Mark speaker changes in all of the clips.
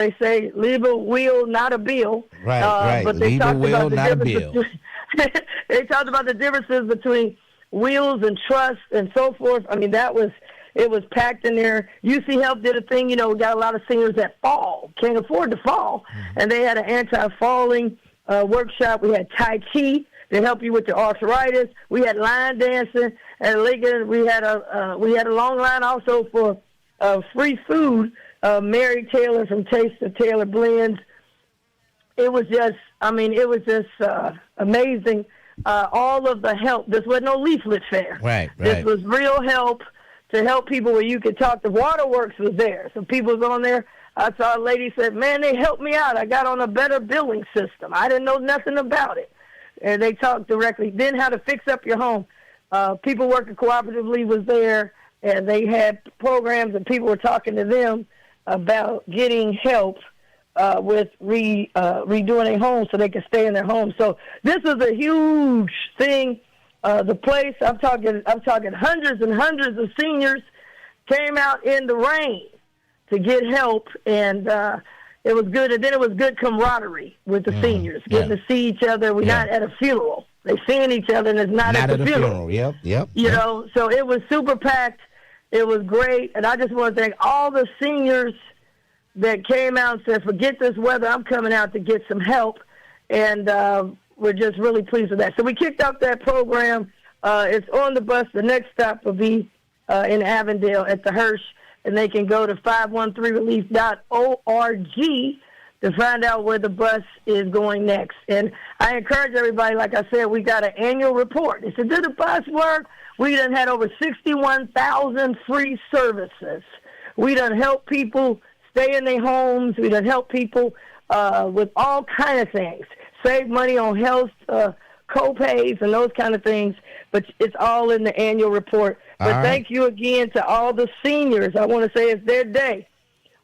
Speaker 1: they say leave a will, not a bill.
Speaker 2: Right.
Speaker 1: But they
Speaker 2: Leave a
Speaker 1: talked
Speaker 2: will,
Speaker 1: about the
Speaker 2: not a
Speaker 1: difference
Speaker 2: bill.
Speaker 1: they talked about the differences between wills and trusts and so forth. I mean, it was packed in there. UC Health did a thing, we got a lot of seniors that fall, can't afford to fall. And they had an anti-falling workshop. We had Tai Chi to help you with the arthritis. We had line dancing at Lincoln. We had a long line also for free food. Mary Taylor from Taste of Taylor Blends. It was just amazing. All of the help. This was no leaflet fair.
Speaker 2: Right.
Speaker 1: This was real help to help people where you could talk. The Waterworks was there. So people was on there. I saw a lady said, man, they helped me out. I got on a better billing system. I didn't know nothing about it. And they talked directly. Then how to fix up your home. People working cooperatively was there, and they had programs, and people were talking to them about getting help with redoing their home so they can stay in their home. So this is a huge thing. The place, I'm talking hundreds and hundreds of seniors came out in the rain to get help, and it was good. And then it was good camaraderie with the seniors, getting to see each other. We're not at a funeral. They're seeing each other, and it's not at the funeral.
Speaker 2: Yep.
Speaker 1: So it was super packed. It was great, and I just want to thank all the seniors that came out and said, forget this weather, I'm coming out to get some help, and we're just really pleased with that. So we kicked off that program. It's on the bus. The next stop will be in Avondale at the Hirsch, and they can go to 513relief.org to find out where the bus is going next. And I encourage everybody, like I said, we got an annual report. They said, did the bus work? We done had over 61,000 free services. We done helped people stay in their homes. We done help people with all kind of things. Save money on health co-pays and those kind of things. But it's all in the annual report. But thank you again to all the seniors. I want to say it's their day.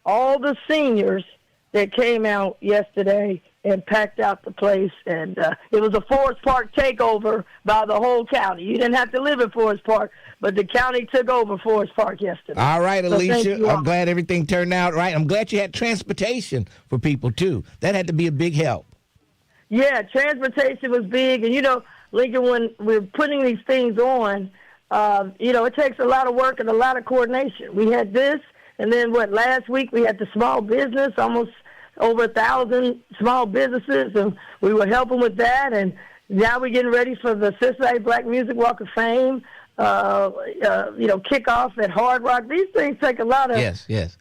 Speaker 1: All the seniors that came out yesterday and packed out the place. And it was a Forest Park takeover by the whole county. You didn't have to live in Forest Park, but the county took over Forest Park yesterday.
Speaker 2: All right, Alicia.
Speaker 1: So
Speaker 2: I'm glad everything turned out right. I'm glad you had transportation for people, too. That had to be a big help.
Speaker 1: Yeah, transportation was big. And, Lincoln, when we're putting these things on, it takes a lot of work and a lot of coordination. We had this, and then last week we had the small business, almost over 1,000 small businesses, and we were helping with that. And now we're getting ready for the Cincinnati Black Music Walk of Fame, kickoff at Hard Rock. These things take a lot of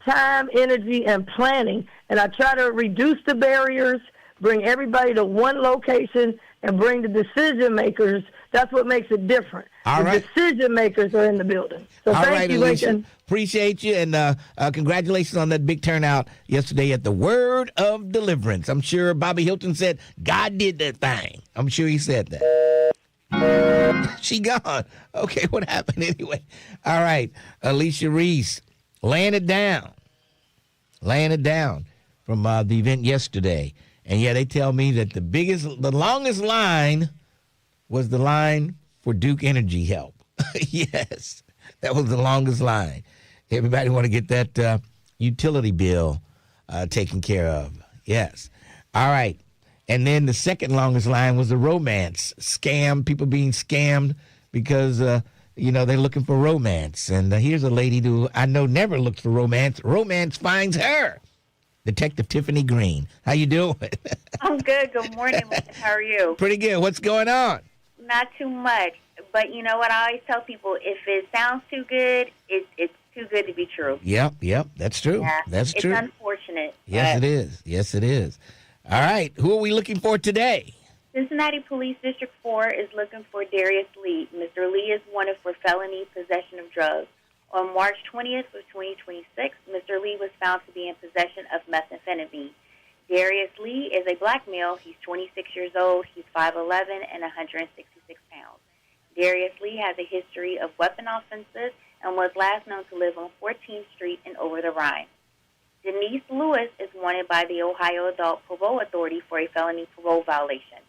Speaker 1: time, energy, and planning. And I try to reduce the barriers, bring everybody to one location, and bring the decision makers. That's what makes it different. The decision makers are in the building. So thank you,
Speaker 2: Alicia.
Speaker 1: Lincoln.
Speaker 2: Appreciate you, and congratulations on that big turnout yesterday at the Word of Deliverance. I'm sure Bobby Hilton said God did that thing. I'm sure he said that. She gone. Okay, what happened anyway? All right, Alicia Reese, laying it down from the event yesterday. And yeah, they tell me that the longest line was the line for Duke Energy help. Yes, that was the longest line. Everybody want to get that utility bill taken care of. Yes. All right. And then the second longest line was the romance scam, people being scammed because, they're looking for romance. And here's a lady who I know never looks for romance. Romance finds her. Detective Tiffany Green. How you doing?
Speaker 3: I'm good. Good morning. How are you?
Speaker 2: Pretty good. What's going on?
Speaker 3: Not too much. But you know what I always tell people? If it sounds too good, it's too good to be true.
Speaker 2: Yep. That's true.
Speaker 3: Yeah,
Speaker 2: That's true.
Speaker 3: It's unfortunate.
Speaker 2: Yes, it is. All right. Who are we looking for today?
Speaker 3: Cincinnati Police District 4 is looking for Darius Lee. Mr. Lee is wanted for felony possession of drugs. On March 20th of 2026, Mr. Lee was found to be in possession of methamphetamine. Darius Lee is a black male. He's 26 years old. He's 5'11" and 166 pounds. Darius Lee has a history of weapon offenses and was last known to live on 14th Street and Over the Rhine. Denise Lewis is wanted by the Ohio Adult Parole Authority for a felony parole violation.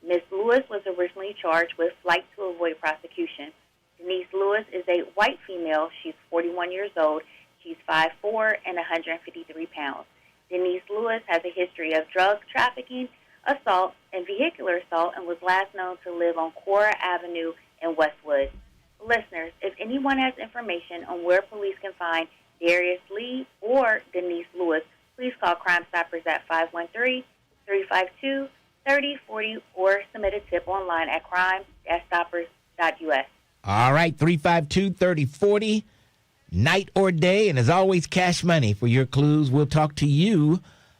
Speaker 3: Ms. Lewis was originally charged with flight to avoid prosecution. Denise Lewis is a white female. She's 41 years old. She's 5'4" and 153 pounds. Denise Lewis has a history of drug trafficking, assault, and vehicular assault and was last known to live on Cora Avenue in Westwood. Listeners, if anyone has information on where police can find Darius Lee or Denise Lewis, please call Crime Stoppers at 513-352-3040 or submit a tip online at crime-stoppers.us.
Speaker 2: All right, 352-3040, night or day. And as always, cash money for your clues. We'll talk to you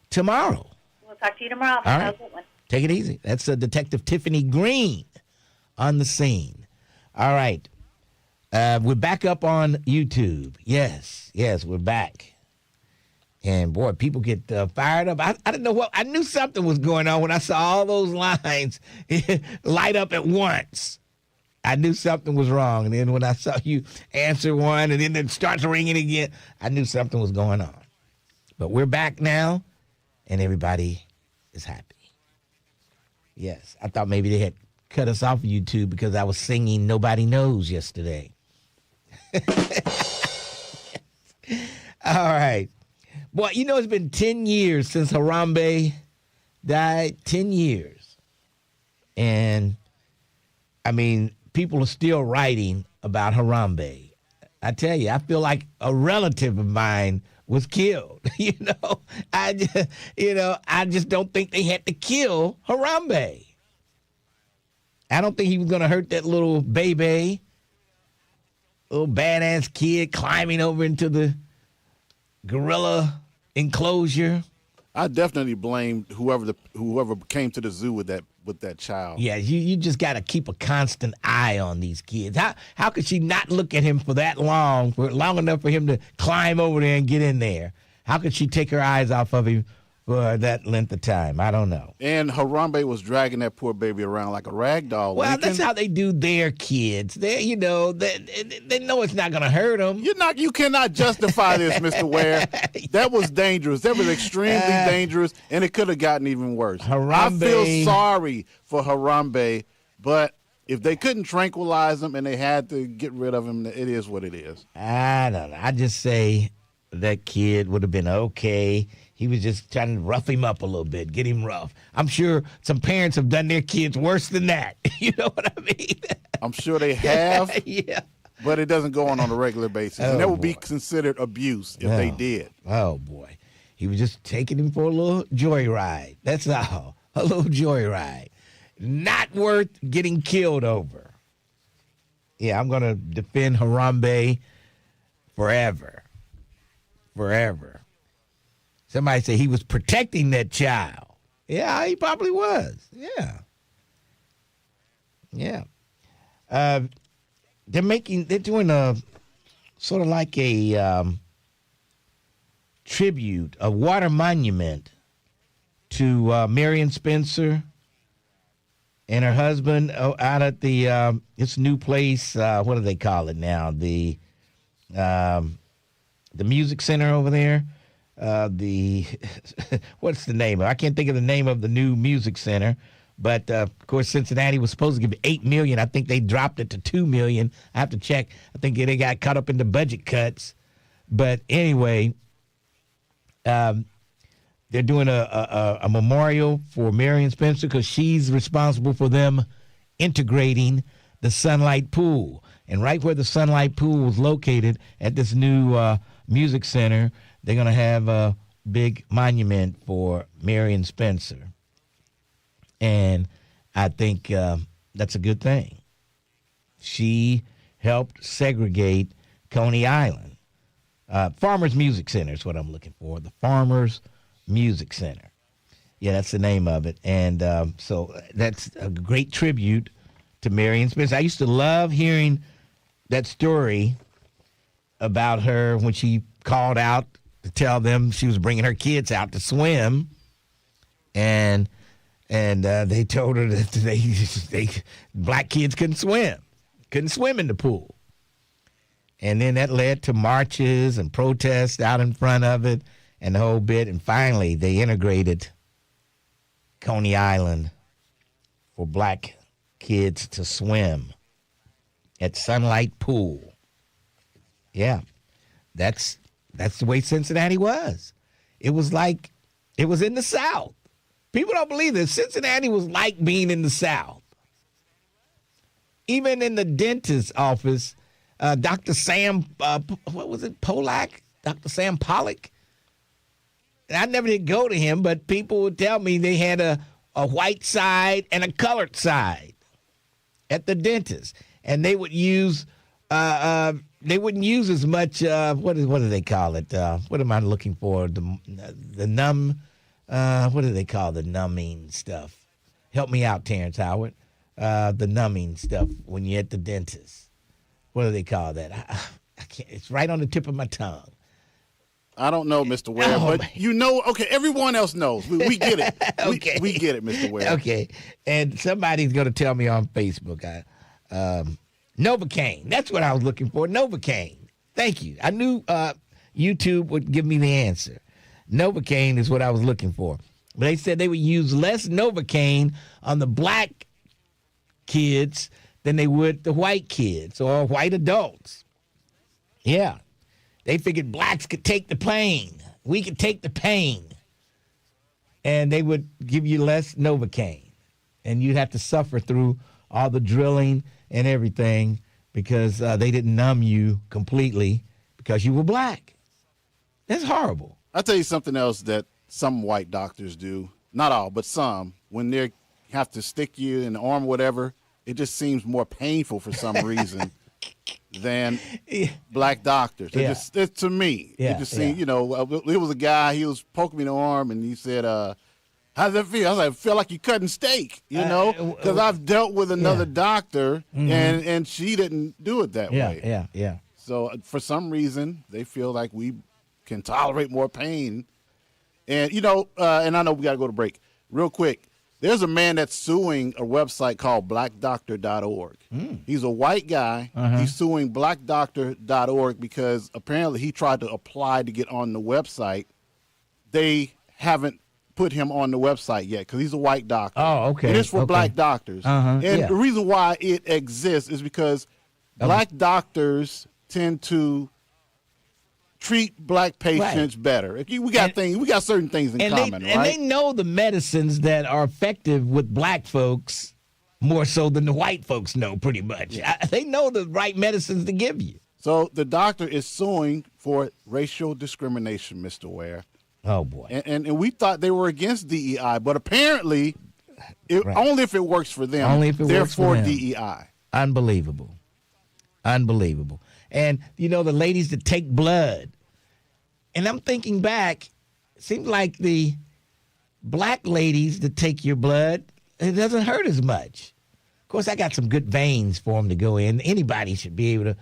Speaker 2: tomorrow.
Speaker 3: We'll talk to you tomorrow.
Speaker 2: All
Speaker 3: Have
Speaker 2: right.
Speaker 3: a good one.
Speaker 2: Take it easy. That's Detective Tiffany Green on the scene. All right. We're back up on YouTube. Yes, we're back. And, boy, people get fired up. I didn't know what. I knew something was going on when I saw all those lines light up at once. I knew something was wrong. And then when I saw you answer one and then it starts ringing again, I knew something was going on. But we're back now, and everybody is happy. Yes, I thought maybe they had cut us off of YouTube because I was singing Nobody Knows yesterday. All right. Boy, you know, it's been 10 years since Harambe died. 10 years. And, I mean, people are still writing about Harambe. I tell you, I feel like a relative of mine was killed. I just don't think they had to kill Harambe. I don't think he was going to hurt that little baby, little badass kid climbing over into the gorilla enclosure.
Speaker 4: I definitely blamed whoever came to the zoo with that child.
Speaker 2: Yeah, you just got to keep a constant eye on these kids. How could she not look at him for that long, for long enough for him to climb over there and get in there? How could she take her eyes off of him for that length of time? I don't know.
Speaker 4: And Harambe was dragging that poor baby around like a rag doll.
Speaker 2: Well,
Speaker 4: Lincoln.
Speaker 2: that's how they do their kids. They know it's not going to hurt them.
Speaker 4: You cannot justify this, Mr. Ware. That was dangerous. That was extremely dangerous, and it could have gotten even worse.
Speaker 2: Harambe.
Speaker 4: I feel sorry for Harambe, but if they couldn't tranquilize him and they had to get rid of him, it is what it is.
Speaker 2: I don't know. I just say that kid would have been okay. He was just trying to rough him up a little bit, get him rough. I'm sure some parents have done their kids worse than that. You know what I mean?
Speaker 4: I'm sure they have.
Speaker 2: Yeah.
Speaker 4: But it doesn't go on a regular basis.
Speaker 2: Oh,
Speaker 4: and that would
Speaker 2: boy.
Speaker 4: be considered abuse if they did.
Speaker 2: Oh, boy. He was just taking him for a little joyride. That's all. A little joyride. Not worth getting killed over. Yeah, I'm going to defend Harambe forever. Forever. Somebody said he was protecting that child. Yeah, he probably was. Yeah. Yeah. They're doing a sort of like a tribute, a water monument to Marion Spencer and her husband out at the this new place. What do they call it now? The music center over there. What's the name? I can't think of the name of the new music center. But, of course, Cincinnati was supposed to give $8 million. I think they dropped it to $2 million. I have to check. I think they got caught up in the budget cuts. But anyway, they're doing a memorial for Marion Spencer because she's responsible for them integrating the Sunlight Pool. And right where the Sunlight Pool was located at this new music center, they're going to have a big monument for Marion Spencer. And I think that's a good thing. She helped segregate Coney Island. Farmers Music Center is what I'm looking for. The Farmers Music Center. Yeah, that's the name of it. And so that's a great tribute to Marion Spencer. I used to love hearing that story about her when she called out to tell them she was bringing her kids out to swim. And they told her that they black kids couldn't swim in the pool. And then that led to marches and protests out in front of it and the whole bit. And finally, they integrated Coney Island for black kids to swim at Sunlight Pool. Yeah, that's the way Cincinnati was. It was like It was in the South. People don't believe this. Cincinnati was like being in the South. Even in the dentist's office, Dr. Sam, what was it, Polak? Dr. Sam Pollock? And I never did go to him, but people would tell me they had a white side and a colored side at the dentist. And they would use, they wouldn't use as much, what do they call it? What am I looking for? The numb, what do they call the numbing stuff? Help me out, Terrence Howard. The numbing stuff when you're at the dentist. What do they call that? I can't. It's right on the tip of my tongue.
Speaker 4: I don't know, Mr. Ware, but man. You know, okay, everyone else knows. We get it.
Speaker 2: Okay.
Speaker 4: We get it, Mr. Ware.
Speaker 2: Okay. And somebody's going to tell me on Facebook. Novocaine. That's what I was looking for. Novocaine. Thank you. I knew YouTube would give me the answer. Novocaine is what I was looking for. But they said they would use less Novocaine on the black kids than they would the white kids or white adults. Yeah. They figured blacks could take the pain. We could take the pain. And they would give you less Novocaine. And you'd have to suffer through all the drilling and everything because they didn't numb you completely because you were black. That's horrible.
Speaker 4: I'll tell you something else that some white doctors do. Not all, but some. When they have to stick you in the arm or whatever, it just seems more painful for some reason than black doctors. It to me. It just seemed, you know, it was a guy, he was poking me in the arm and he said, how does that feel? I was like, I feel like you're cutting steak, you know, because I've dealt with another doctor and she didn't do it that way.
Speaker 2: Yeah.
Speaker 4: So for some reason, they feel like we can tolerate more pain. And, you know, and I know we got to go to break. Real quick, there's a man that's suing a website called blackdoctor.org. He's a white guy. He's suing blackdoctor.org because apparently he tried to apply to get on the website. They haven't put him on the website yet because he's a white doctor.
Speaker 2: Oh, okay.
Speaker 4: And it's for black doctors. And the reason why it exists is because black doctors tend to treat black patients better. We got certain things in common, right?
Speaker 2: And they know the medicines that are effective with black folks more so than the white folks know, pretty much. They know the right medicines to give you. So
Speaker 4: the doctor is suing for racial discrimination, Mr. Ware.
Speaker 2: Oh, boy.
Speaker 4: And we thought they were against DEI, but apparently only if it works for them.
Speaker 2: Only if it works for them.
Speaker 4: DEI.
Speaker 2: Unbelievable. And, you know, the ladies that take blood. And I'm thinking back, it seems like the black ladies that take your blood, it doesn't hurt as much. Of course, I got some good veins for them to go in. Anybody should be able to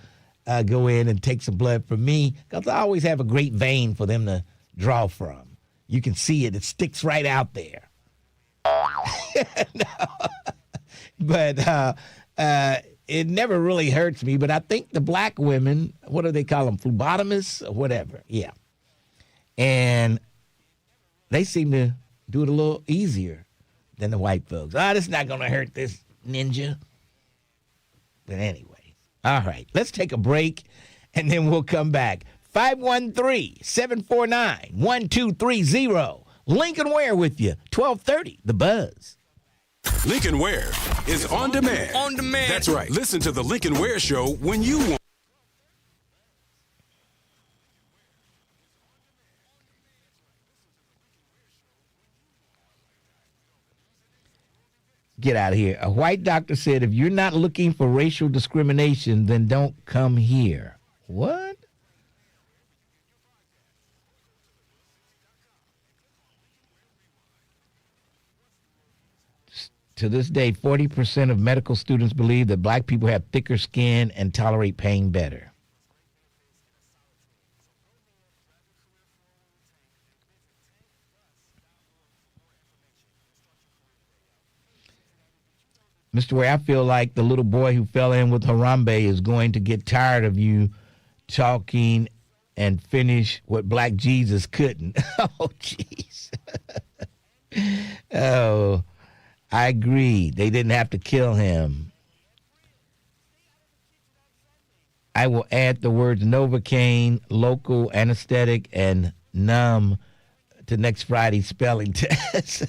Speaker 2: go in and take some blood from me because I always have a great vein for them to draw from. You can see it. It sticks right out there. But it never really hurts me, but I think the black women, what do they call them, phlebotomists or whatever? Yeah. And they seem to do it a little easier than the white folks. This is not going to hurt this ninja. But anyway, all right, let's take a break, and then we'll come back. 513-749-1230. Lincoln Ware with you, 1230, The Buzz.
Speaker 5: Lincoln Ware is on demand.
Speaker 6: On demand.
Speaker 5: That's right. Listen to the Lincoln Ware Show when you want.
Speaker 2: Get out of here. A white doctor said, if you're not looking for racial discrimination, then don't come here. What? To this day, 40% of medical students believe that black people have thicker skin and tolerate pain better. Mr. Ware, I feel like the little boy who fell in with Harambe is going to get tired of you talking and finish what Black Jesus couldn't. Oh, jeez. Oh, I agree. They didn't have to kill him. I will add the words Novocaine, local anesthetic, and numb to next Friday's spelling test.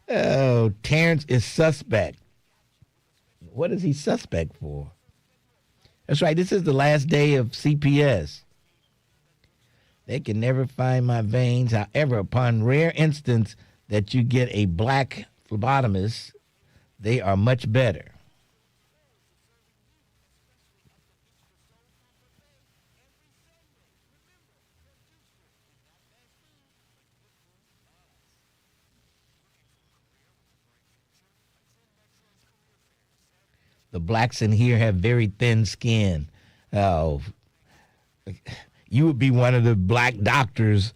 Speaker 2: Oh, Terrence is suspect. What is he suspect for? That's right. This is the last day of CPS. They can never find my veins. However, upon rare instance that you get a black phlebotomist, they are much better. The blacks in here have very thin skin. Oh, you would be one of the black doctors,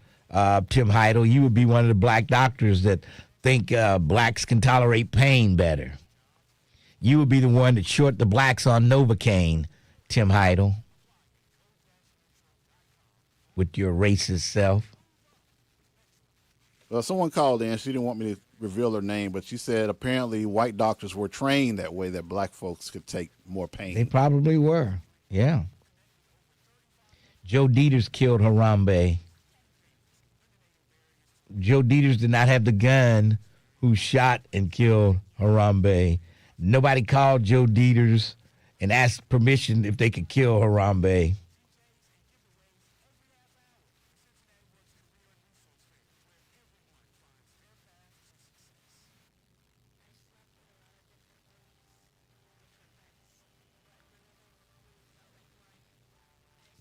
Speaker 2: Tim Heidel. You would be one of the black doctors that think blacks can tolerate pain better. You would be the one that short the blacks on Novocaine, Tim Heidel, with your racist self.
Speaker 4: Well, someone called in. She didn't want me to reveal her name, but she said apparently white doctors were trained that way, that black folks could take more pain.
Speaker 2: They probably were, yeah. Joe Dieters killed Harambe. Joe Dieters did not have the gun who shot and killed Harambe. Nobody called Joe Dieters and asked permission if they could kill Harambe.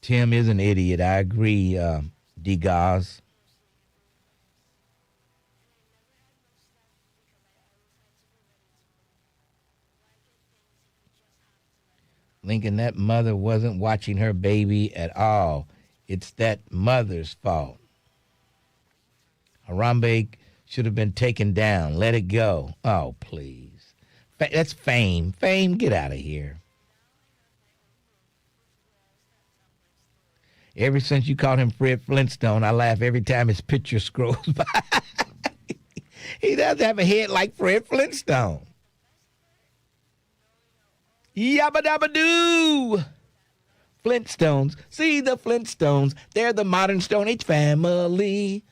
Speaker 2: Tim is an idiot. I agree, D. Gaz. Lincoln, that mother wasn't watching her baby at all. It's that mother's fault. Harambe should have been taken down. Let it go. Oh, please. That's Fame. Fame, get out of here. Ever since you called him Fred Flintstone, I laugh every time his picture scrolls by. He does have a head like Fred Flintstone. Yabba dabba doo. Flintstones. See the Flintstones. They're the modern Stone Age family.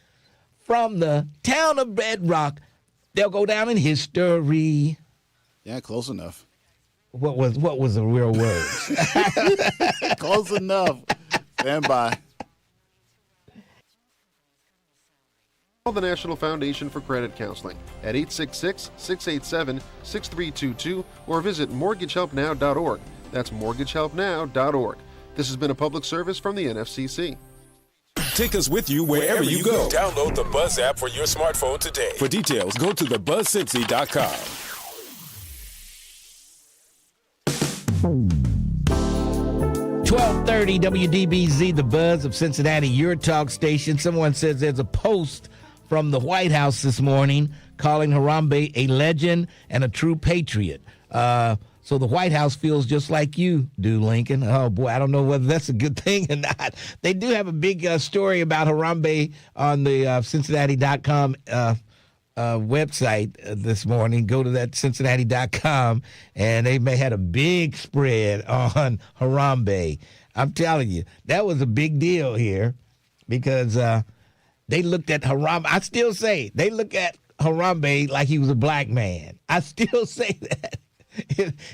Speaker 2: From the town of Bedrock, they'll go down in history.
Speaker 4: Yeah, close enough.
Speaker 2: What was the real words?
Speaker 4: Close enough. Stand by.
Speaker 6: Call the National Foundation for Credit Counseling at 866-687-6322 or visit mortgagehelpnow.org. That's mortgagehelpnow.org. This has been a public service from the NFCC.
Speaker 5: Take us with you wherever you go. Download the Buzz app for your smartphone today. For details, go to thebuzzcincy.com.
Speaker 2: 1230 WDBZ, the Buzz of Cincinnati, your talk station. Someone says there's a post from the White House this morning calling Harambe a legend and a true patriot. So the White House feels just like you do, Lincoln. Oh, boy, I don't know whether that's a good thing or not. They do have a big story about Harambe on the Cincinnati.com website this morning. Go to that Cincinnati.com, and they may had a big spread on Harambe. I'm telling you, that was a big deal here because they looked at Harambe. I still say they look at Harambe like he was a black man. I still say that.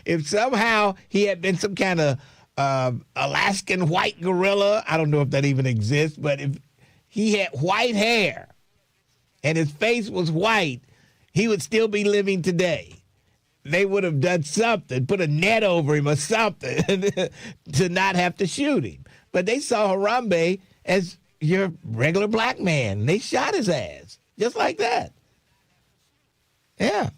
Speaker 2: If somehow he had been some kind of Alaskan white gorilla, I don't know if that even exists, but if he had white hair and his face was white, he would still be living today. They would have done something, put a net over him or something to not have to shoot him. But they saw Harambe as your regular black man. They shot his ass just like that. Yeah,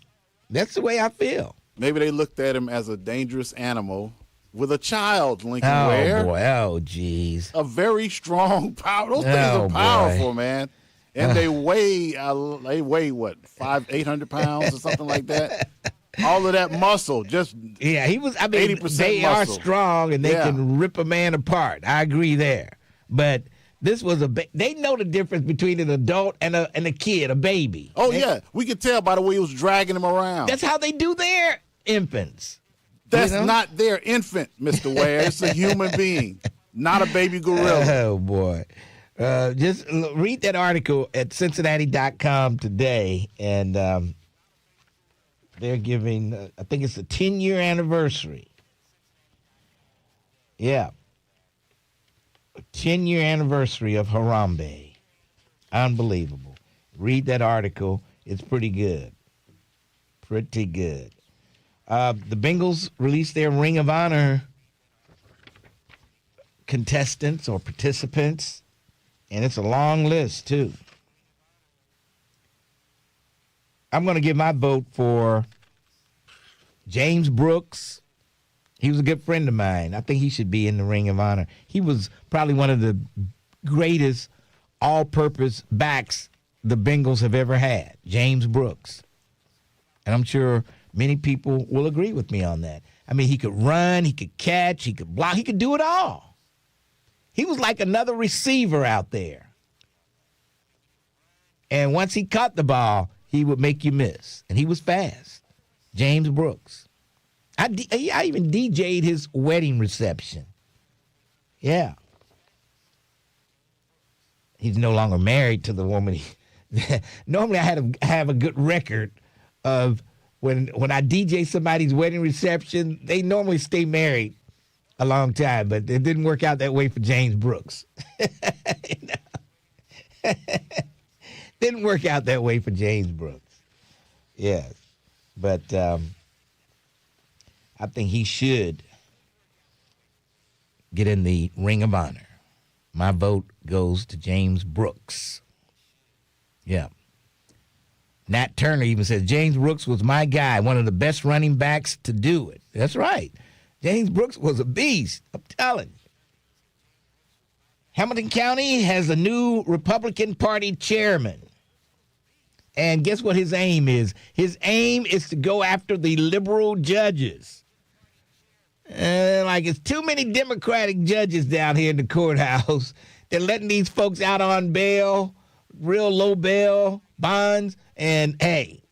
Speaker 2: that's the way I feel.
Speaker 4: Maybe they looked at him as a dangerous animal with a child, Lincoln Ware.
Speaker 2: Oh, boy. Oh, jeez.
Speaker 4: A very strong power. Those things are powerful, man. And they weigh what, 800 pounds or something like that? All of that muscle, just
Speaker 2: he was. I mean,
Speaker 4: 80%
Speaker 2: they
Speaker 4: muscle.
Speaker 2: are strong and they can rip a man apart. I agree there. But this was they know the difference between an adult and a kid, a baby.
Speaker 4: Oh, yeah. We could tell by the way he was dragging him around.
Speaker 2: That's how they do their infants.
Speaker 4: That's not their infant, Mr. Ware. It's a human being. Not a baby gorilla.
Speaker 2: Oh, boy. Just read that article at Cincinnati.com today, and they're giving, I think it's the 10-year anniversary. Yeah. 10-year anniversary of Harambe. Unbelievable. Read that article. It's pretty good. Pretty good. The Bengals released their Ring of Honor contestants or participants, and it's a long list, too. I'm going to give my vote for James Brooks. He was a good friend of mine. I think he should be in the Ring of Honor. He was probably one of the greatest all-purpose backs the Bengals have ever had, James Brooks. And I'm sure many people will agree with me on that. I mean, he could run, he could catch, he could block, he could do it all. He was like another receiver out there. And once he caught the ball, he would make you miss. And he was fast. James Brooks. I even DJ'd his wedding reception. Yeah. He's no longer married to the woman. Normally, I had to have a good record of when I DJ somebody's wedding reception, they normally stay married a long time, but it didn't work out that way for James Brooks. Didn't work out that way for James Brooks. Yes. But I think he should get in the Ring of Honor. My vote goes to James Brooks. Yeah. Nat Turner even says, James Brooks was my guy, one of the best running backs to do it. That's right. James Brooks was a beast. I'm telling you. Hamilton County has a new Republican Party chairman. And guess what his aim is? His aim is to go after the liberal judges. Like it's too many Democratic judges down here in the courthouse. They're letting these folks out on bail, real low bail, bonds. And, hey,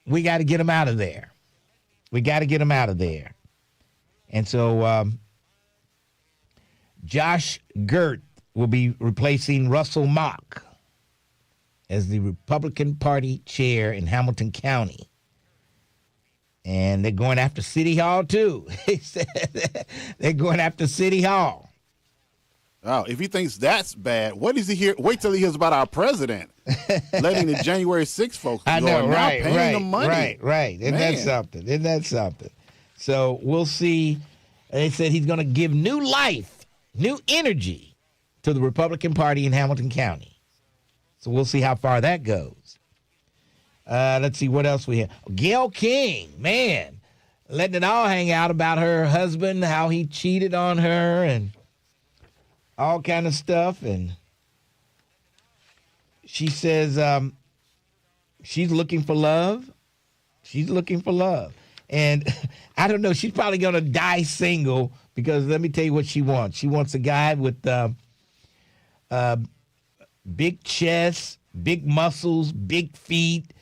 Speaker 2: we got to get them out of there. We got to get them out of there. And so Josh Gert will be replacing Russell Mock as the Republican Party chair in Hamilton County. And they're going after City Hall, too. He said they're going after City Hall.
Speaker 4: Oh, if he thinks that's bad, what does he hear? Wait till he hears about our president letting the January 6th folks go.
Speaker 2: I know, right,
Speaker 4: paying
Speaker 2: right,
Speaker 4: them money.
Speaker 2: right. Isn't that something? Isn't that something? So we'll see. They said he's going to give new life, new energy to the Republican Party in Hamilton County. So we'll see how far that goes. Let's see what else we have. Gayle King, man, letting it all hang out about her husband, how he cheated on her and all kind of stuff. And she says she's looking for love. She's looking for love. And I don't know, she's probably going to die single because let me tell you what she wants. She wants a guy with big chest, big muscles, big feet,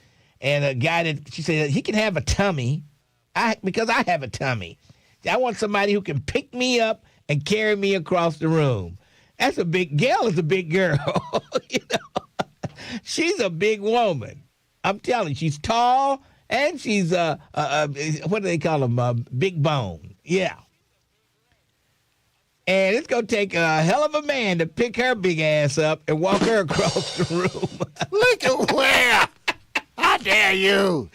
Speaker 2: and a guy that she said he can have a tummy because I have a tummy. I want somebody who can pick me up and carry me across the room. Gayle is a big girl. You know? She's a big woman. I'm telling you, she's tall and she's what do they call them? Big bone. Yeah. And it's going to take a hell of a man to pick her big ass up and walk her across the room.
Speaker 4: Look at Ware. How dare you?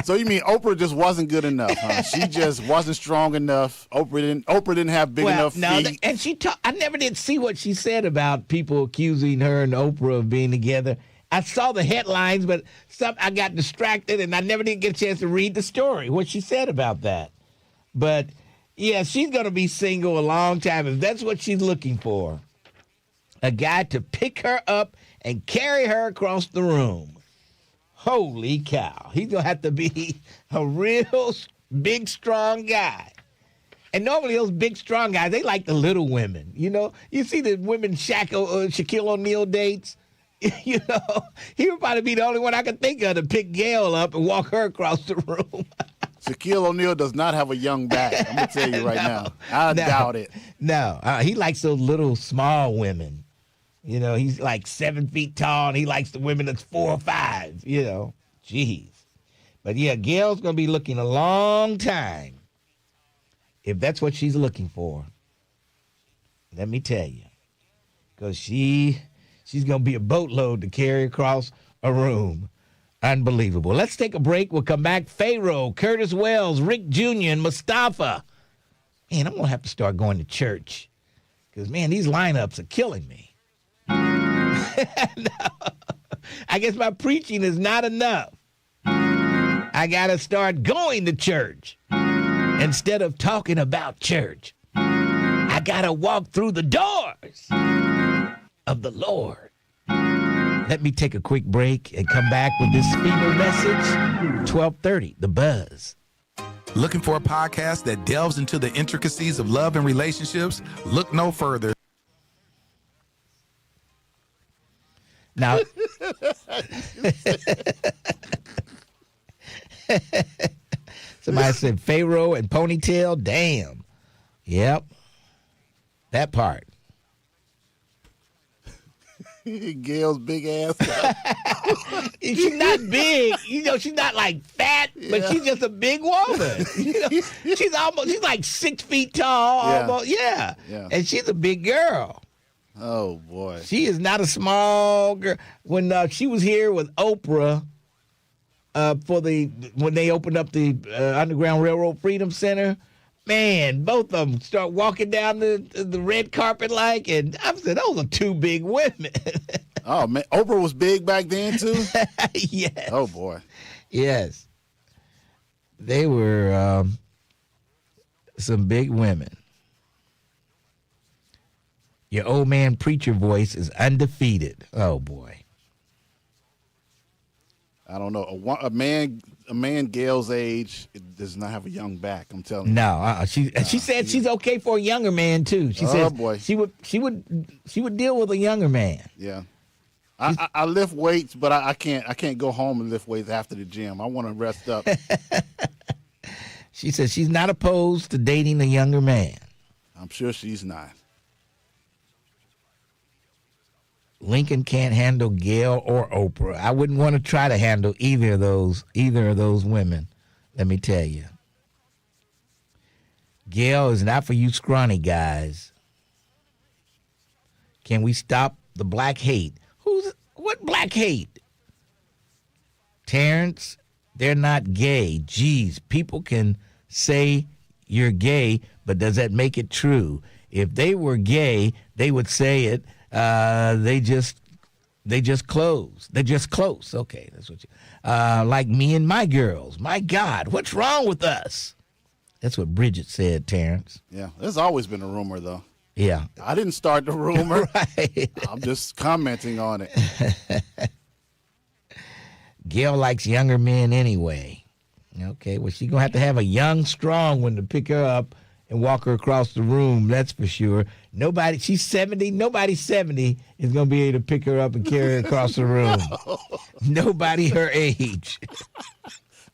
Speaker 4: So you mean Oprah just wasn't good enough, huh? She just wasn't strong enough. Oprah didn't have big enough feet.
Speaker 2: And I never did see what she said about people accusing her and Oprah of being together. I saw the headlines, but I got distracted and I never did get a chance to read the story, what she said about that. But yeah, she's going to be single a long time if that's what she's looking for. A guy to pick her up and carry her across the room. Holy cow. He's going to have to be a real big, strong guy. And normally those big, strong guys, they like the little women. You know, you see the women Shaquille O'Neal dates. You know, he would probably be the only one I could think of to pick Gayle up and walk her across the room.
Speaker 4: Shaquille O'Neal does not have a young back. I'm going to tell you right now. I doubt it.
Speaker 2: No, he likes those little small women. You know, he's like 7 feet tall, and he likes the women that's 4 or 5, you know. Jeez. But, yeah, Gayle's going to be looking a long time if that's what she's looking for. Let me tell you. Because she's going to be a boatload to carry across a room. Unbelievable. Let's take a break. We'll come back. Pharaoh, Curtis Wells, Rick Jr., and Mustafa. Man, I'm going to have to start going to church. Because, man, these lineups are killing me. No. I guess my preaching is not enough. I got to start going to church instead of talking about church. I got to walk through the doors of the Lord. Let me take a quick break and come back with this fever message. 12:30, The Buzz.
Speaker 7: Looking for a podcast that delves into the intricacies of love and relationships? Look no further.
Speaker 2: Now, somebody said Pharaoh and ponytail. Damn. Yep. That part.
Speaker 4: Gayle's big ass.
Speaker 2: She's not big. You know, she's not like fat, but she's just a big woman. You know, she's like 6 feet tall, almost. Yeah. And she's a big girl.
Speaker 4: Oh, boy.
Speaker 2: She is not a small girl. When she was here with Oprah when they opened up the Underground Railroad Freedom Center, man, both of them start walking down the red carpet and I said, those are 2 big women.
Speaker 4: Oh, man. Oprah was big back then, too?
Speaker 2: Yes.
Speaker 4: Oh, boy.
Speaker 2: Yes. They were some big women. Your old man preacher voice is undefeated. Oh, boy.
Speaker 4: I don't know. A man Gayle's age does not have a young back. I'm telling you.
Speaker 2: No, she said she's okay for a younger man too. She said
Speaker 4: boy.
Speaker 2: she would deal with a younger man.
Speaker 4: Yeah. I lift weights, but I can't go home and lift weights after the gym. I want to rest up.
Speaker 2: She says she's not opposed to dating a younger man.
Speaker 4: I'm sure she's not.
Speaker 2: Lincoln can't handle Gayle or Oprah. I wouldn't want to try to handle either of those women. Let me tell you. Gayle is not for you scrawny guys. Can we stop the black hate? What black hate? Terrence, they're not gay. Geez, people can say you're gay, but does that make it true? If they were gay, they would say it. They just close. They're just close. Okay, that's what you. Like me and my girls. My God, what's wrong with us? That's what Bridget said, Terrence.
Speaker 4: Yeah, there's always been a rumor, though.
Speaker 2: Yeah.
Speaker 4: I didn't start the rumor.
Speaker 2: Right.
Speaker 4: I'm just commenting on it.
Speaker 2: Gayle likes younger men anyway. Okay, well, she's going to have a young, strong one to pick her up and walk her across the room, that's for sure. She's 70. Nobody 70 is going to be able to pick her up and carry her across the room. Nobody her age.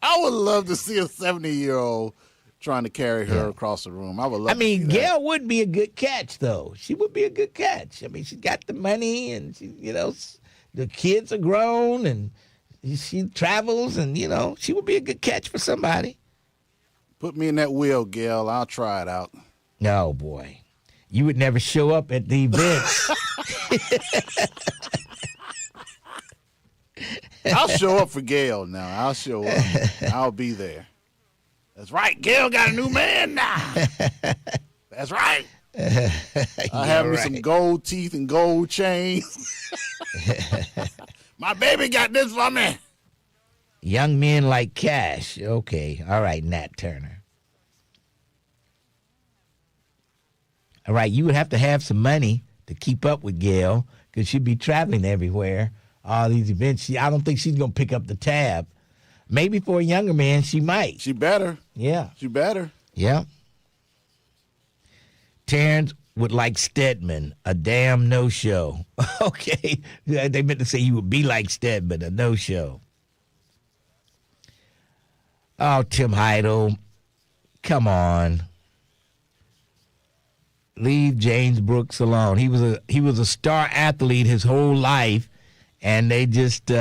Speaker 4: I would love to see a 70-year-old trying to carry her across the room. I would love to see that.
Speaker 2: Gayle would be a good catch, though. She would be a good catch. I mean, she's got the money, and the kids are grown, and she travels, and, she would be a good catch for somebody.
Speaker 4: Put me in that wheel, Gayle. I'll try it out.
Speaker 2: Oh, boy. You would never show up at the events.
Speaker 4: I'll show up for Gayle now. I'll show up. I'll be there. That's right. Gayle got a new man now. That's right. I have me some gold teeth and gold chains. My baby got this for me.
Speaker 2: Young men like cash. Okay. All right, Nat Turner. All right, you would have to have some money to keep up with Gayle because she'd be traveling everywhere, all these events. I don't think she's going to pick up the tab. Maybe for a younger man, she might.
Speaker 4: She better.
Speaker 2: Yeah.
Speaker 4: She better.
Speaker 2: Yeah. Terrence would like Stedman, a damn no-show. Okay. They meant to say you would be like Stedman, a no-show. Oh, Tim Heidel. Come on. Leave James Brooks alone. He was a star athlete his whole life, and they just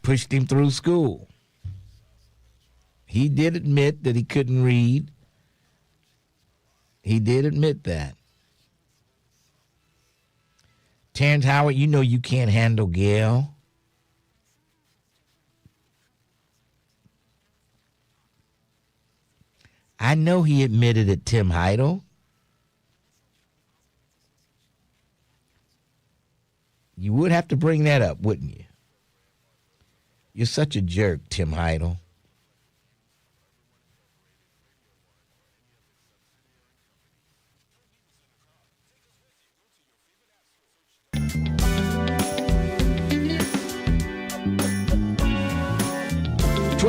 Speaker 2: pushed him through school. He did admit that he couldn't read. He did admit that. Terrence Howard, you know you can't handle Gayle. I know he admitted it, Tim Heidel. You would have to bring that up, wouldn't you? You're such a jerk, Tim Heidel.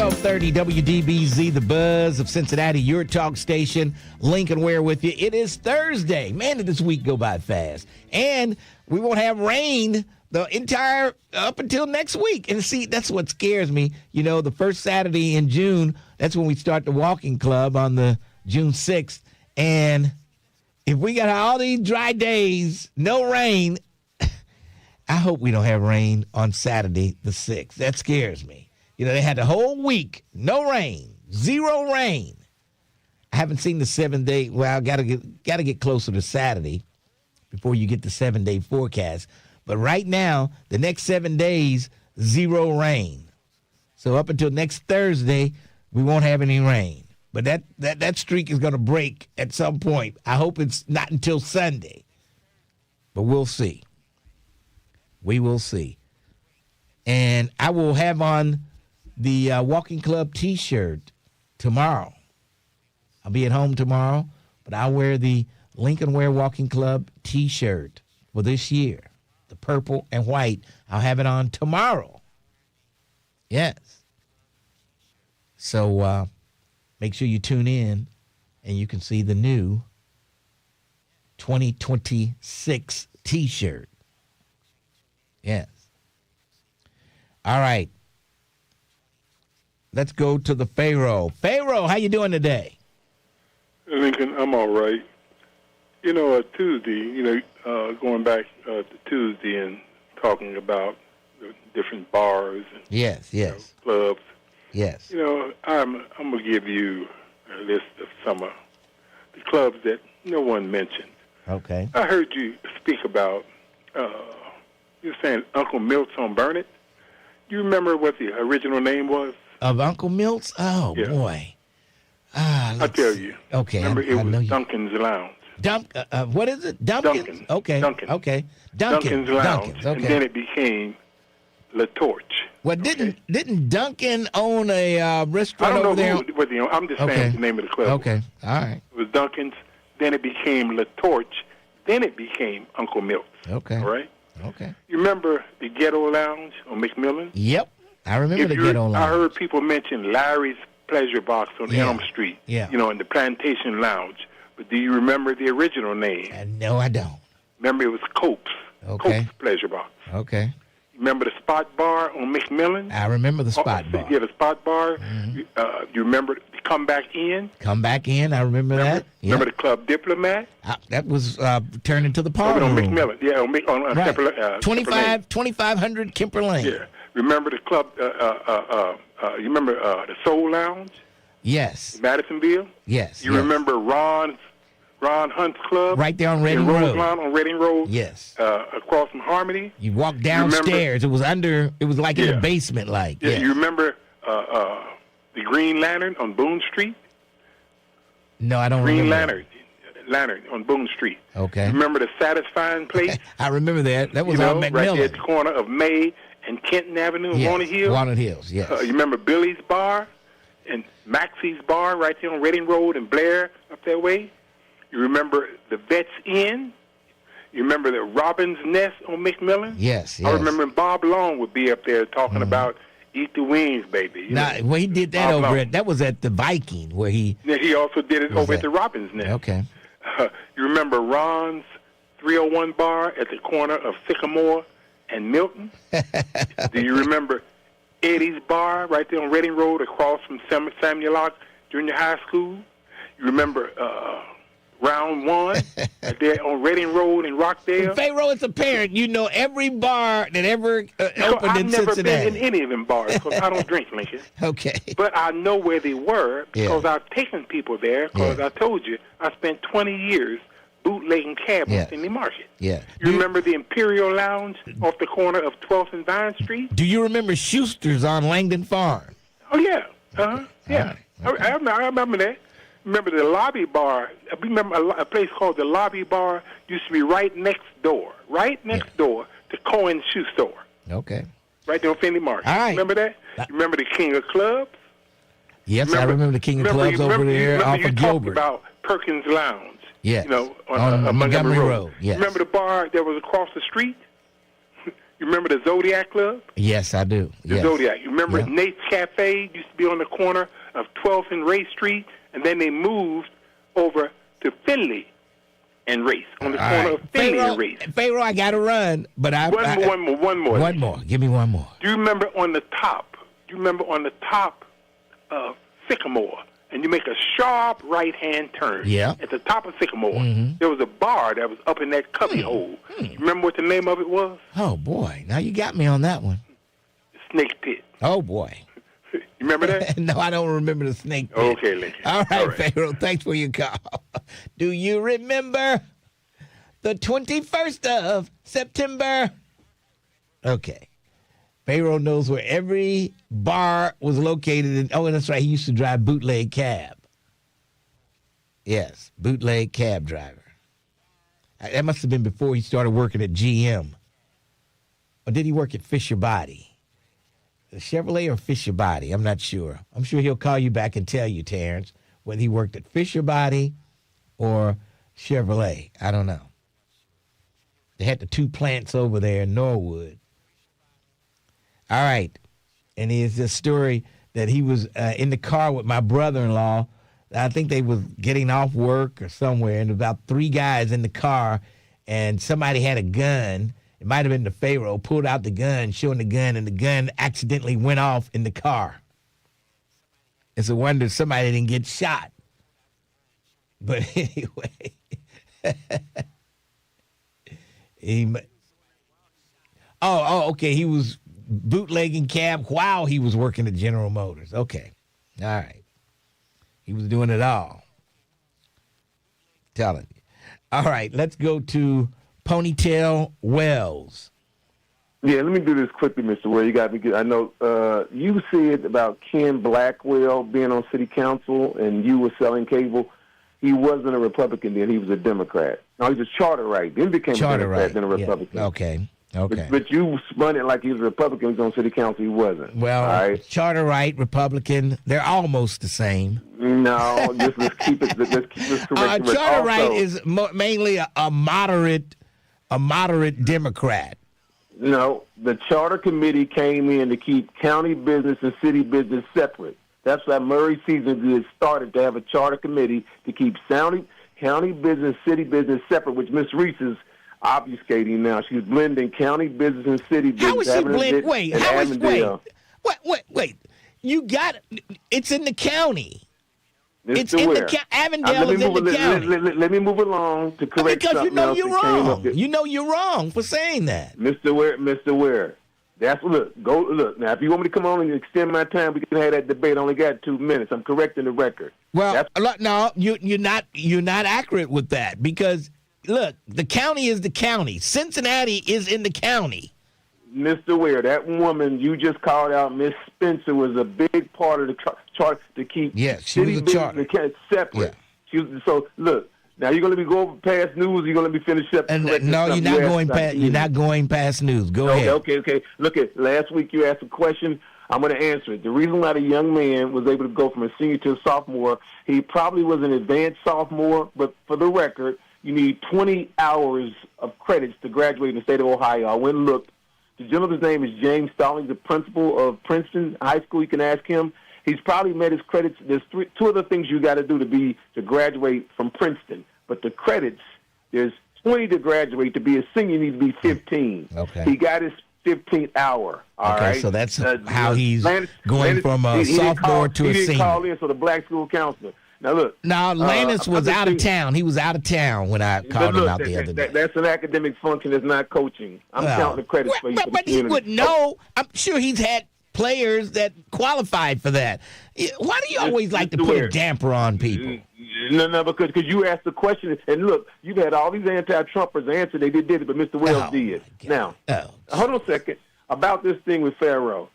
Speaker 2: .30 WDBZ, the buzz of Cincinnati, your talk station. Lincoln Ware with you. It is Thursday. Man, did this week go by fast. And we won't have rain the entire up until next week. And see, that's what scares me. You know, the first Saturday in June, that's when we start the walking club on the June 6th. And if we got all these dry days, no rain, I hope we don't have rain on Saturday the 6th. That scares me. You know, they had the whole week, no rain, 0 rain. I haven't seen the 7-day. Well, gotta get closer to Saturday before you get the 7-day forecast. But right now, the next 7 days, 0 rain. So up until next Thursday, we won't have any rain. But that streak is going to break at some point. I hope it's not until Sunday. But we'll see. We will see. And I will have on the Walking Club T-shirt tomorrow. I'll be at home tomorrow, but I'll wear the Lincoln Ware Walking Club T-shirt for this year. The purple and white. I'll have it on tomorrow. Yes. So make sure you tune in and you can see the new 2026 T-shirt. Yes. All right. Let's go to the Pharaoh. Pharaoh, how you doing today?
Speaker 8: Lincoln, I'm all right. You know, Tuesday, going back to Tuesday and talking about the different bars and
Speaker 2: yes,
Speaker 8: clubs.
Speaker 2: Yes.
Speaker 8: You know, I'm going to give you a list of some of the clubs that no one mentioned.
Speaker 2: Okay.
Speaker 8: I heard you speak about, you're saying Uncle Milt's on Burnett. Do you remember what the original name was?
Speaker 2: Of Uncle Milt's? Oh,
Speaker 8: yeah.
Speaker 2: Boy.
Speaker 8: I'll tell you.
Speaker 2: Okay.
Speaker 8: Remember, it was
Speaker 2: you.
Speaker 8: Duncan's Lounge.
Speaker 2: What is it? Duncan's?
Speaker 8: Duncan.
Speaker 2: Okay.
Speaker 8: Duncan.
Speaker 2: Okay.
Speaker 8: Duncan's Lounge.
Speaker 2: Duncan's, okay.
Speaker 8: And then it became La Torch.
Speaker 2: Well, didn't Duncan own a restaurant over there?
Speaker 8: I don't know what the I'm just saying the name of the club.
Speaker 2: Okay. All right.
Speaker 8: It was Duncan's. Then it became La Torch. Then it became Uncle Milt's.
Speaker 2: Okay.
Speaker 8: All right?
Speaker 2: Okay.
Speaker 8: You remember the Ghetto Lounge on McMillan?
Speaker 2: Yep. I remember the Ghetto Lounge.
Speaker 8: I heard people mention Larry's Pleasure Box on Elm Street.
Speaker 2: Yeah.
Speaker 8: You know, in the Plantation Lounge. But do you remember the original name?
Speaker 2: No, I don't.
Speaker 8: Remember, it was Cope's.
Speaker 2: Okay.
Speaker 8: Cope's Pleasure Box.
Speaker 2: Okay.
Speaker 8: Remember the Spot Bar on McMillan?
Speaker 2: I remember the Spot Bar.
Speaker 8: Yeah, the Spot Bar.
Speaker 2: Mm-hmm.
Speaker 8: You remember the Come Back In?
Speaker 2: Come Back In, I remember that.
Speaker 8: Remember the Club Diplomat?
Speaker 2: That was turned into the parlor
Speaker 8: on
Speaker 2: room.
Speaker 8: McMillan. Yeah, on
Speaker 2: right. 2500 Kemper Lane.
Speaker 8: Yeah. Remember the club, you remember the Soul Lounge?
Speaker 2: Yes.
Speaker 8: Madisonville?
Speaker 2: Yes.
Speaker 8: You remember Ron Hunt's Club?
Speaker 2: Right there on Reading Road.
Speaker 8: On Reading Road?
Speaker 2: Yes.
Speaker 8: Across from Harmony?
Speaker 2: You walk downstairs. It was like in the basement like.
Speaker 8: Yeah.
Speaker 2: Yes.
Speaker 8: You remember the Green Lantern on Boone Street?
Speaker 2: No, I don't remember.
Speaker 8: Green Lantern on Boone Street.
Speaker 2: Okay.
Speaker 8: You remember the Satisfying Place?
Speaker 2: I remember that. That was on McMillan.
Speaker 8: Right there at the corner of May and Kenton Avenue and Walnut Hills.
Speaker 2: Walnut Hills, yes.
Speaker 8: You remember Billy's Bar and Maxie's Bar right there on Reading Road and Blair up that way? You remember the Vets Inn? You remember the Robin's Nest on McMillan?
Speaker 2: Yes.
Speaker 8: I remember Bob Long would be up there talking about Eat the Wings, baby.
Speaker 2: Well, he did that
Speaker 8: Bob
Speaker 2: over
Speaker 8: Long.
Speaker 2: at, that was at the Viking where he...
Speaker 8: Yeah, he also did it over at the Robin's Nest.
Speaker 2: Okay.
Speaker 8: You remember Ron's 301 Bar at the corner of Sycamore and Milton? Do you remember Eddie's Bar right there on Reading Road across from Samuel Locke Junior High School. You remember Round One right there on Reading Road in Rockdale.
Speaker 2: Pharaoh, it's apparent you know every bar that ever opened in Cincinnati.
Speaker 8: I've never been in any of them bars because I don't drink, Lincoln.
Speaker 2: Okay.
Speaker 8: But I know where they were because I've taken people there because I told you I spent 20 years bootlegging cabs in the market.
Speaker 2: Yeah.
Speaker 8: You remember the Imperial Lounge off the corner of 12th and Vine Street?
Speaker 2: Do you remember Schuster's on Langdon Farm?
Speaker 8: Oh, yeah. Yeah. Right. I remember that. Remember the Lobby Bar? I remember a place called the Lobby Bar used to be right next door to Cohen's Shoe Store.
Speaker 2: Okay.
Speaker 8: Right there on Finley Market.
Speaker 2: All right.
Speaker 8: Remember that? You remember the King of Clubs?
Speaker 2: Yes, I remember the King of Clubs over there off of Gilbert.
Speaker 8: About Perkins Lounge.
Speaker 2: Yes.
Speaker 8: You know, on Montgomery Road.
Speaker 2: Yes.
Speaker 8: Remember the bar that was across the street? You remember the Zodiac Club?
Speaker 2: Yes, I do.
Speaker 8: The Zodiac. You remember Nate's Cafe used to be on the corner of 12th and Ray Street, and then they moved over to Finley and Race, on the corner of Finley and Race.
Speaker 2: Pharaoh, I got to run, but
Speaker 8: One more.
Speaker 2: One more. Give me one more.
Speaker 8: Do you remember on the top? Of Sycamore? And you make a sharp right-hand turn.
Speaker 2: Yeah.
Speaker 8: At the top of Sycamore, there was a bar that was up in that cubby hole. You remember what the name of it was?
Speaker 2: Oh, boy. Now you got me on that one.
Speaker 8: Snake Pit.
Speaker 2: Oh, boy.
Speaker 8: You remember that?
Speaker 2: No, I don't remember the Snake Pit.
Speaker 8: Okay, Lincoln.
Speaker 2: All right, Pharaoh, thanks for your call. Do you remember the 21st of September? Okay. Pharaoh knows where every bar was located. And that's right. He used to drive bootleg cab. Yes, bootleg cab driver. That must have been before he started working at GM. Or did he work at Fisher Body? Chevrolet or Fisher Body? I'm not sure. I'm sure he'll call you back and tell you, Terrence, whether he worked at Fisher Body or Chevrolet. I don't know. They had the two plants over there in Norwood. All right. And it's this story that he was in the car with my brother-in-law. I think they was getting off work or somewhere, and about three guys in the car, and somebody had a gun. It might have been the Pharaoh, pulled out the gun, showing the gun, and the gun accidentally went off in the car. It's a wonder somebody didn't get shot. But anyway. Okay. He was bootlegging cab while he was working at General Motors. Okay. All right. He was doing it all. Telling you. All right. Let's go to Ponytail Wells.
Speaker 9: Yeah, let me do this quickly, Mr. Ware. You got me good. I know you said about Ken Blackwell being on city council and you were selling cable. He wasn't a Republican then. He was a Democrat. No, he was a charter right. Then became a Democrat, then a Republican.
Speaker 2: Yeah. Okay.
Speaker 9: But you spun it like he was a Republican. He was on city council. He wasn't.
Speaker 2: Well, right? Charter right, Republican, they're almost the same.
Speaker 9: No, let's keep it. Let's correct it.
Speaker 2: Charter right is mainly a moderate Democrat.
Speaker 9: No, the charter committee came in to keep county business and city business separate. That's why Murray Season Good started to have a charter committee to keep county business, city business separate, which Ms. Reese is obfuscating now. She's blending county business and city business.
Speaker 2: How is she blending? Wait. You got it's in the county. It's in the Avondale is in the county.
Speaker 9: Let me move along to correct
Speaker 2: because
Speaker 9: something else.
Speaker 2: Because you know you're wrong. You know you're wrong for saying that.
Speaker 9: Mr. Ware. That's look. Now, if you want me to come on and extend my time, we can have that debate. I only got 2 minutes. I'm correcting the record.
Speaker 2: Well, no, you're not accurate with that because look, the county is the county. Cincinnati is in the county.
Speaker 9: Mr. Ware, that woman you just called out, Miss Spencer, was a big part of the chart to keep
Speaker 2: city business
Speaker 9: separate.
Speaker 2: Yeah.
Speaker 9: So look. Now you're going to be going past news. You're going to be finished up.
Speaker 2: No, you're not going past. You're not going past news. Go ahead.
Speaker 9: Okay. Look at last week. You asked a question. I'm going to answer it. The reason why the young man was able to go from a senior to a sophomore, he probably was an advanced sophomore. But for the record, you need 20 hours of credits to graduate in the state of Ohio. I went and looked. The gentleman's name is James Stallings, the principal of Princeton High School. You can ask him. He's probably met his credits. There's two other things you got to do to graduate from Princeton. But the credits, there's 20 to graduate. To be a senior, you need to be 15.
Speaker 2: Okay.
Speaker 9: He got his 15th hour. All
Speaker 2: Okay,
Speaker 9: right.
Speaker 2: so that's how he's going from a sophomore to a senior.
Speaker 9: He didn't call in, so the black school counselor. Now look.
Speaker 2: Now Lannis was out of town. He was out of town when I called him out the other day.
Speaker 9: That's an academic function. It's not coaching. I'm counting the credits for you.
Speaker 2: But he would know. I'm sure he's had players that qualified for that. Why do you always like to put a damper on people?
Speaker 9: No, because you asked the question, and look, you've had all these anti-Trumpers answer they did it, but Mr. Wells did. Now, hold on a second. About this thing with Pharaoh,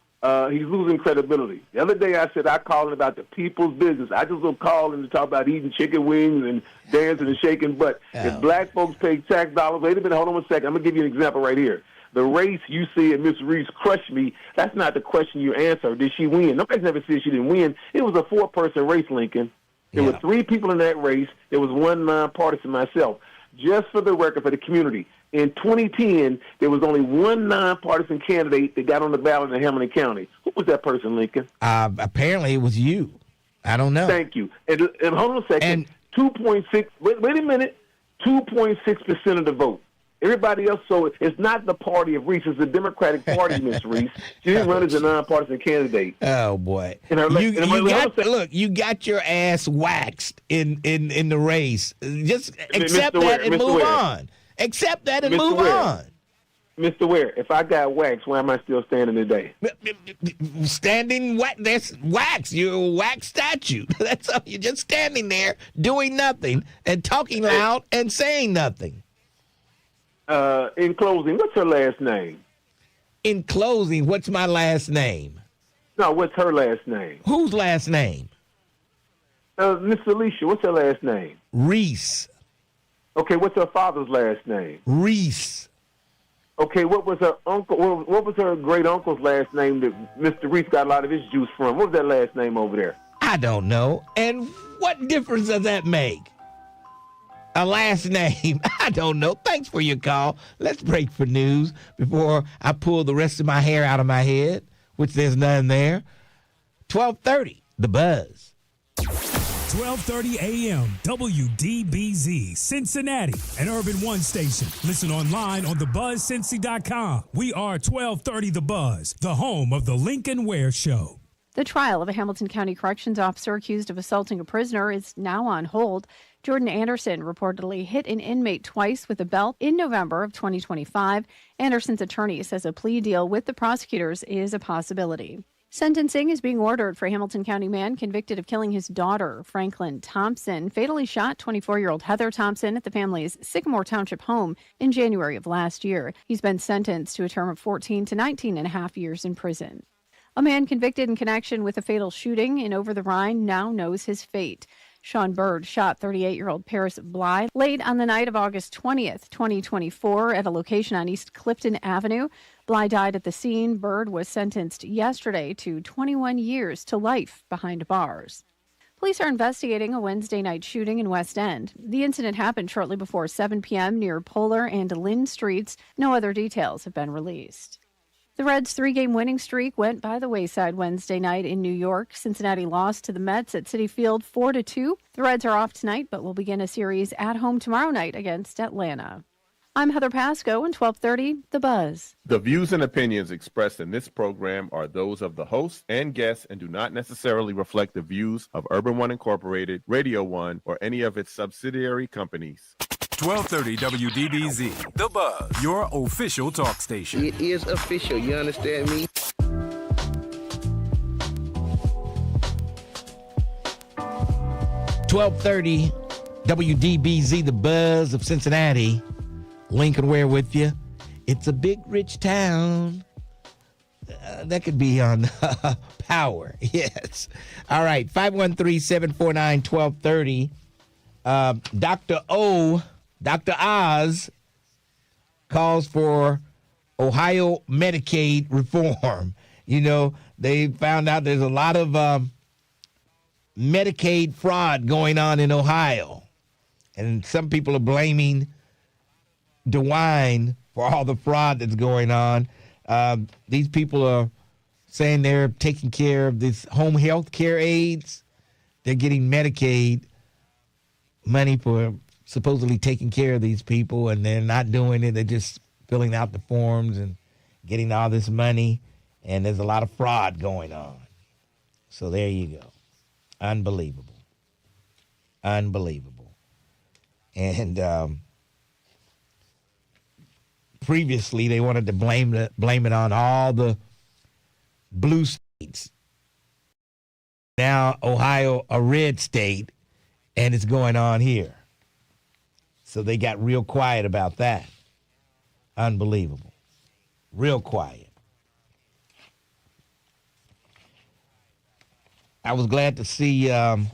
Speaker 9: he's losing credibility. The other day I said I called him about the people's business. I just don't call him to talk about eating chicken wings and dancing and shaking butt. If black folks pay tax dollars, wait a minute, hold on a second. I'm going to give you an example right here. The race you see and Miss Reese crushed me, that's not the question you answer. Did she win? Nobody's never said she didn't win. It was a 4-person race, Lincoln. There were 3 people in that race. There was 1 nonpartisan, myself. Just for the record, for the community, in 2010, there was only 1 nonpartisan candidate that got on the ballot in Hamilton County. Who was that person, Lincoln?
Speaker 2: Apparently it was you. I don't know.
Speaker 9: Thank you. And hold on a second. And 2.6, wait a minute, 2.6% of the vote. Everybody else, so it's not the party of Reese. It's the Democratic Party, Miss Reese. She didn't run as a nonpartisan candidate.
Speaker 2: Oh, boy. You got your ass waxed in the race. Just accept that and move on. Accept that and move on.
Speaker 9: Mr. Ware, if I got waxed, why am I still standing today?
Speaker 2: That's wax. You're a wax statue. That's all. You're just standing there doing nothing and talking loud and saying nothing.
Speaker 9: In closing, what's her last name?
Speaker 2: In closing, what's my last name?
Speaker 9: No, what's her last name?
Speaker 2: Whose last name?
Speaker 9: Miss Alicia, what's her last name?
Speaker 2: Reese.
Speaker 9: Okay, what's her father's last name?
Speaker 2: Reese.
Speaker 9: Okay, what was her uncle? What was her great uncle's last name that Mr. Reese got a lot of his juice from? What was that last name over there?
Speaker 2: I don't know. And what difference does that make? A last name. I don't know. Thanks for your call. Let's break for news before I pull the rest of my hair out of my head, which there's none there. 12:30, The Buzz.
Speaker 10: 12:30 a.m. WDBZ, Cincinnati, an Urban One station. Listen online on thebuzzcincy.com. We are 1230 The Buzz, the home of the Lincoln Ware Show.
Speaker 11: The trial of a Hamilton County corrections officer accused of assaulting a prisoner is now on hold. Jordan Anderson reportedly hit an inmate twice with a belt in November of 2025. Anderson's attorney says a plea deal with the prosecutors is a possibility. Sentencing is being ordered for a Hamilton County man convicted of killing his daughter. Franklin Thompson fatally shot 24-year-old Heather Thompson at the family's Sycamore Township home in January of last year. He's been sentenced to a term of 14 to 19 and a half years in prison. A man convicted in connection with a fatal shooting in Over the Rhine now knows his fate. Sean Bird shot 38-year-old Paris Bly late on the night of August 20th, 2024, at a location on East Clifton Avenue. Bly died at the scene. Bird was sentenced yesterday to 21 years to life behind bars. Police are investigating a Wednesday night shooting in West End. The incident happened shortly before 7 p.m. near Polar and Lynn Streets. No other details have been released. The Reds' 3-game winning streak went by the wayside Wednesday night in New York. Cincinnati lost to the Mets at Citi Field 4-2. The Reds are off tonight, but will begin a series at home tomorrow night against Atlanta. I'm Heather Pasco, and 1230, The Buzz.
Speaker 12: The views and opinions expressed in this program are those of the host and guests and do not necessarily reflect the views of Urban One Incorporated, Radio One, or any of its subsidiary companies.
Speaker 10: 1230 WDBZ, The Buzz, your official talk station.
Speaker 13: It is official, you understand me?
Speaker 2: $12:30 WDBZ, The Buzz of Cincinnati. Lincoln Ware with you. It's a big, rich town. That could be on Power. Yes. All right. 513-749-1230. Dr. Oz calls for Ohio Medicaid reform. You know, they found out there's a lot of Medicaid fraud going on in Ohio. And some people are blaming DeWine for all the fraud that's going on. These people are saying they're taking care of this home health care aides. They're getting Medicaid money for supposedly taking care of these people, and they're not doing it. They're just filling out the forms and getting all this money, and there's a lot of fraud going on. So there you go. Unbelievable. Unbelievable. And previously, they wanted to blame it on all the blue states. Now, Ohio, a red state, and it's going on here. So they got real quiet about that. Unbelievable. Real quiet. I was glad to see that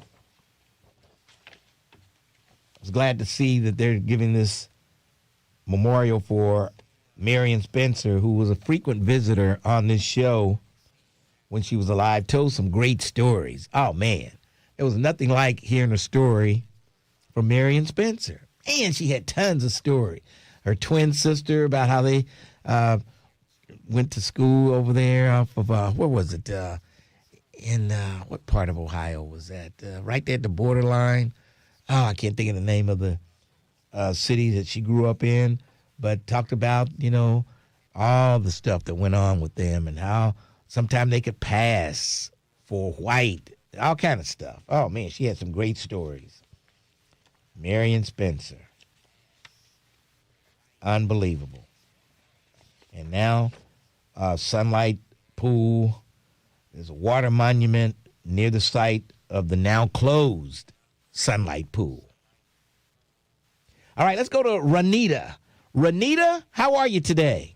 Speaker 2: they're giving this memorial for Marion Spencer, who was a frequent visitor on this show when she was alive, told some great stories. Oh, man. There was nothing like hearing a story from Marion Spencer. And she had tons of stories. Her twin sister, about how they went to school over there off of, where was it? In what part of Ohio was that? Right there at the borderline. Oh, I can't think of the name of the city that she grew up in, but talked about, all the stuff that went on with them and how sometimes they could pass for white, all kind of stuff. Oh, man, she had some great stories. Marion Spencer. Unbelievable. And now, Sunlight Pool. There's a water monument near the site of the now closed Sunlight Pool. All right, let's go to Renita. Renita, how are you today?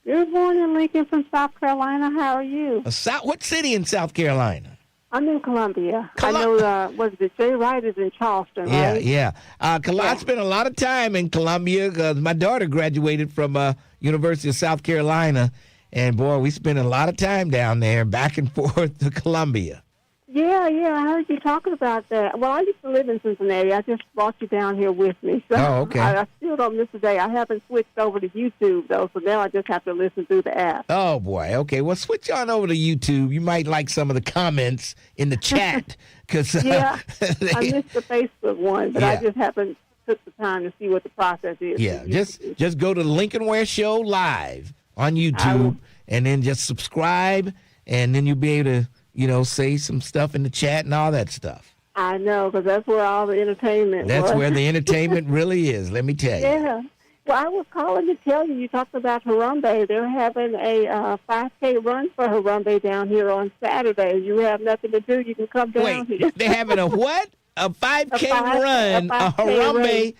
Speaker 14: Good morning, Lincoln from South Carolina. How are you?
Speaker 2: What city in South Carolina?
Speaker 14: I'm in Columbia. I know, was it Jay Wright is in Charleston, right?
Speaker 2: Yeah. I spent a lot of time in Columbia because my daughter graduated from University of South Carolina. And, boy, we spent a lot of time down there, back and forth to Columbia.
Speaker 14: Yeah, I heard you talking about that. Well, I used to live in Cincinnati. I just brought you down here with me. So
Speaker 2: okay.
Speaker 14: I still don't miss a day. I haven't switched over to YouTube, though, so now I just have to listen through the app.
Speaker 2: Oh, boy. Okay, well, switch on over to YouTube. You might like some of the comments in the chat.
Speaker 14: Yeah, I missed the Facebook one, but I just haven't took the time to see what the process is.
Speaker 2: Yeah, just go to Lincoln Ware Show Live on YouTube, and then just subscribe, and then you'll be able to, say some stuff in the chat and all that stuff.
Speaker 14: I know, because that's where all the entertainment
Speaker 2: That's
Speaker 14: was.
Speaker 2: where the entertainment really is, let me tell you.
Speaker 14: Yeah. Well, I was calling to tell you, you talked about Harambe. They're having a 5K run for Harambe down here on Saturday. You have nothing to do, you can come down here.
Speaker 2: They're having a what? A 5K run, a Harambe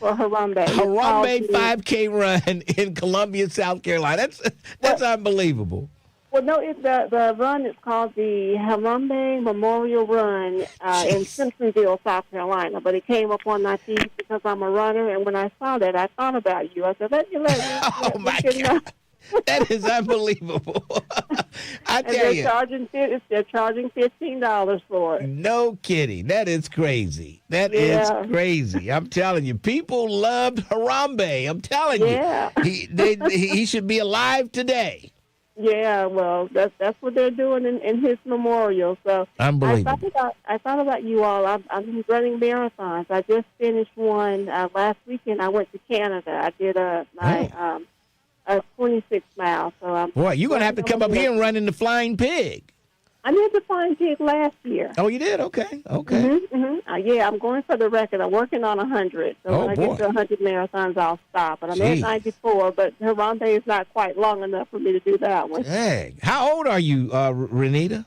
Speaker 2: 5K run in Columbia, South Carolina. That's unbelievable.
Speaker 14: Well, no, the run is called the Harambe Memorial Run in Simpsonville, South Carolina. But it came up on my feed because I'm a runner, and when I saw that, I thought about you. I said, let me
Speaker 2: oh, my God. That is unbelievable. I tell you.
Speaker 14: They're charging $15 for it.
Speaker 2: No kidding. That is crazy. That is crazy. I'm telling you. People loved Harambe. I'm telling you. He should be alive today.
Speaker 14: Yeah, well, that's what they're doing in his memorial. So
Speaker 2: unbelievable.
Speaker 14: I thought about you all. I'm running marathons. I just finished one last weekend. I went to Canada. I did my 26 miles. So
Speaker 2: boy, you're gonna have to come up here and run in the Flying Pig.
Speaker 14: I did the Flying Pig last year.
Speaker 2: Oh, you did? Okay.
Speaker 14: Yeah, I'm going for the record. I'm working on 100. So when I get to 100 marathons, I'll stop. But I'm at 94, but Harambe is not quite long enough for me to do that one.
Speaker 2: Dang. How old are you, Renita?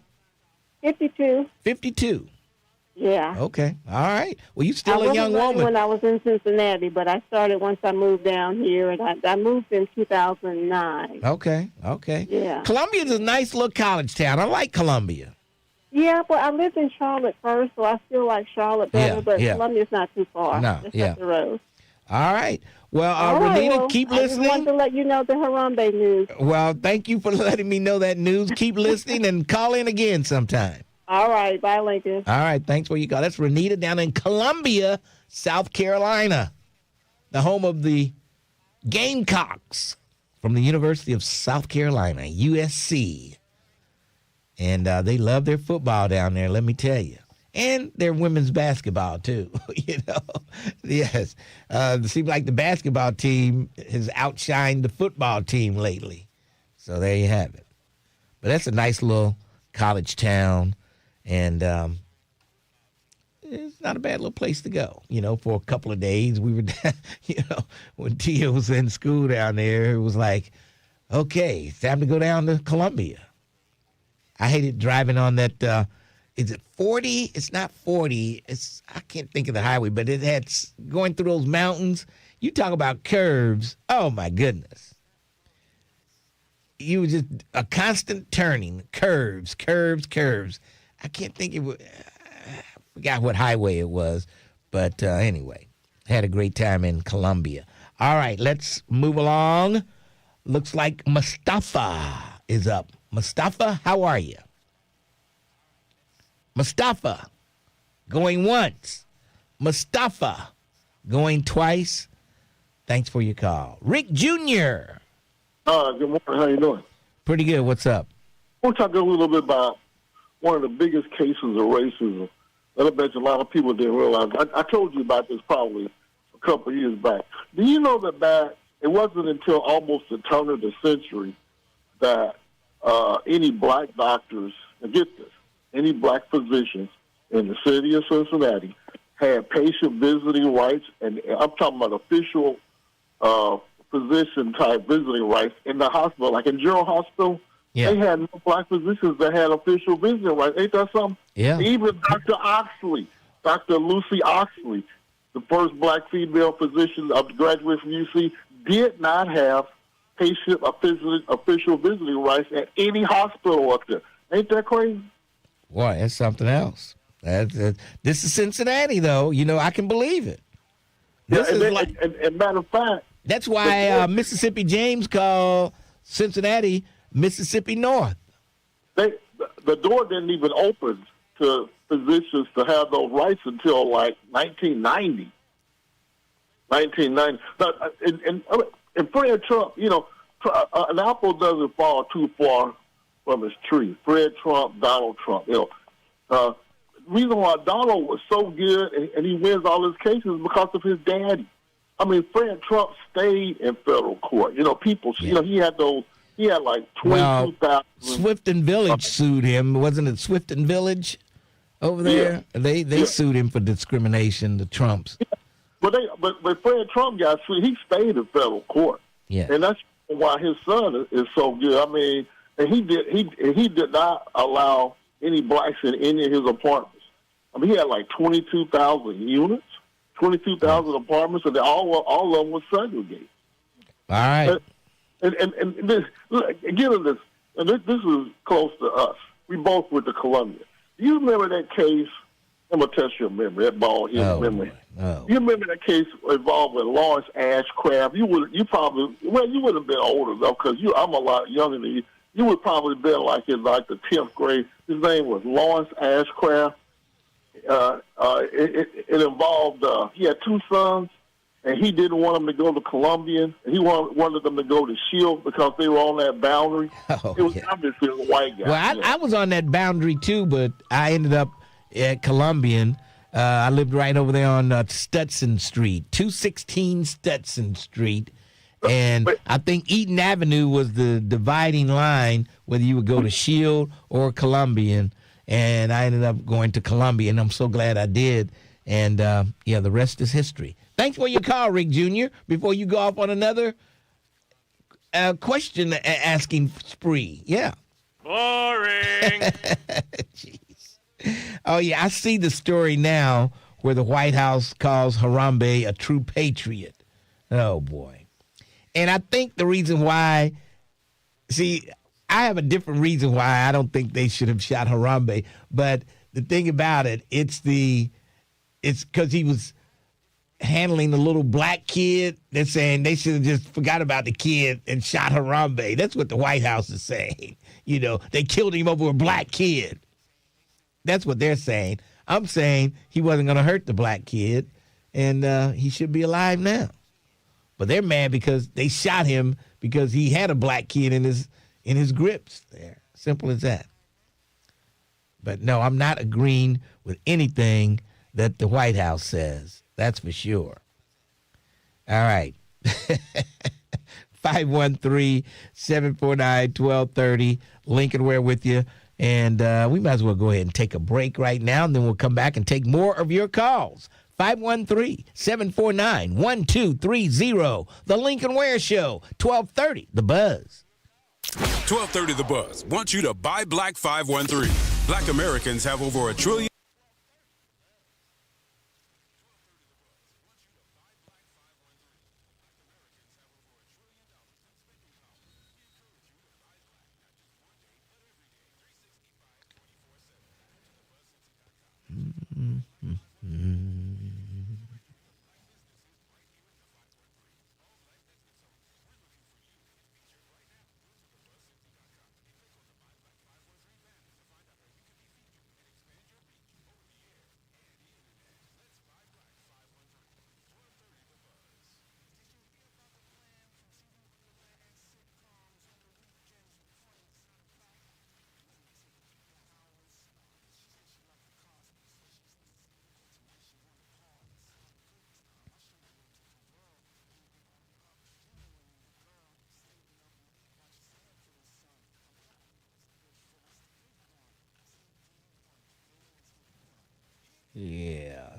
Speaker 14: 52.
Speaker 2: 52?
Speaker 14: Yeah.
Speaker 2: Okay. All right. Well, you're still a young woman.
Speaker 14: When I was in Cincinnati, but I started once I moved down here, and I moved in 2009.
Speaker 2: Okay.
Speaker 14: Yeah.
Speaker 2: Columbia is a nice little college town. I like Columbia.
Speaker 14: Yeah, but I lived in Charlotte first, so I still like Charlotte better, but Columbia's not too far.
Speaker 2: No,
Speaker 14: Just up the road.
Speaker 2: All right. Well, Renita, keep listening.
Speaker 14: I just wanted to let you know the Harambe news.
Speaker 2: Well, thank you for letting me know that news. Keep listening and call in again sometime.
Speaker 14: All right. Bye, Lincoln.
Speaker 2: All right. Thanks for your call. That's Renita down in Columbia, South Carolina, the home of the Gamecocks from the University of South Carolina, USC. And they love their football down there, let me tell you. And their women's basketball, too. Yes. It seems like the basketball team has outshined the football team lately. So there you have it. But that's a nice little college town, and it's not a bad little place to go. For a couple of days, we were, when Tia was in school down there, it was like, okay, it's time to go down to Columbia. I hated driving on that, is it 40? It's not 40. I can't think of the highway, but it had going through those mountains. You talk about curves. Oh, my goodness. You were just a constant turning, curves. I can't think I forgot what highway it was. But anyway, had a great time in Columbia. All right, let's move along. Looks like Mustafa is up. Mustafa, how are you? Mustafa, going once. Mustafa, going twice. Thanks for your call. Rick Jr.
Speaker 15: Good morning. How you doing?
Speaker 2: Pretty good. What's up?
Speaker 15: I want to talk a little bit about one of the biggest cases of racism that I bet you a lot of people didn't realize. I told you about this probably a couple of years back. Do you know that it wasn't until almost the turn of the century that any black doctors, and get this, any black physicians in the city of Cincinnati had patient visiting rights, and I'm talking about official physician-type visiting rights in the hospital, like in General Hospital. Yeah. They had no black physicians that had official visiting rights. Ain't that something?
Speaker 2: Yeah.
Speaker 15: Even Dr. Lucy Oxley, the first black female physician graduate from UC, did not have official visiting rights at any hospital up there. Ain't that crazy?
Speaker 2: Boy, that's something else. This is Cincinnati, though. I can believe it.
Speaker 15: And matter of fact,
Speaker 2: that's why Mississippi James called Cincinnati Mississippi North.
Speaker 15: The door didn't even open to physicians to have those rights until like 1990. And Fred Trump, an apple doesn't fall too far from its tree. Fred Trump, Donald Trump. Reason why Donald was so good and he wins all his cases is because of his daddy. I mean, Fred Trump stayed in federal court. He had like 22,000.
Speaker 2: Swifton Village sued him. Wasn't it Swifton Village over there? Yeah. They sued him for discrimination, the Trumps.
Speaker 15: Yeah. But Fred Trump got sued. He stayed in federal court.
Speaker 2: Yeah.
Speaker 15: And that's why his son is so good. I mean, and he did not allow any blacks in any of his apartments. I mean, he had like 22,000 units, 22,000 apartments, and all of them were segregated.
Speaker 2: All right.
Speaker 15: And this, again, this is close to us. We both went to Columbia. Do you remember that case? I'm going to test your memory, that bald-headed memory.
Speaker 2: Oh.
Speaker 15: You remember that case involving Lawrence Ashcraft? You would have been older, though, because I'm a lot younger than you. You would probably have been like in like the 10th grade. His name was Lawrence Ashcraft. It involved, he had two sons, and he didn't want them to go to Columbian. He wanted them to go to Shield because they were on that boundary. It was obviously a white guy.
Speaker 2: Well, I was on that boundary, too, but I ended up at Columbian. I lived right over there on Stutson Street, 216 Stutson Street. And I think Eaton Avenue was the dividing line, whether you would go to Shield or Columbian. And I ended up going to Columbia, and I'm so glad I did. And, the rest is history. Thanks for your call, Rick Jr. Before you go off on another question asking spree. Yeah.
Speaker 16: Boring.
Speaker 2: Jeez. Oh, yeah, I see the story now where the White House calls Harambe a true patriot. Oh, boy. And I think the reason why, I have a different reason why I don't think they should have shot Harambe. But the thing about it, it's because he was handling the little black kid. They're saying they should have just forgot about the kid and shot Harambe. That's what the White House is saying. They killed him over a black kid. That's what they're saying. I'm saying he wasn't going to hurt the black kid, and he should be alive now. But they're mad because they shot him because he had a black kid in his grips there. Simple as that. But no, I'm not agreeing with anything that the White House says. That's for sure. All right. 513-749-1230. Lincoln Ware with you. And we might as well go ahead and take a break right now, and then we'll come back and take more of your calls. 513-749-1230. The Lincoln Ware Show, 1230, The Buzz.
Speaker 5: 1230 The Buzz wants you to buy Black 513. Black Americans have over $1 trillion.
Speaker 2: Yeah.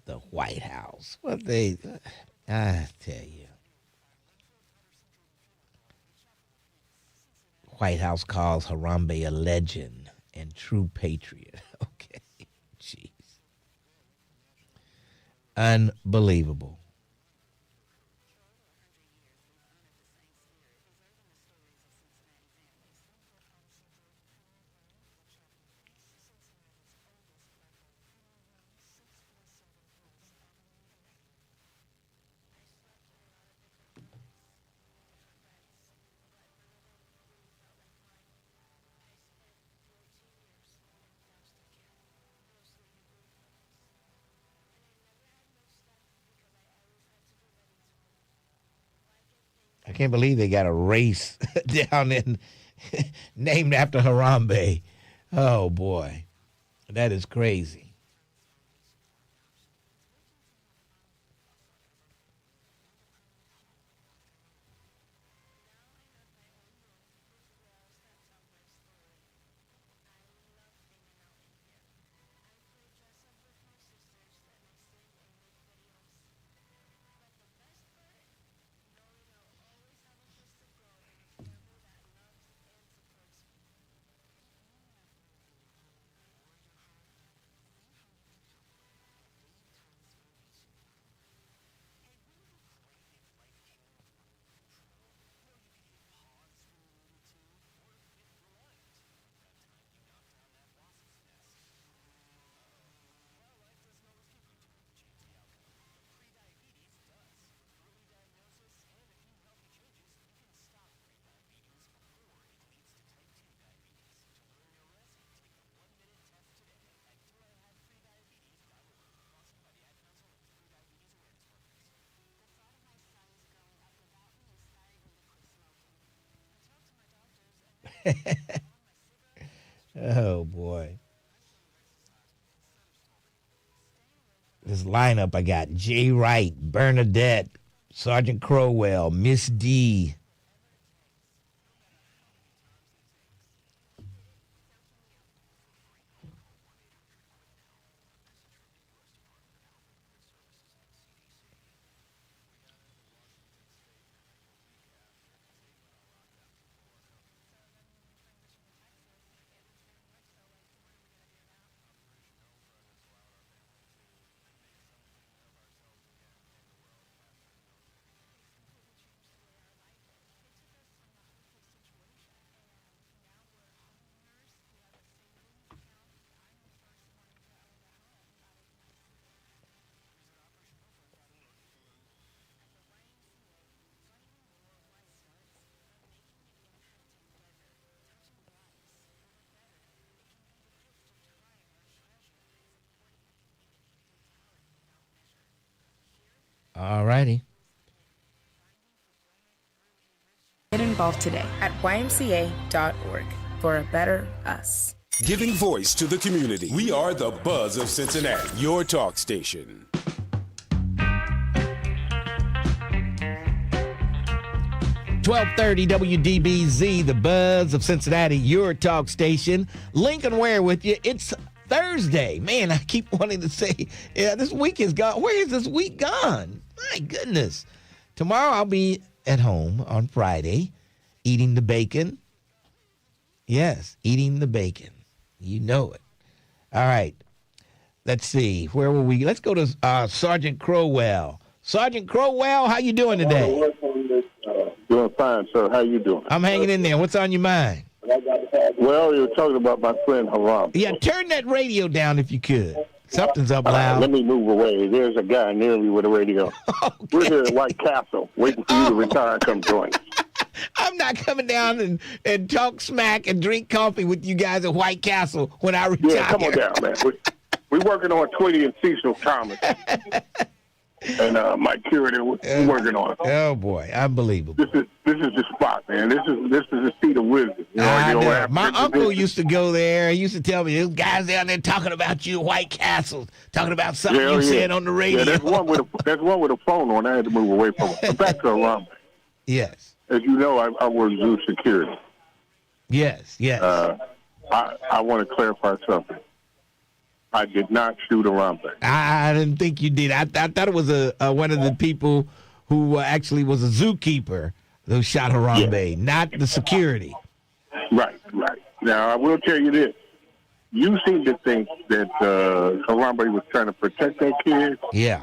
Speaker 2: The White House. What I tell you. White House calls Harambe a legend and true patriot. Okay. Jeez. Unbelievable. I can't believe they got a race down in named after Harambe. Oh, boy. That is crazy. Oh, boy. This lineup, I got Jay Wright, Bernadette, Sergeant Crowell, Miss D. All righty.
Speaker 17: Get involved today at ymca.org for a better us.
Speaker 5: Giving voice to the community. We are the Buzz of Cincinnati, your talk station.
Speaker 2: 1230 WDBZ, the buzz of Cincinnati, your talk station. Lincoln Ware with you. It's Thursday. Man, I keep wanting to say, yeah, this week is gone. Where is this week gone? My goodness. Tomorrow I'll be at home on Friday eating the bacon. Yes, eating the bacon. You know it. All right. Let's see. Where will we? Let's go to Sergeant Crowell. Sergeant Crowell, how you doing today?
Speaker 15: Doing fine, sir. How you doing?
Speaker 2: I'm hanging in there. What's on your mind?
Speaker 15: Well, you're talking about my friend Harambe.
Speaker 2: Yeah, turn that radio down if you could. Something's up loud.
Speaker 15: Let me move away. There's a guy near me with a radio. Okay. We're here at White Castle, waiting for you to retire and come join us.
Speaker 2: I'm not coming down and talk smack and drink coffee with you guys at White Castle when I retire.
Speaker 15: Yeah, come on down, man. We're working on 20 and Cecil Thomas. And Mike Curator, we're working on it.
Speaker 2: Oh boy, unbelievable!
Speaker 15: This is the spot, man. This is the seat of wisdom. You know,
Speaker 2: my uncle used to go there. He used to tell me, "Those guys down there talking about you, White Castle, talking about something you said on the radio."
Speaker 15: Yeah, there's one with a phone on. I had to move away from it. But back to Harambe.
Speaker 2: Yes.
Speaker 15: As you know, I work zoo security.
Speaker 2: Yes.
Speaker 15: I want to clarify something. I did not shoot Harambe.
Speaker 2: I didn't think you did. I thought it was one of the people who actually was a zookeeper who shot Harambe, not the security.
Speaker 15: Right. Now, I will tell you this. You seem to think that Harambe was trying to protect that kid.
Speaker 2: Yeah.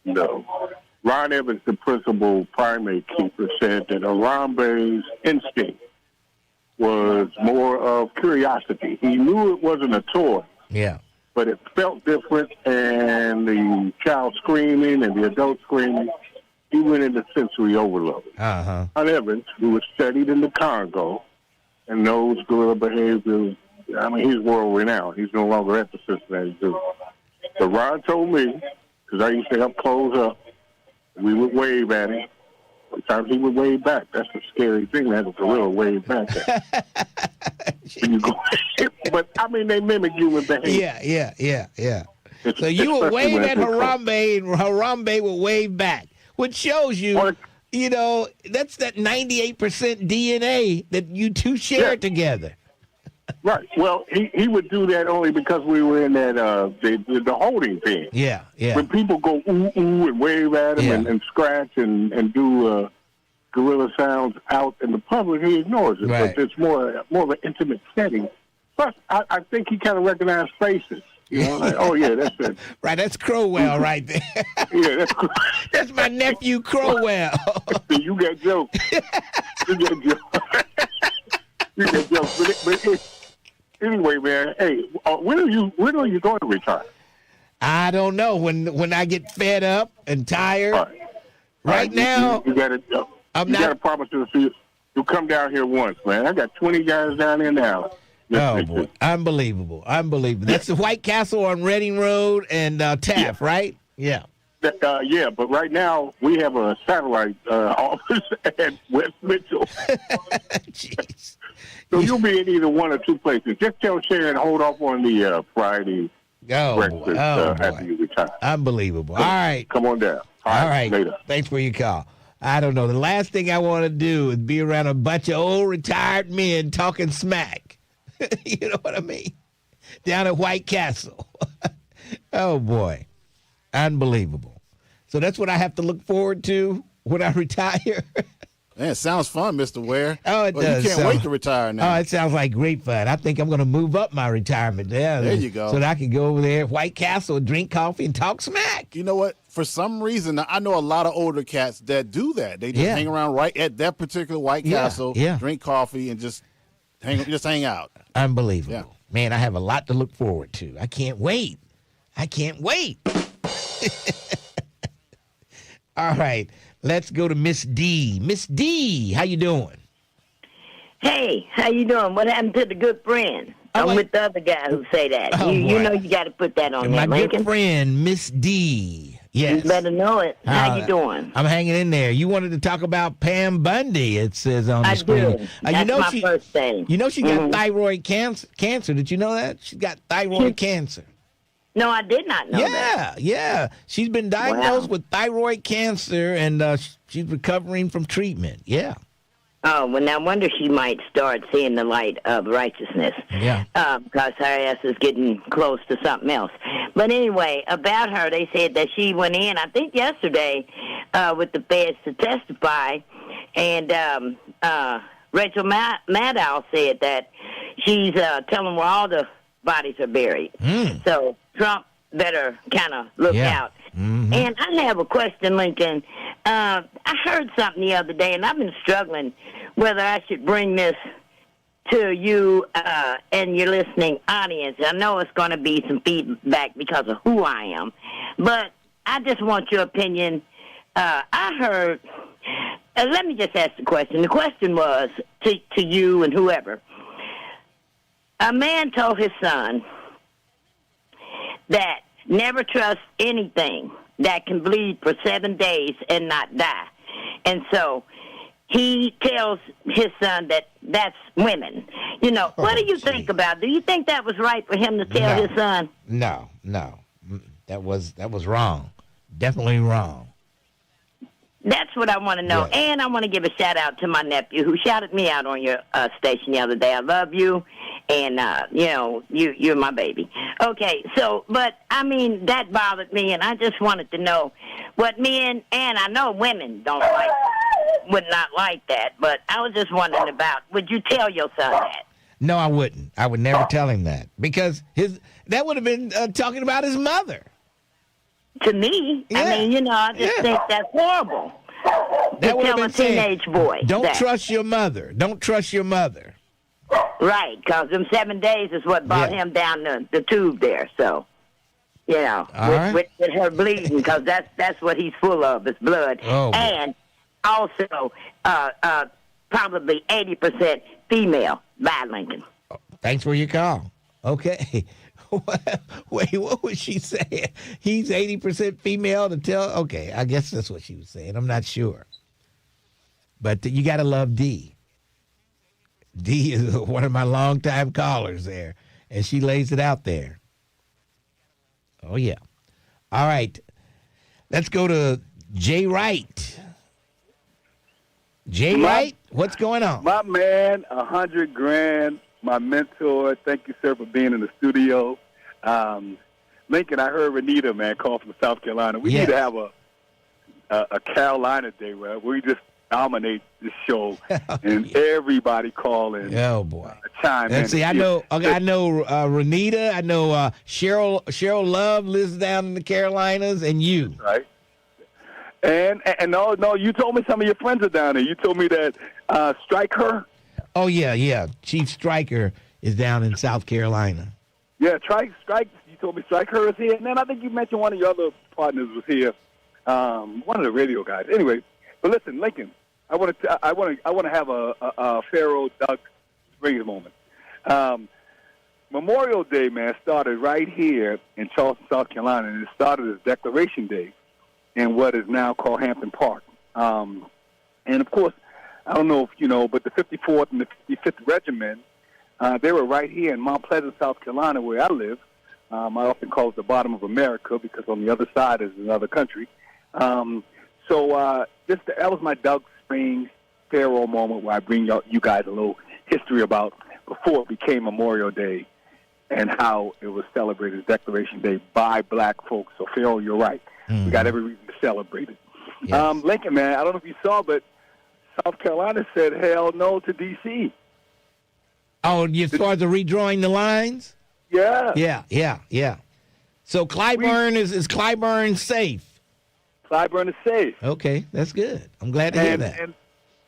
Speaker 15: No. Ron Evans, the principal primate keeper, said that Harambe's instinct was more of curiosity. He knew it wasn't a toy.
Speaker 2: Yeah.
Speaker 15: But it felt different, and the child screaming and the adult screaming, he went into sensory overload.
Speaker 2: Uh-huh.
Speaker 15: Ron Evans, who was studied in the Congo and knows gorilla behavior, I mean, he's world-renowned. He's no longer at the Cincinnati Zoo. But Ron told me, because I used to help close up, we would wave at him. Sometimes he would wave back. That's the scary thing, that a gorilla wave back at you. But, I mean, they mimic human behavior.
Speaker 2: Yeah. So you would wave at Harambe, and Harambe would wave back, which shows you, you know, that's that 98% DNA that you two share together.
Speaker 15: Right. Well, he would do that only because we were in that the holding pen.
Speaker 2: Yeah.
Speaker 15: When people go ooh ooh and wave at him and scratch and do gorilla sounds out in the public, he ignores it.
Speaker 2: Right.
Speaker 15: But it's more of an intimate setting. Plus, I think he kind of recognized faces. You know, like, oh yeah, that's it.
Speaker 2: Right, that's Crowell right there.
Speaker 15: Yeah,
Speaker 2: that's my nephew Crowell.
Speaker 15: You got jokes. But anyway, man. Hey, when are you going to retire?
Speaker 2: I don't know. When I get fed up and tired. Right now,
Speaker 15: you got to promise us you'll come down here once, man. I got 20 guys down there now.
Speaker 2: Oh boy, unbelievable! That's the White Castle on Reading Road and Taft, right? Yeah.
Speaker 15: Yeah, but right now we have a satellite office at West Mitchell.
Speaker 2: Jeez.
Speaker 15: So you'll be in either one or two places. Just tell Sharon hold off on the Friday breakfast after you retire.
Speaker 2: Unbelievable. All right.
Speaker 15: Come on down.
Speaker 2: All right.
Speaker 15: Later.
Speaker 2: Thanks for your call. I don't know. The last thing I want to do is be around a bunch of old retired men talking smack. You know what I mean? Down at White Castle. Oh, boy. Unbelievable. So that's what I have to look forward to when I retire.
Speaker 4: Man, it sounds fun, Mr. Ware.
Speaker 2: Oh, it does.
Speaker 4: You can't wait to retire now.
Speaker 2: Oh, it sounds like great fun. I think I'm going to move up my retirement. Yeah,
Speaker 4: there you go.
Speaker 2: So that I can go over there at White Castle, drink coffee, and talk smack.
Speaker 4: You know what? For some reason, I know a lot of older cats that do that. They just hang around right at that particular White Castle, drink coffee, and just hang out.
Speaker 2: Unbelievable.
Speaker 4: Yeah.
Speaker 2: Man, I have a lot to look forward to. I can't wait. All right. Let's go to Miss D. Miss D, how you doing?
Speaker 18: Hey, how you doing? What happened to the good friend? I'm with the other guy who say that. You know you got to put that on there, Lincoln.
Speaker 2: My good friend, Miss D. Yes.
Speaker 18: You better know it. How you doing?
Speaker 2: I'm hanging in there. You wanted to talk about Pam Bundy, it says on the screen.
Speaker 18: I do. That's my first thing.
Speaker 2: You know she got thyroid cancer. Did you know that? She's got thyroid cancer.
Speaker 18: No, I did not know that.
Speaker 2: Yeah. She's been diagnosed with thyroid cancer, and she's recovering from treatment. Yeah.
Speaker 18: Oh, well, now I wonder she might start seeing the light of righteousness.
Speaker 2: Yeah.
Speaker 18: Because her ass is getting close to something else. But anyway, about her, they said that she went in, I think yesterday, with the feds to testify. And Rachel Maddow said that she's telling where all the bodies are buried. So Trump better kind of look out.
Speaker 2: Mm-hmm.
Speaker 18: And I have a question, Lincoln. I heard something the other day, and I've been struggling whether I should bring this to you and your listening audience. I know it's going to be some feedback because of who I am, but I just want your opinion. I heard, let me just ask the question. The question was to you and whoever. A man told his son that never trust anything that can bleed for 7 days and not die. And so he tells his son that that's women. You know, what do you think about it? Do you think that was right for him to tell his son?
Speaker 2: No. That was wrong. Definitely wrong.
Speaker 18: That's what I want to know.
Speaker 2: Yeah.
Speaker 18: And I want to give a shout-out to my nephew who shouted me out on your station the other day. I love you, and, you're my baby. Okay, so, but, I mean, that bothered me, and I just wanted to know what men, and I know women would not like that, but I was just wondering about, would you tell your son that?
Speaker 2: No, I wouldn't. I would never tell him that because that would have been talking about his mother.
Speaker 18: To me, I mean, I just think that's horrible.
Speaker 2: That would have
Speaker 18: tell a
Speaker 2: been saying,
Speaker 18: teenage boy.
Speaker 2: Don't trust your mother. Don't trust your mother.
Speaker 18: Right, because them 7 days is what brought him down the tube there. So, with her bleeding, because that's what he's full of is blood.
Speaker 2: Oh,
Speaker 18: and also probably 80% female. Bye, Lincoln.
Speaker 2: Thanks for your call. Okay. Wait, what was she saying? He's 80% female to tell? Okay, I guess that's what she was saying. I'm not sure. But you got to love D. D is one of my longtime callers there, and she lays it out there. Oh, yeah. All right. Let's go to Jay Wright. Jay Wright, what's going on?
Speaker 19: My man, $100,000. My mentor, thank you, sir, for being in the studio. Lincoln, I heard Renita, man, call from South Carolina. We need to have a Carolina day where we just dominate this show and everybody call in.
Speaker 2: Oh boy,
Speaker 19: chime in.
Speaker 2: See, I know Renita. I know Cheryl Love lives down in the Carolinas, and you.
Speaker 19: Right. And no, you told me some of your friends are down there. You told me that Stryker.
Speaker 2: Oh, yeah. Chief Stryker is down in South Carolina.
Speaker 19: Yeah, Strike. You told me Stryker is here. And then I think you mentioned one of your other partners was here, one of the radio guys. Anyway, but listen, Lincoln, I want to have a Pharaoh Doug Springs moment. Memorial Day, man, started right here in Charleston, South Carolina, and it started as Declaration Day in what is now called Hampton Park. And, of course, I don't know if you know, but the 54th and the 55th Regiment, they were right here in Mount Pleasant, South Carolina, where I live. I often call it the bottom of America because on the other side is another country. That was my Doug Springs Pharaoh moment where I bring you guys a little history about before it became Memorial Day and how it was celebrated as Declaration Day by black folks. So, Pharaoh, you're right. Mm-hmm. We got every reason to celebrate it. Yes. Lincoln, man, I don't know if you saw, but South Carolina said hell no to D.C.
Speaker 2: Oh, as far as redrawing the lines?
Speaker 19: Yeah.
Speaker 2: Yeah. So Clyburn is Clyburn safe?
Speaker 19: Clyburn is safe.
Speaker 2: Okay, that's good. I'm glad to hear that.
Speaker 19: And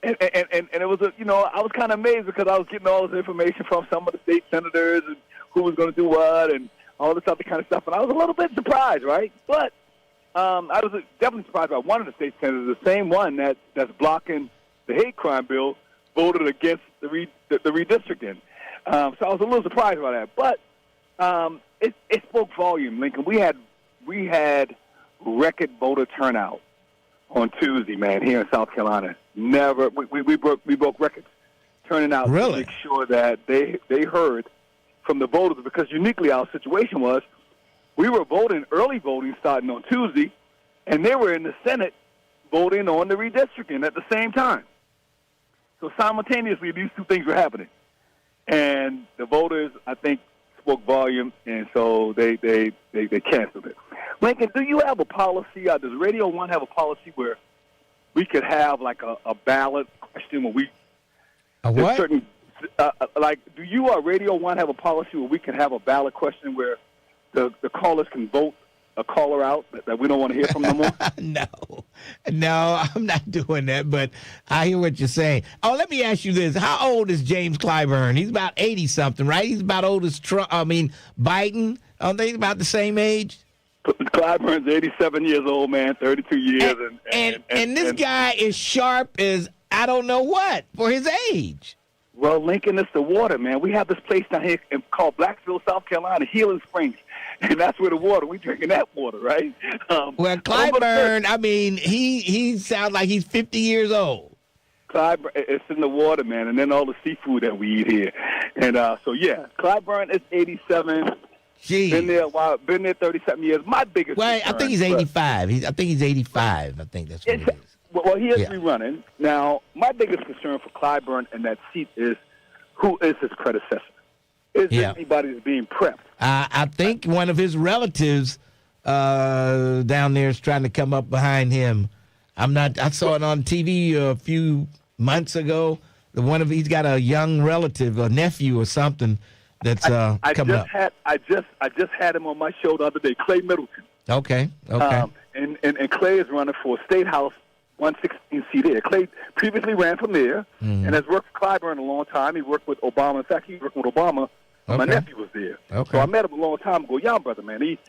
Speaker 19: it was I was kind of amazed because I was getting all this information from some of the state senators and who was going to do what and all this other kind of stuff, and I was a little bit surprised, right? But I was definitely surprised by one of the state senators, the same one that's blocking the hate crime bill, voted against the redistricting. So I was a little surprised by that. But it spoke volume, Lincoln. We had record voter turnout on Tuesday, man, here in South Carolina. We broke records turning out to make sure that they heard from the voters, because uniquely our situation was we were early voting starting on Tuesday, and they were in the Senate voting on the redistricting at the same time. So simultaneously, these two things were happening. And the voters, I think, spoke volume, and so they canceled it. Lincoln, do you have a policy? Does Radio 1 have a policy where we could have like a ballot question where we
Speaker 2: what?
Speaker 19: Certain do you or Radio 1 have a policy where we can have a ballot question where the callers can vote a caller out that we don't want to hear from no more?
Speaker 2: No, I'm not doing that, but I hear what you're saying. Oh, let me ask you this. How old is James Clyburn? He's about 80-something, right? He's about old as Biden. Aren't they about the same age?
Speaker 19: Clyburn's 87 years old, man, 32 years.
Speaker 2: And this guy is sharp as I don't know what for his age.
Speaker 19: Well, Lincoln, it's the water, man. We have this place down here called Blacksville, South Carolina, Healing Springs. And that's where the water, we drinking that water, right?
Speaker 2: Well, Clyburn, I mean, he sounds like he's 50 years old.
Speaker 19: Clyburn, it's in the water, man, and then all the seafood that we eat here. And so, yeah, Clyburn is 87.
Speaker 2: Gee.
Speaker 19: Been there a while, been there 37 years. My biggest concern,
Speaker 2: I think he's 85. I think he's 85. I think that's what it is.
Speaker 19: Well, he is rerunning. Now, my biggest concern for Clyburn in that seat is who is his predecessor? Is there anybody that's being prepped?
Speaker 2: I think one of his relatives down there is trying to come up behind him. I saw it on TV a few months ago. He's got a young relative, a nephew or something that's coming up.
Speaker 19: I just had him on my show the other day, Clay Middleton.
Speaker 2: Okay.
Speaker 19: And Clay is running for State House 116 seat there. Clay previously ran for mayor and has worked for Clyburn a long time. He worked with Obama. In fact, he worked with Obama. My nephew was there.
Speaker 2: Okay.
Speaker 19: So I met him a long time ago. Young brother, man. He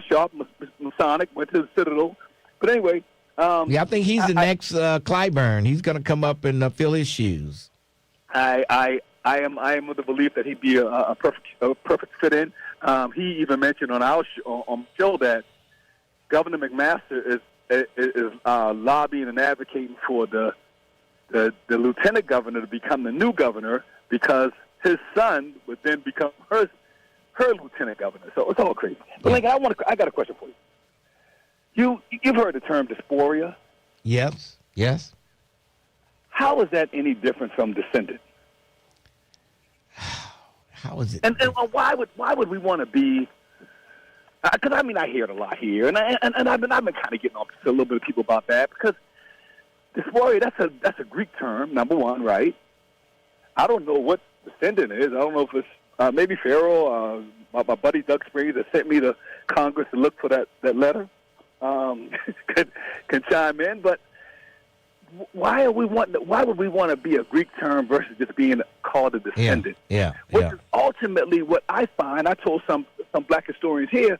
Speaker 19: sharp, Masonic, went to the Citadel. But anyway.
Speaker 2: I think he's the next Clyburn. He's going to come up and fill his shoes.
Speaker 19: I am of the belief that he'd be a perfect fit in. He even mentioned on our show that Governor McMaster is lobbying and advocating for the lieutenant governor to become the new governor because his son would then become her lieutenant governor. So it's all crazy. But Lincoln, I got a question for you. You've heard the term dysphoria?
Speaker 2: Yes.
Speaker 19: How is that any different from descendant?
Speaker 2: How is it?
Speaker 19: And why would we want to be? Because I hear it a lot here, and I've been kind of getting off to a little bit of people about that because dysphoria, that's a Greek term, number one, right? I don't know what descendant is. I don't know if it's maybe Pharaoh. My buddy Doug Springs that sent me to Congress to look for that letter can chime in. But why would we want to be a Greek term versus just being called a descendant? Which is ultimately what I find. I told some black historians here,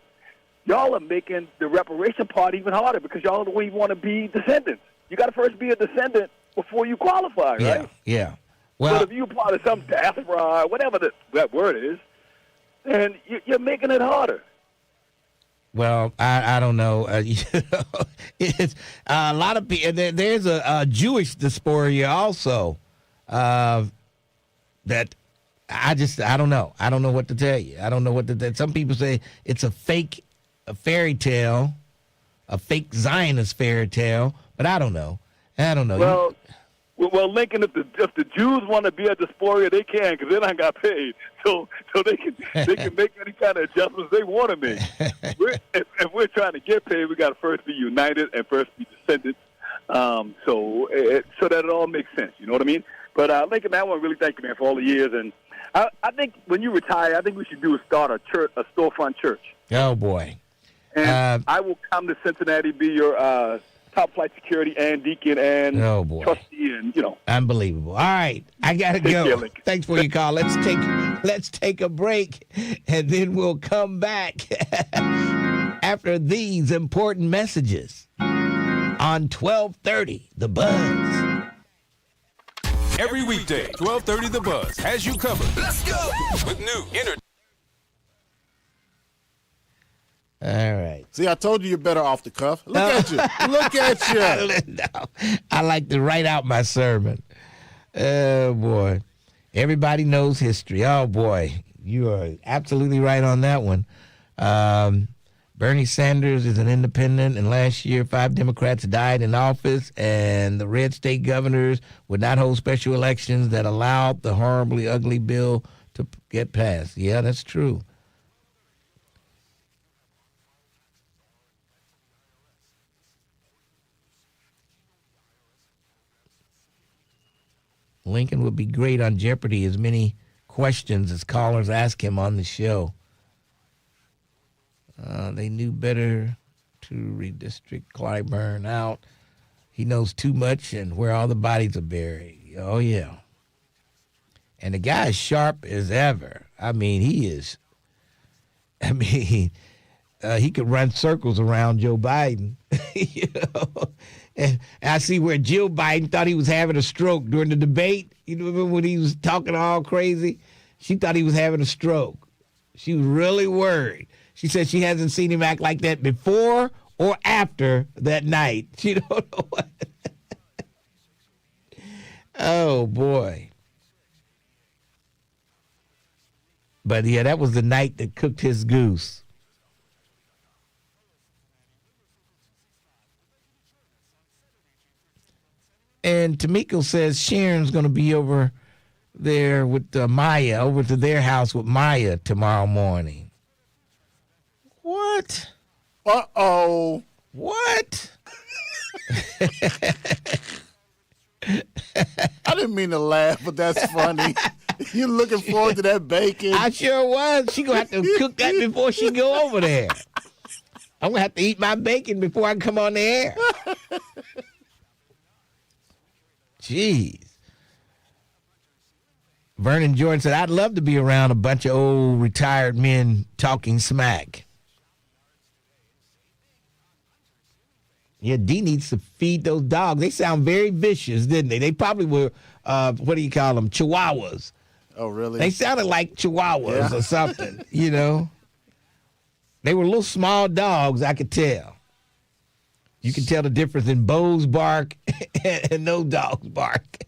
Speaker 19: y'all are making the reparation part even harder because y'all don't even want to be descendants. You got to first be a descendant before you qualify, right?
Speaker 2: Yeah. Well,
Speaker 19: but if you're part of some diaspora, whatever that word is, then you're making it harder.
Speaker 2: Well, I don't know. It's a lot of people. There's a Jewish dysphoria also that I don't know. I don't know what to tell you. I don't know what to. Some people say it's a fairy tale, a fake Zionist fairy tale, but I don't know.
Speaker 19: Well, Lincoln, if the Jews want to be a dysphoria, they can because they don't got paid, so they can make any kind of adjustments they want to make. If we're trying to get paid, we got to first be united and first be descendants, so that it all makes sense. You know what I mean? But Lincoln, man, I want to really thank you, man, for all the years, and I think when you retire, I think we should start a storefront church.
Speaker 2: Oh boy!
Speaker 19: And I will come to Cincinnati, be your top flight security and deacon and trustee, and
Speaker 2: unbelievable. All right, I gotta go. Thanks for your call. Let's take a break, and then we'll come back after these important messages on 1230 The Buzz.
Speaker 5: Every weekday, 1230 The Buzz has you covered. Let's go with new entertainment.
Speaker 2: All right.
Speaker 4: See, I told you you're better off the cuff. Look at you. Look at you.
Speaker 2: No, I like to write out my sermon. Oh, boy. Everybody knows history. Oh, boy. You are absolutely right on that one. Bernie Sanders is an independent, and last year 5 Democrats died in office, and the red state governors would not hold special elections that allowed the horribly ugly bill to get passed. Yeah, that's true. Lincoln would be great on Jeopardy, as many questions as callers ask him on the show. They knew better to redistrict Clyburn out. He knows too much and where all the bodies are buried. Oh, yeah. And the guy is sharp as ever. I mean, he could run circles around Joe Biden. You know? And I see where Jill Biden thought he was having a stroke during the debate. You remember when he was talking all crazy? She thought he was having a stroke. She was really worried. She said she hasn't seen him act like that before or after that night. She don't know what. Oh, boy. But, yeah, that was the night that cooked his goose. And Tamiko says Sharon's going to be over there with Maya, over to their house with Maya tomorrow morning. What?
Speaker 4: Uh-oh.
Speaker 2: What?
Speaker 4: I didn't mean to laugh, but that's funny. You're looking forward to that bacon.
Speaker 2: I sure was. She going to have to cook that before she go over there. I'm going to have to eat my bacon before I come on the air. Jeez. Vernon Jordan said, I'd love to be around a bunch of old retired men talking smack. Yeah, Dee needs to feed those dogs. They sound very vicious, didn't they? They probably were, what do you call them, chihuahuas.
Speaker 4: Oh, really?
Speaker 2: They sounded like chihuahuas or something, you know. They were little small dogs, I could tell. You can tell the difference in Bo's bark and no dog's bark.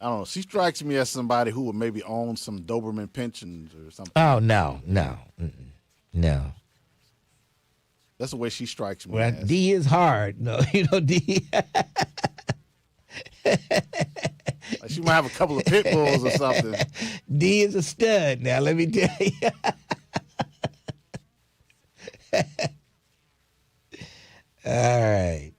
Speaker 4: I don't know. She strikes me as somebody who would maybe own some Doberman pensions or something.
Speaker 2: Oh, no. No.
Speaker 4: That's the way she strikes me.
Speaker 2: Well,
Speaker 4: as.
Speaker 2: D is hard. No, you know, D.
Speaker 4: Like she might have a couple of pit bulls or something.
Speaker 2: D is a stud. Now, let me tell you. All right.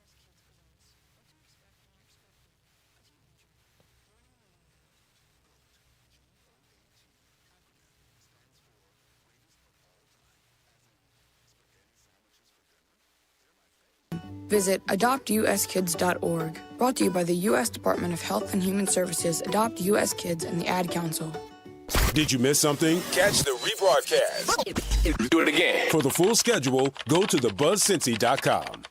Speaker 17: Visit adoptuskids.org. Brought to you by the U.S. Department of Health and Human Services, Adopt U.S. Kids, and the Ad Council.
Speaker 5: Did you miss something? Catch the rebroadcast. Do it again. For the full schedule, go to thebuzzcincy.com.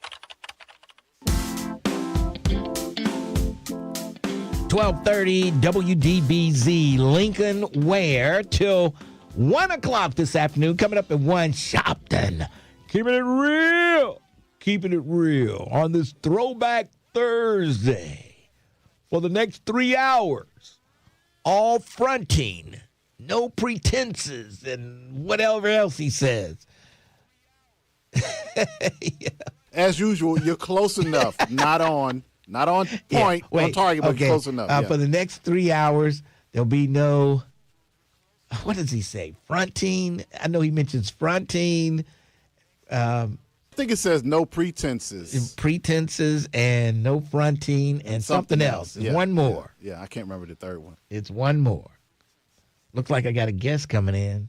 Speaker 2: 1230 WDBZ, Lincoln Ware, till 1 o'clock this afternoon. Coming up at 1, Shopton. Keeping it real. Keeping it real on this Throwback Thursday. For the next 3 hours, all fronting, no pretenses, and whatever else he says.
Speaker 4: Yeah. As usual, you're close enough. Not on point, on target, but close enough.
Speaker 2: For the next 3 hours, there'll be no, what does he say? Fronting. I know he mentions fronting.
Speaker 4: I think it says no pretenses.
Speaker 2: Pretenses and no fronting and something else. It's one more.
Speaker 4: Yeah, I can't remember the third one.
Speaker 2: It's one more. Looks like I got a guest coming in.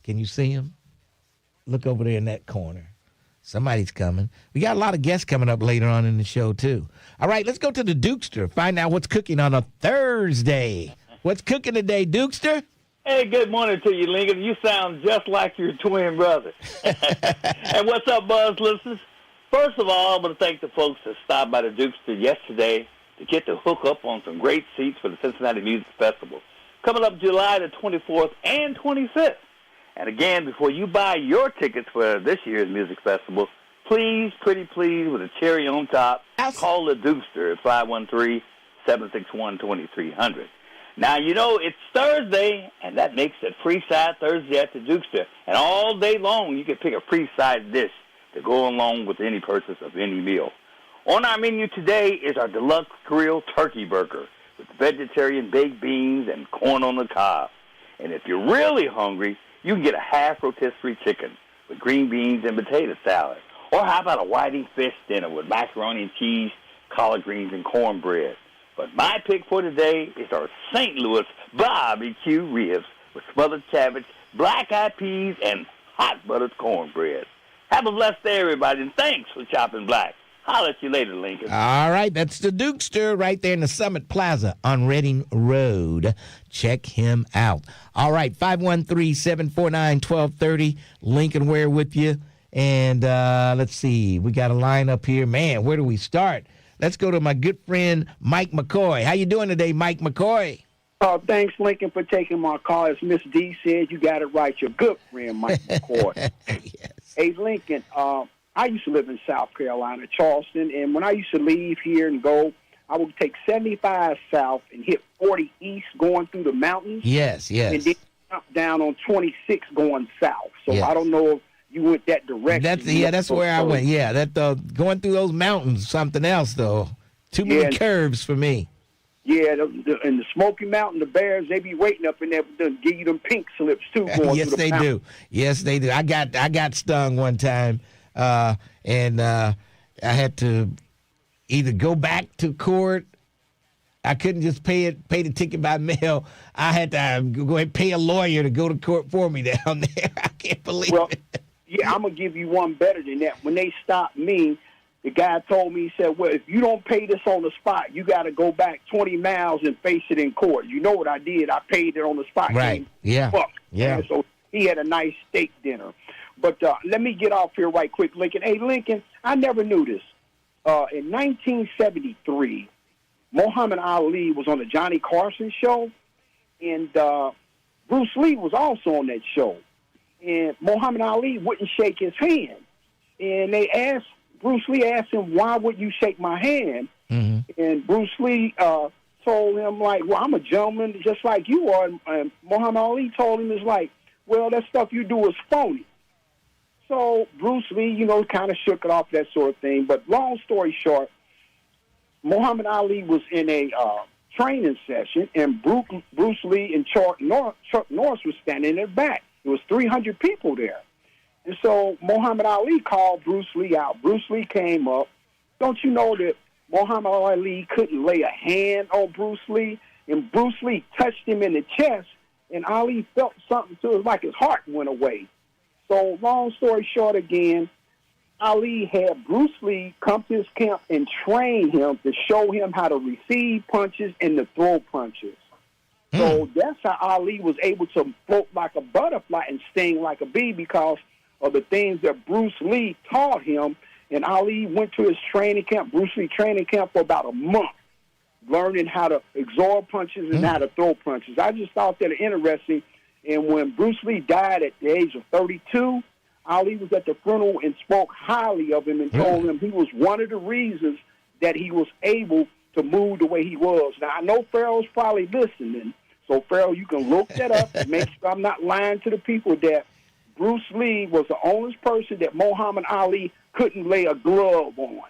Speaker 2: Can you see him? Look over there in that corner. Somebody's coming. We got a lot of guests coming up later on in the show, too. All right, let's go to the Dukester. Find out what's cooking on a Thursday. What's cooking today, Dukester?
Speaker 20: Hey, good morning to you, Lincoln. You sound just like your twin brother. And what's up, Buzz listeners? First of all, I want to thank the folks that stopped by the Dukester yesterday to get to hook up on some great seats for the Cincinnati Music Festival, coming up July the 24th and 25th. And again, before you buy your tickets for this year's music festival, please, pretty please, with a cherry on top, call the Dukester at 513-761-2300. Now, you know, it's Thursday, and that makes it Freeside Thursday at the Dukester. And all day long, you can pick a Freeside dish to go along with any purchase of any meal. On our menu today is our deluxe grilled turkey burger with vegetarian baked beans and corn on the cob. And if you're really hungry, you can get a half rotisserie chicken with green beans and potato salad. Or how about a whiting fish dinner with macaroni and cheese, collard greens, and cornbread. But my pick for today is our St. Louis barbecue ribs with smothered cabbage, black-eyed peas, and hot buttered cornbread. Have a blessed day, everybody, and thanks for chopping black. Holler at you later, Lincoln.
Speaker 2: All right, that's the Dukester right there in the Summit Plaza on Reading Road. Check him out. All right, 513-749-1230. Lincoln Ware with you. And let's see, we got a line up here. Man, where do we start? Let's go to my good friend Mike McCoy. How you doing today, Mike McCoy?
Speaker 21: Thanks, Lincoln, for taking my call. As Miss D said, you got it right. Your good friend, Mike McCoy.
Speaker 2: Yes.
Speaker 21: Hey, Lincoln, I used to live in South Carolina, Charleston, and when I used to leave here and go, I would take 75 south and hit 40 east going through the mountains.
Speaker 2: Yes.
Speaker 21: And then jump down on 26 going south. So
Speaker 2: Yes.
Speaker 21: I don't know if you went that direction.
Speaker 2: That's where I went. Yeah, that going through those mountains, something else though. Too many curves for me.
Speaker 21: Yeah, in the Smoky Mountain, the bears, they be waiting up in there to give you them pink slips too. Going
Speaker 2: Yes,
Speaker 21: through the
Speaker 2: they
Speaker 21: mountains.
Speaker 2: do. Yes, they do. I got stung one time, and I had to either go back to court. I couldn't just pay the ticket by mail. I had to go ahead and pay a lawyer to go to court for me down there. I can't believe it.
Speaker 21: Yeah, I'm going to give you one better than that. When they stopped me, the guy told me, he said, well, if you don't pay this on the spot, you got to go back 20 miles and face it in court. You know what I did? I paid it on the spot.
Speaker 2: Right. Yeah. Yeah.
Speaker 21: And so he had a nice steak dinner. But let me get off here right quick, Lincoln. Hey, Lincoln, I never knew this. In 1973, Muhammad Ali was on the Johnny Carson show, and Bruce Lee was also on that show. And Muhammad Ali wouldn't shake his hand. And Bruce Lee asked him, why would you shake my hand?
Speaker 2: Mm-hmm.
Speaker 21: And Bruce Lee told him, like, well, I'm a gentleman just like you are. And Muhammad Ali told him, it's like, well, that stuff you do is phony. So Bruce Lee, kind of shook it off, that sort of thing. But long story short, Muhammad Ali was in a training session, and Bruce Lee and Chuck Norris was standing in their back. There was 300 people there. And so Muhammad Ali called Bruce Lee out. Bruce Lee came up. Don't you know that Muhammad Ali couldn't lay a hand on Bruce Lee? And Bruce Lee touched him in the chest, and Ali felt something to it, like his heart went away. So long story short again, Ali had Bruce Lee come to his camp and train him to show him how to receive punches and to throw punches. So that's how Ali was able to float like a butterfly and sting like a bee, because of the things that Bruce Lee taught him. And Ali went to his training camp, Bruce Lee training camp, for about a month, learning how to absorb punches and how to throw punches. I just thought that interesting. And when Bruce Lee died at the age of 32, Ali was at the funeral and spoke highly of him and told him he was one of the reasons that he was able to move the way he was. Now, I know Farrell's probably listening. So, Farrell, you can look that up and make sure I'm not lying to the people that Bruce Lee was the only person that Muhammad Ali couldn't lay a glove on.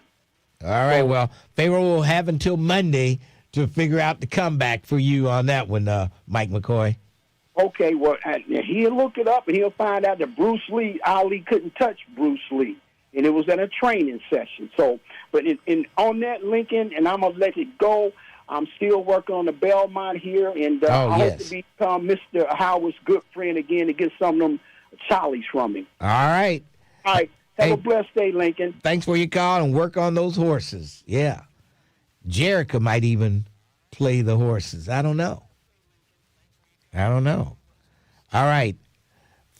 Speaker 2: All right, well, Pharaoh will have until Monday to figure out the comeback for you on that one, Mike McCoy.
Speaker 21: Okay, well, he'll look it up and he'll find out that Bruce Lee, Ali couldn't touch Bruce Lee. And it was in a training session. So, but on that, Lincoln, and I'm going to let it go. I'm still working on the Belmont here, and I hope to become Mr. Howard's good friend again to get some of them Charlies from him.
Speaker 2: All right.
Speaker 21: All right. Have a blessed day, Lincoln.
Speaker 2: Thanks for your call, and work on those horses. Yeah. Jerica might even play the horses. I don't know. All right.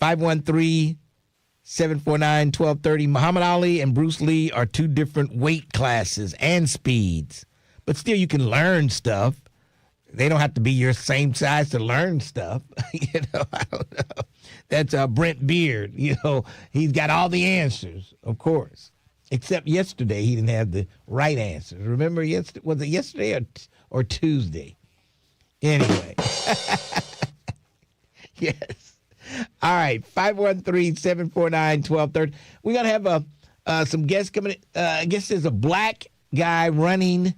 Speaker 2: 513-749-1230. Muhammad Ali and Bruce Lee are two different weight classes and speeds. But still, you can learn stuff. They don't have to be your same size to learn stuff. I don't know. That's Brent Beard. He's got all the answers, of course. Except yesterday, he didn't have the right answers. Remember, was it yesterday or Tuesday? Anyway. Yes. All right. 513-749-1230. We're going to have some guests coming in. I guess there's a black guy running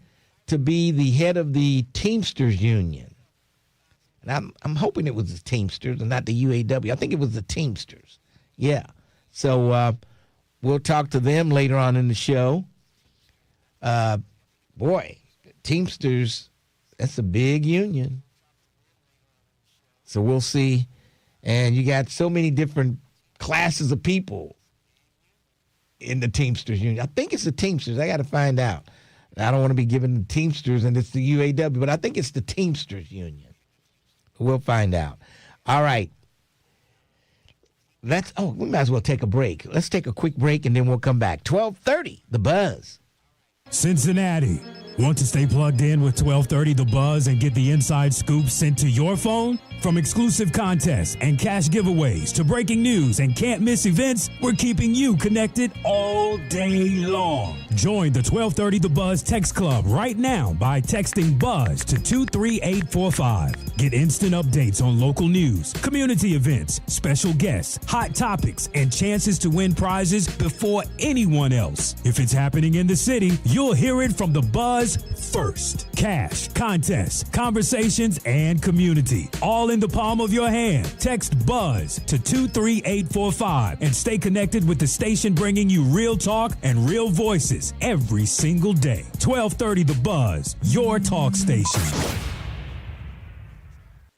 Speaker 2: to be the head of the Teamsters Union. And I'm hoping it was the Teamsters and not the UAW. I think it was the Teamsters. Yeah. So we'll talk to them later on in the show. Boy, Teamsters, that's a big union. So we'll see. And you got so many different classes of people in the Teamsters Union. I think it's the Teamsters. I got to find out. I don't want to be giving the Teamsters and it's the UAW, but I think it's the Teamsters Union. We'll find out. All right. We might as well take a break. Let's take a quick break and then we'll come back. 1230, The Buzz.
Speaker 10: Cincinnati. Want to stay plugged in with 1230 The Buzz and get the inside scoop sent to your phone? From exclusive contests and cash giveaways to breaking news and can't miss events, we're keeping you connected all day long. Join the 1230 The Buzz text club right now by texting BUZZ to 23845. Get instant updates on local news, community events, special guests, hot topics, and chances to win prizes before anyone else. If it's happening in the city, you'll hear it from The Buzz first. Cash, contests, conversations, and community. All in the palm of your hand. Text BUZZ to 23845 and stay connected with the station bringing you real talk and real voices every single day. 1230 The Buzz, your talk station.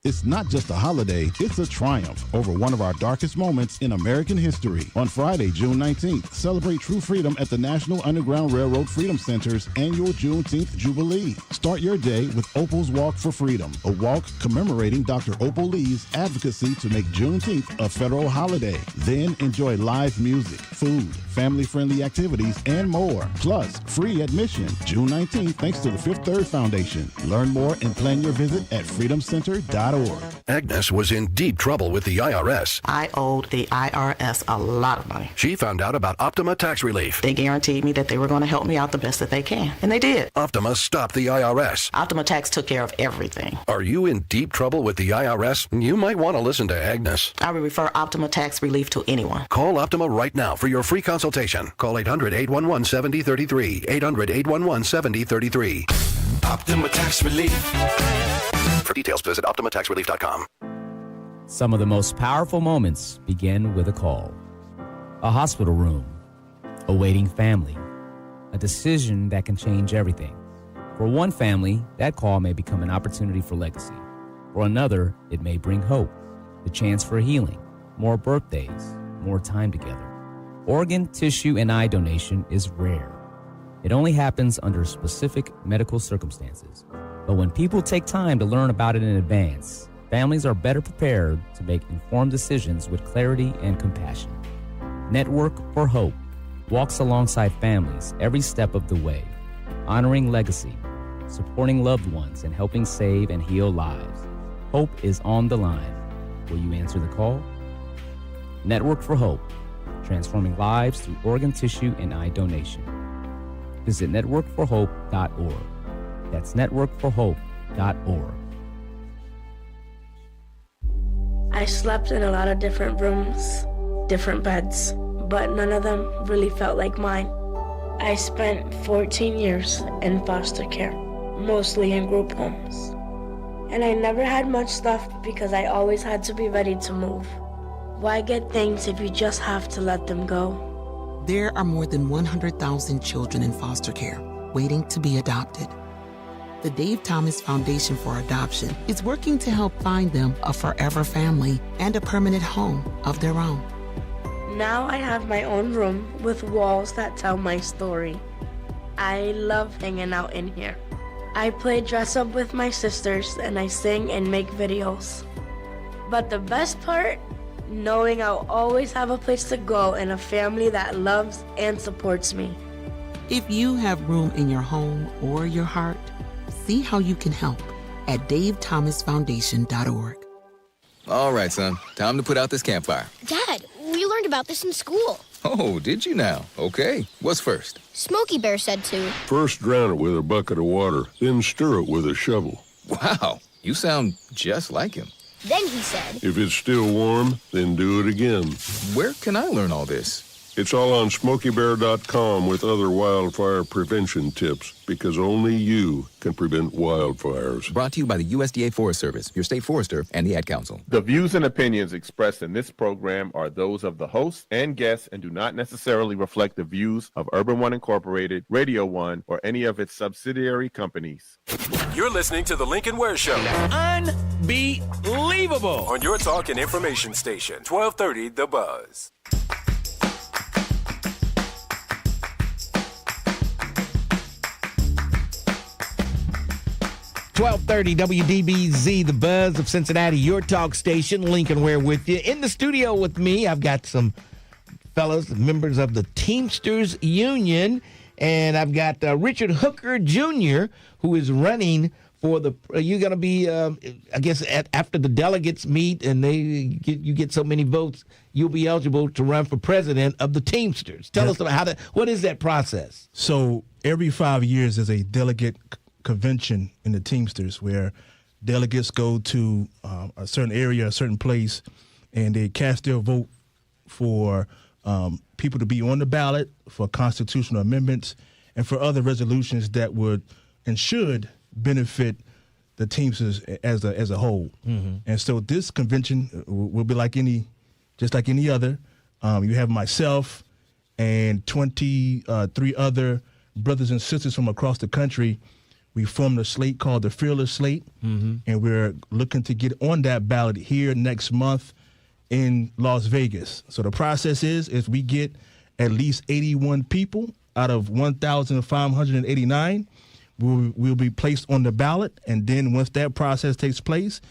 Speaker 4: It's not just a holiday, it's a triumph over one of our darkest moments in American history. On Friday, June 19th, celebrate true freedom at the National Underground Railroad Freedom Center's annual Juneteenth Jubilee. Start your day with Opal's Walk for Freedom, a walk commemorating Dr. Opal Lee's advocacy to make Juneteenth a federal holiday. Then enjoy live music, food, family-friendly activities, and more. Plus, free admission. June 19th, thanks to the Fifth Third Foundation. Learn more and plan your visit at freedomcenter.org.
Speaker 1: Agnes was in deep trouble with the IRS.
Speaker 22: I owed the IRS a lot of money.
Speaker 1: She found out about Optima Tax Relief.
Speaker 22: They guaranteed me that they were going to help me out the best that they can, and they did.
Speaker 1: Optima stopped the IRS.
Speaker 22: Optima Tax took care of everything.
Speaker 1: Are you in deep trouble with the IRS? You might want to listen to Agnes.
Speaker 22: I would refer Optima Tax Relief to anyone.
Speaker 1: Call Optima right now for your free consultation. Call 800-811-7033. 800-811-7033. Optima Tax Relief. For details, visit OptimaTaxRelief.com.
Speaker 23: Some of the most powerful moments begin with a call. A hospital room, a waiting family, a decision that can change everything. For one family, that call may become an opportunity for legacy. For another, it may bring hope, the chance for healing, more birthdays, more time together. Organ, tissue, and eye donation is rare. It only happens under specific medical circumstances. But when people take time to learn about it in advance, families are better prepared to make informed decisions with clarity and compassion. Network for Hope walks alongside families every step of the way, honoring legacy, supporting loved ones, and helping save and heal lives. Hope is on the line. Will you answer the call? Network for Hope, transforming lives through organ, tissue, and eye donation. Visit networkforhope.org. That's networkforhope.org.
Speaker 24: I slept in a lot of different rooms, different beds, but none of them really felt like mine. I spent 14 years in foster care, mostly in group homes. And I never had much stuff because I always had to be ready to move. Why get things if you just have to let them go?
Speaker 25: There are more than 100,000 children in foster care waiting to be adopted. The Dave Thomas Foundation for Adoption is working to help find them a forever family and a permanent home of their own.
Speaker 24: Now I have my own room with walls that tell my story. I love hanging out in here. I play dress up with my sisters and I sing and make videos. But the best part? Knowing I'll always have a place to go and a family that loves and supports me.
Speaker 25: If you have room in your home or your heart, see how you can help at davethomasfoundation.org.
Speaker 26: All right, son. Time to put out this campfire.
Speaker 27: Dad, we learned about this in school.
Speaker 26: Oh, did you now? Okay. What's first?
Speaker 27: Smokey Bear said to.
Speaker 28: First drown it with a bucket of water, then stir it with a shovel.
Speaker 26: Wow. You sound just like him.
Speaker 27: Then he said,
Speaker 3: If it's still warm, then do it again.
Speaker 26: Where can I learn all this?
Speaker 3: It's all on SmokeyBear.com with other wildfire prevention tips, because only you can prevent wildfires.
Speaker 26: Brought to you by the USDA Forest Service, your state forester, and the Ad Council.
Speaker 6: The views and opinions expressed in this program are those of the host and guests and do not necessarily reflect the views of Urban One Incorporated, Radio One, or any of its subsidiary companies.
Speaker 5: You're listening to The Lincoln Ware Show.
Speaker 2: Unbelievable.
Speaker 5: On your talk and information station, 1230 The Buzz.
Speaker 2: .1230 WDBZ, the Buzz of Cincinnati, your talk station. Lincoln Ware with you. In the studio with me, I've got some fellows, members of the Teamsters Union, and I've got Richard Hooker Jr., who is running for the, you're going to be, I guess, after the delegates meet and you get so many votes, you'll be eligible to run for president of the Teamsters. Tell us about what is that process?
Speaker 7: So every 5 years there's a delegate convention in the Teamsters where delegates go to a certain area, a certain place, and they cast their vote for people to be on the ballot, for constitutional amendments, and for other resolutions that would and should benefit the Teamsters as a whole. Mm-hmm. And so this convention will be just like any other. You have myself and 23 other brothers and sisters from across the country. We formed a slate called the Fearless Slate, and we're looking to get on that ballot here next month in Las Vegas. So the process is we get at least 81 people out of 1,589. We'll be placed on the ballot, and then once that process takes place,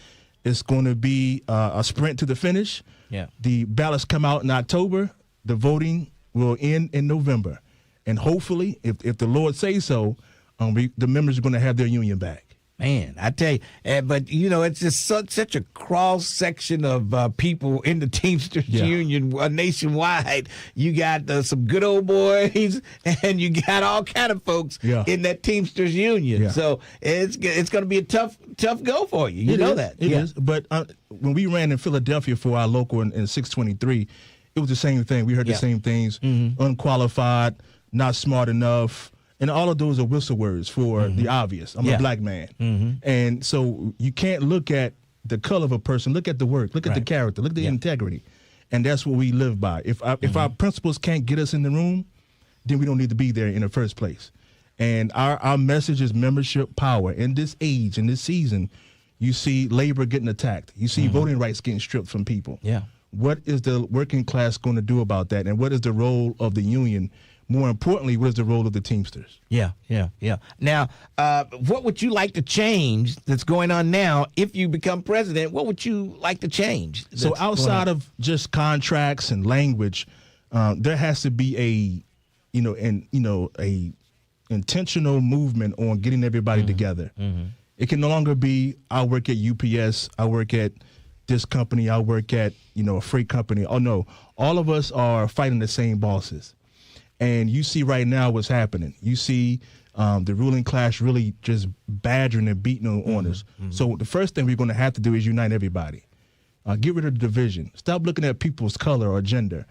Speaker 7: it's going to be a sprint to the finish. Yeah. The ballots come out in October. The voting will end in November. And hopefully, if the Lord says so, the members are going to have their union back.
Speaker 2: Man, I tell you, but it's just such a cross section of people in the Teamsters Union nationwide. You got some good old boys, and you got all kind of folks in that Teamsters Union. Yeah. So it's going to be a tough go for you. You know that.
Speaker 7: It is. But when we ran in Philadelphia for our local in 623, it was the same thing. We heard the same things: unqualified, not smart enough. And all of those are whistle words for the obvious. I'm a black man. And so you can't look at the color of a person. Look at the work. Look at the character. Look at the integrity. And that's what we live by. If our principles can't get us in the room, then we don't need to be there in the first place. And our message is membership power. In this age, in this season, you see labor getting attacked. You see voting rights getting stripped from people. Yeah. What is the working class going to do about that? And what is the role of the union? More importantly, what is the role of the Teamsters?
Speaker 2: Yeah. Now, what would you like to change that's going on now? If you become president, what would you like to change?
Speaker 7: So outside of just contracts and language, there has to be a intentional movement on getting everybody together. It can no longer be I work at UPS, I work at this company, I work at a freight company. Oh no, all of us are fighting the same bosses. And you see right now what's happening. You see the ruling class really just badgering and beating on us. So the first thing we're going to have to do is unite everybody. Get rid of the division. Stop looking at people's color or gender.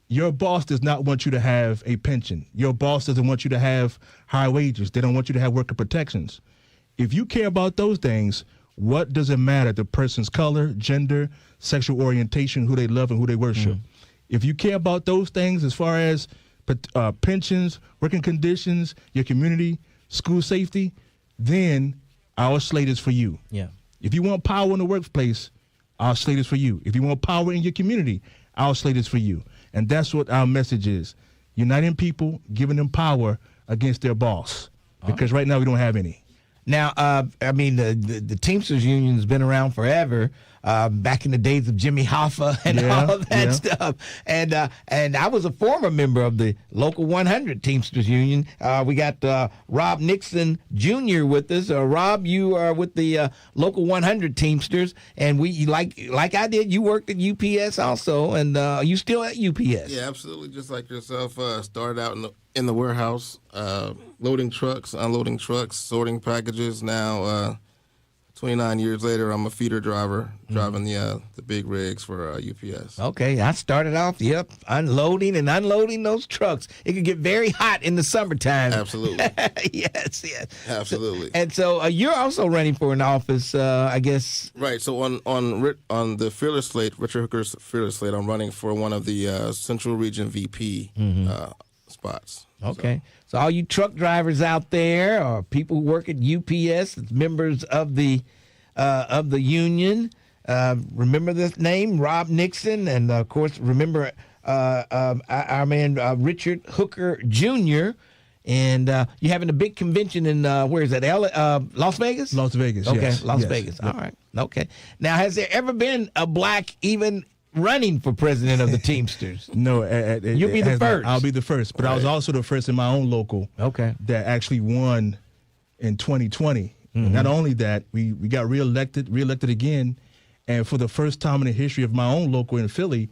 Speaker 7: Your boss does not want you to have a pension. Your boss doesn't want you to have high wages. They don't want you to have worker protections. If you care about those things, what does it matter? The person's color, gender, sexual orientation, who they love and who they worship. If you care about those things as far as pensions, working conditions, your community, school safety, then our slate is for you. Yeah. If you want power in the workplace, our slate is for you. If you want power in your community, our slate is for you. And that's what our message is. Uniting people, giving them power against their boss. Because right now we don't have any.
Speaker 2: Now, the Teamsters Union has been around forever, back in the days of Jimmy Hoffa and all of that stuff. And I was a former member of the Local 100 Teamsters Union. We got Rob Nixon Jr. with us. Rob, you are with the Local 100 Teamsters, and we like I did. You worked at UPS also, and you still at UPS?
Speaker 8: Yeah, absolutely. Just like yourself, started out in the warehouse, loading trucks, unloading trucks, sorting packages. Now 29 years later, I'm a feeder driver, driving the big rigs for UPS.
Speaker 2: Okay, I started off, unloading and unloading those trucks. It could get very hot in the summertime.
Speaker 8: Absolutely.
Speaker 2: yes.
Speaker 8: Absolutely.
Speaker 2: And so you're also running for an office, I guess.
Speaker 8: Right. So on the Fearless slate, Richard Hooker's Fearless slate, I'm running for one of the Central Region VP spots.
Speaker 2: Okay. So all you truck drivers out there, or people who work at UPS, members of the union, remember this name, Rob Nixon, and of course remember our man Richard Hooker Jr. And you're having a big convention in where is that? Las Vegas.
Speaker 7: Las Vegas.
Speaker 2: Okay,
Speaker 7: yes.
Speaker 2: Las
Speaker 7: Yes.
Speaker 2: Vegas.
Speaker 7: Yep.
Speaker 2: All right. Okay. Now, has there ever been a black even running for president of the Teamsters?
Speaker 7: No,
Speaker 2: you'll be the first.
Speaker 7: I'll be the first, but I was also the first in my own local.
Speaker 2: Okay.
Speaker 7: That actually won in 2020. And not only that, we got reelected again, and for the first time in the history of my own local in Philly,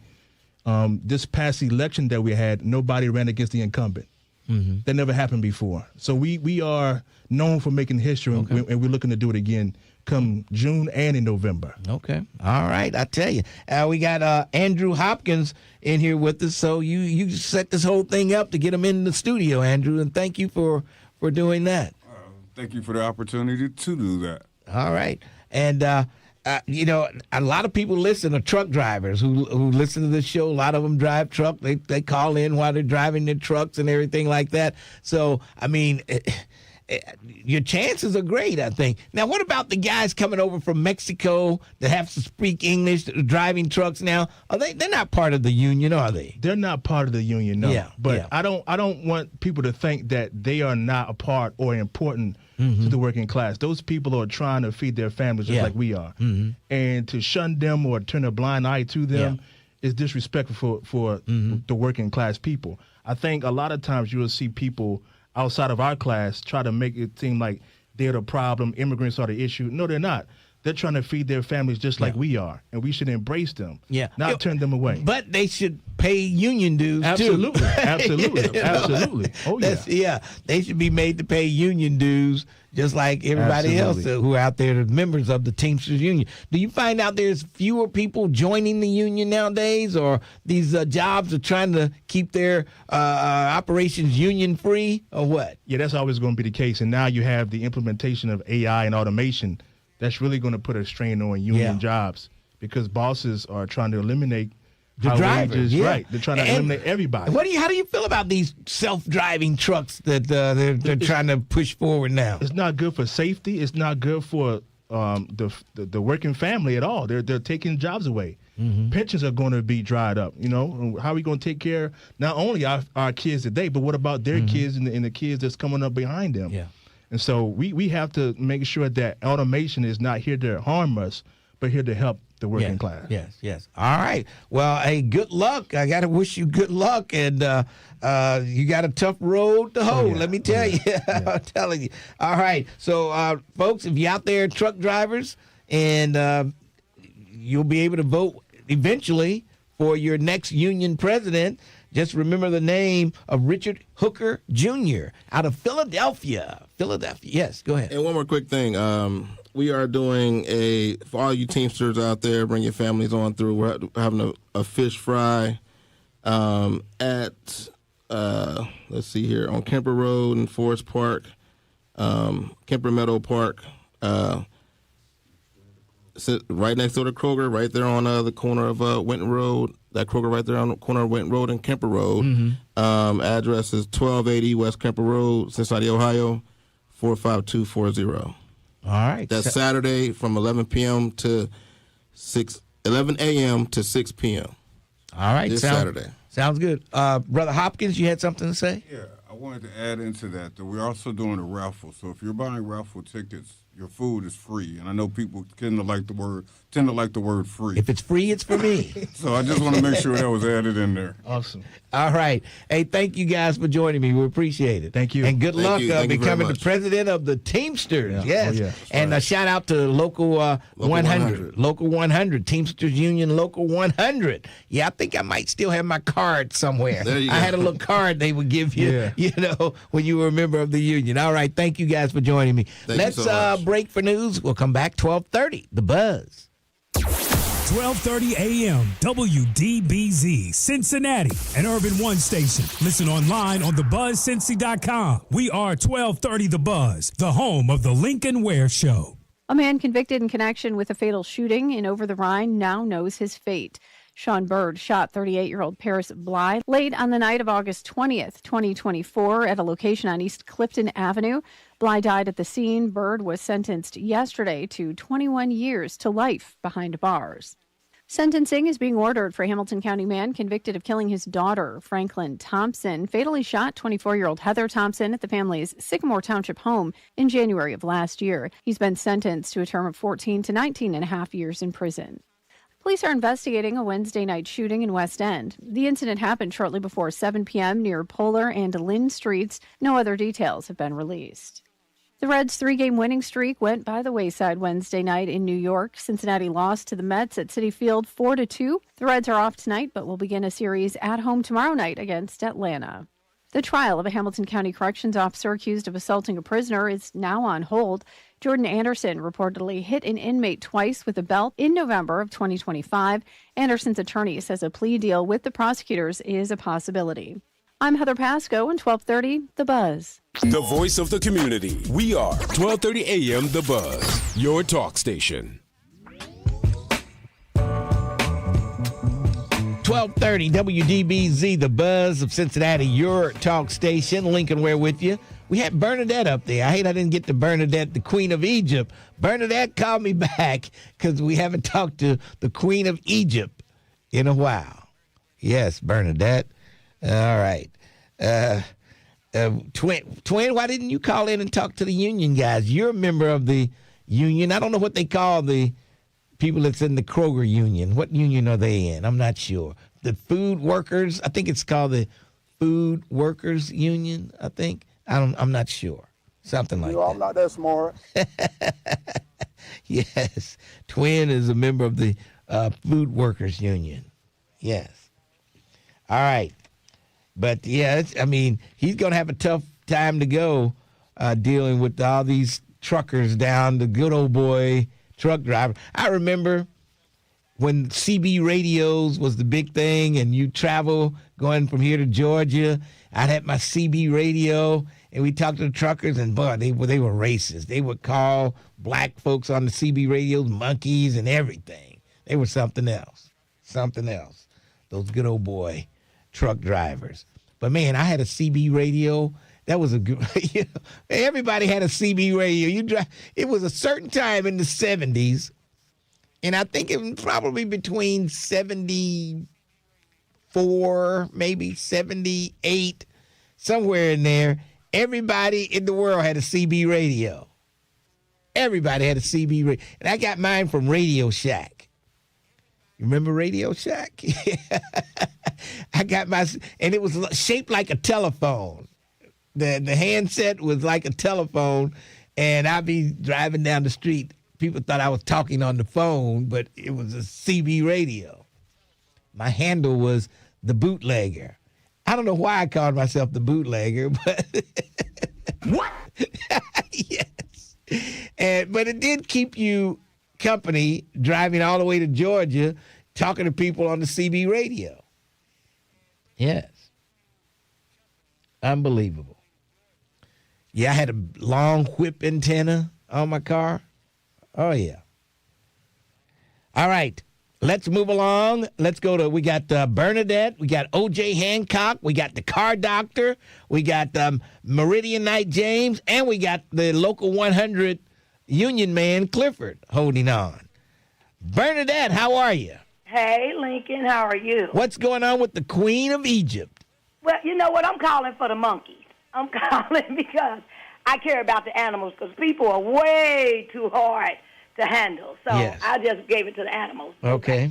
Speaker 7: this past election that we had, nobody ran against the incumbent. That never happened before. So we are known for making history, and we're looking to do it again come June and in November.
Speaker 2: Okay. All right. I tell you, we got Andrew Hopkins in here with us. So you set this whole thing up to get him in the studio, Andrew, and thank you for doing that.
Speaker 9: Thank you for the opportunity to do that.
Speaker 2: All right. And, a lot of people listen to truck drivers who listen to this show. A lot of them drive truck. They call in while they're driving their trucks and everything like that. So, I mean, your chances are great, I think. Now, what about the guys coming over from Mexico that have to speak English, driving trucks now? They're not part of the union, are they?
Speaker 7: They're not part of the union, no.
Speaker 2: Yeah,
Speaker 7: but
Speaker 2: yeah.
Speaker 7: I don't want people to think that they are not a part or important to the working class. Those people are trying to feed their families just like we are. And to shun them or turn a blind eye to them is disrespectful for the working class people. I think a lot of times you will see people outside of our class try to make it seem like they're the problem, immigrants are the issue. No, they're not. They're trying to feed their families just like we are, and we should embrace them, not turn them away.
Speaker 2: But they should pay union dues,
Speaker 7: absolutely.
Speaker 2: too.
Speaker 7: Absolutely. Absolutely. Oh, yeah.
Speaker 2: They should be made to pay union dues just like everybody else who are out there, the members of the Teamsters Union. Do you find out there's fewer people joining the union nowadays, or these jobs are trying to keep their operations union-free, or what?
Speaker 7: Yeah, that's always going to be the case. And now you have the implementation of AI and automation. That's really going to put a strain on union jobs, because bosses are trying to eliminate
Speaker 2: the drivers.
Speaker 7: Right, they're trying to eliminate everybody.
Speaker 2: How do you feel about these self-driving trucks that they're trying to push forward now?
Speaker 7: It's not good for safety. It's not good for the working family at all. They're taking jobs away. Pensions are going to be dried up. How are we going to take care not only our kids today, but what about their kids and the kids that's coming up behind them?
Speaker 2: Yeah.
Speaker 7: And so we have to make sure that automation is not here to harm us, but here to help the working class.
Speaker 2: Yes. All right. Well, hey, good luck. I got to wish you good luck. And you got a tough road to hoe, let me tell you. I'm telling you. All right. So, folks, if you're out there, truck drivers, and you'll be able to vote eventually for your next union president, just remember the name of Richard Hooker Jr. out of Philadelphia. Yes, go ahead.
Speaker 8: And one more quick thing. We are doing for all you Teamsters out there, bring your families on through. We're having a fish fry at, let's see here, on Kemper Road in Forest Park, Kemper Meadow Park. Right next to the Kroger, right there on the corner of Winton Road. That Kroger right there on the corner of Winton Road and Kemper Road. Address is 1280 West Kemper Road, Cincinnati, Ohio, 45240.
Speaker 2: All right.
Speaker 8: That's Saturday from 11 a.m. to 6 p.m.
Speaker 2: All right.
Speaker 8: This Saturday.
Speaker 2: Sounds good. Brother Hopkins, you had something to say?
Speaker 9: Yeah, I wanted to add into that we're also doing a raffle. So if you're buying raffle tickets, your food is free. And I know people tend to like the word free.
Speaker 2: If it's free, it's for me.
Speaker 9: So I just want to make sure that was added in there.
Speaker 7: Awesome.
Speaker 2: All right. Hey, thank you guys for joining me. We appreciate it.
Speaker 7: Thank you.
Speaker 2: And good luck becoming the
Speaker 8: much.
Speaker 2: president of the Teamsters.
Speaker 7: Yeah.
Speaker 2: Yes.
Speaker 7: Oh, yeah.
Speaker 2: And a shout out to Local 100. Local 100. Teamsters Union Local 100. Yeah, I think I might still have my card somewhere.
Speaker 8: There you
Speaker 2: I
Speaker 8: go.
Speaker 2: had a little card they would give you, when you were a member of the union. All right. Thank you guys for joining me.
Speaker 8: Thank you so much.
Speaker 2: break for news. We'll come back 12:30. The Buzz.
Speaker 10: 12:30 a.m. WDBZ, Cincinnati, an Urban One station. Listen online on thebuzzcincy.com. We are 1230 The Buzz, the home of the Lincoln Ware Show.
Speaker 11: A man convicted in connection with a fatal shooting in Over the Rhine now knows his fate. Sean Bird shot 38-year-old Paris Bly late on the night of August 20th, 2024, at a location on East Clifton Avenue. Bly died at the scene. Bird was sentenced yesterday to 21 years to life behind bars. Sentencing is being ordered for a Hamilton County man convicted of killing his daughter. Franklin Thompson fatally shot 24-year-old Heather Thompson at the family's Sycamore Township home in January of last year. He's been sentenced to a term of 14 to 19 and a half years in prison. Police are investigating a Wednesday night shooting in West End. The incident happened shortly before 7 p.m. near Polar and Lynn Streets. No other details have been released. The Reds' 3-game winning streak went by the wayside Wednesday night in New York. Cincinnati lost to the Mets at Citi Field 4-2. The Reds are off tonight, but will begin a series at home tomorrow night against Atlanta. The trial of a Hamilton County corrections officer accused of assaulting a prisoner is now on hold. Jordan Anderson reportedly hit an inmate twice with a belt in November of 2025. Anderson's attorney says a plea deal with the prosecutors is a possibility. I'm Heather Pasco, and 1230 The Buzz.
Speaker 5: The voice of the community. We are 1230 a.m. The Buzz, your talk station.
Speaker 2: 1230 WDBZ, The Buzz of Cincinnati, your talk station. Lincoln Ware with you. We had Bernadette up there. I hate I didn't get to Bernadette, the Queen of Egypt. Bernadette called me back because we haven't talked to the Queen of Egypt in a while. Yes, Bernadette. All right. Twin, why didn't you call in and talk to the union guys? You're a member of the union. I don't know what they call the people that's in the Kroger union. What union are they in? I'm not sure. The food workers, I think it's called the Food Workers Union, I think. I'm not sure. Something like that.
Speaker 12: I'm not that smart.
Speaker 2: Yes. Twin is a member of the Food Workers Union. Yes. All right. But, yeah, he's going to have a tough time to go dealing with all these truckers down, the good old boy truck driver. I remember when CB radios was the big thing and you travel going from here to Georgia, I'd have my CB radio and we talked to the truckers and, boy, they were racist. They would call black folks on the CB radios monkeys and everything. They were something else. Something else. Those good old boy truck drivers. But, man, I had a CB radio. That was a good, everybody had a CB radio. It was a certain time in the 70s, and I think it was probably between 74, maybe 78, somewhere in there. Everybody in the world had a CB radio. Everybody had a CB radio. And I got mine from Radio Shack. You remember Radio Shack? I got and it was shaped like a telephone. The handset was like a telephone, and I'd be driving down the street. People thought I was talking on the phone, but it was a CB radio. My handle was the bootlegger. I don't know why I called myself the bootlegger, but what? Yes. But it did keep you company driving all the way to Georgia, talking to people on the CB radio. Yes. Unbelievable. Yeah, I had a long whip antenna on my car. Oh, yeah. All right. Let's move along. We got Bernadette. We got O.J. Hancock. We got the car doctor. We got Meridian Knight James. And we got the local 100 union man, Clifford, holding on. Bernadette, how are you?
Speaker 13: Hey, Lincoln, how are you?
Speaker 2: What's going on with the Queen of Egypt?
Speaker 13: Well, you know what? I'm calling for the monkeys. I'm calling because I care about the animals because people are way too hard to handle. So yes. I just gave it to the animals.
Speaker 2: Okay.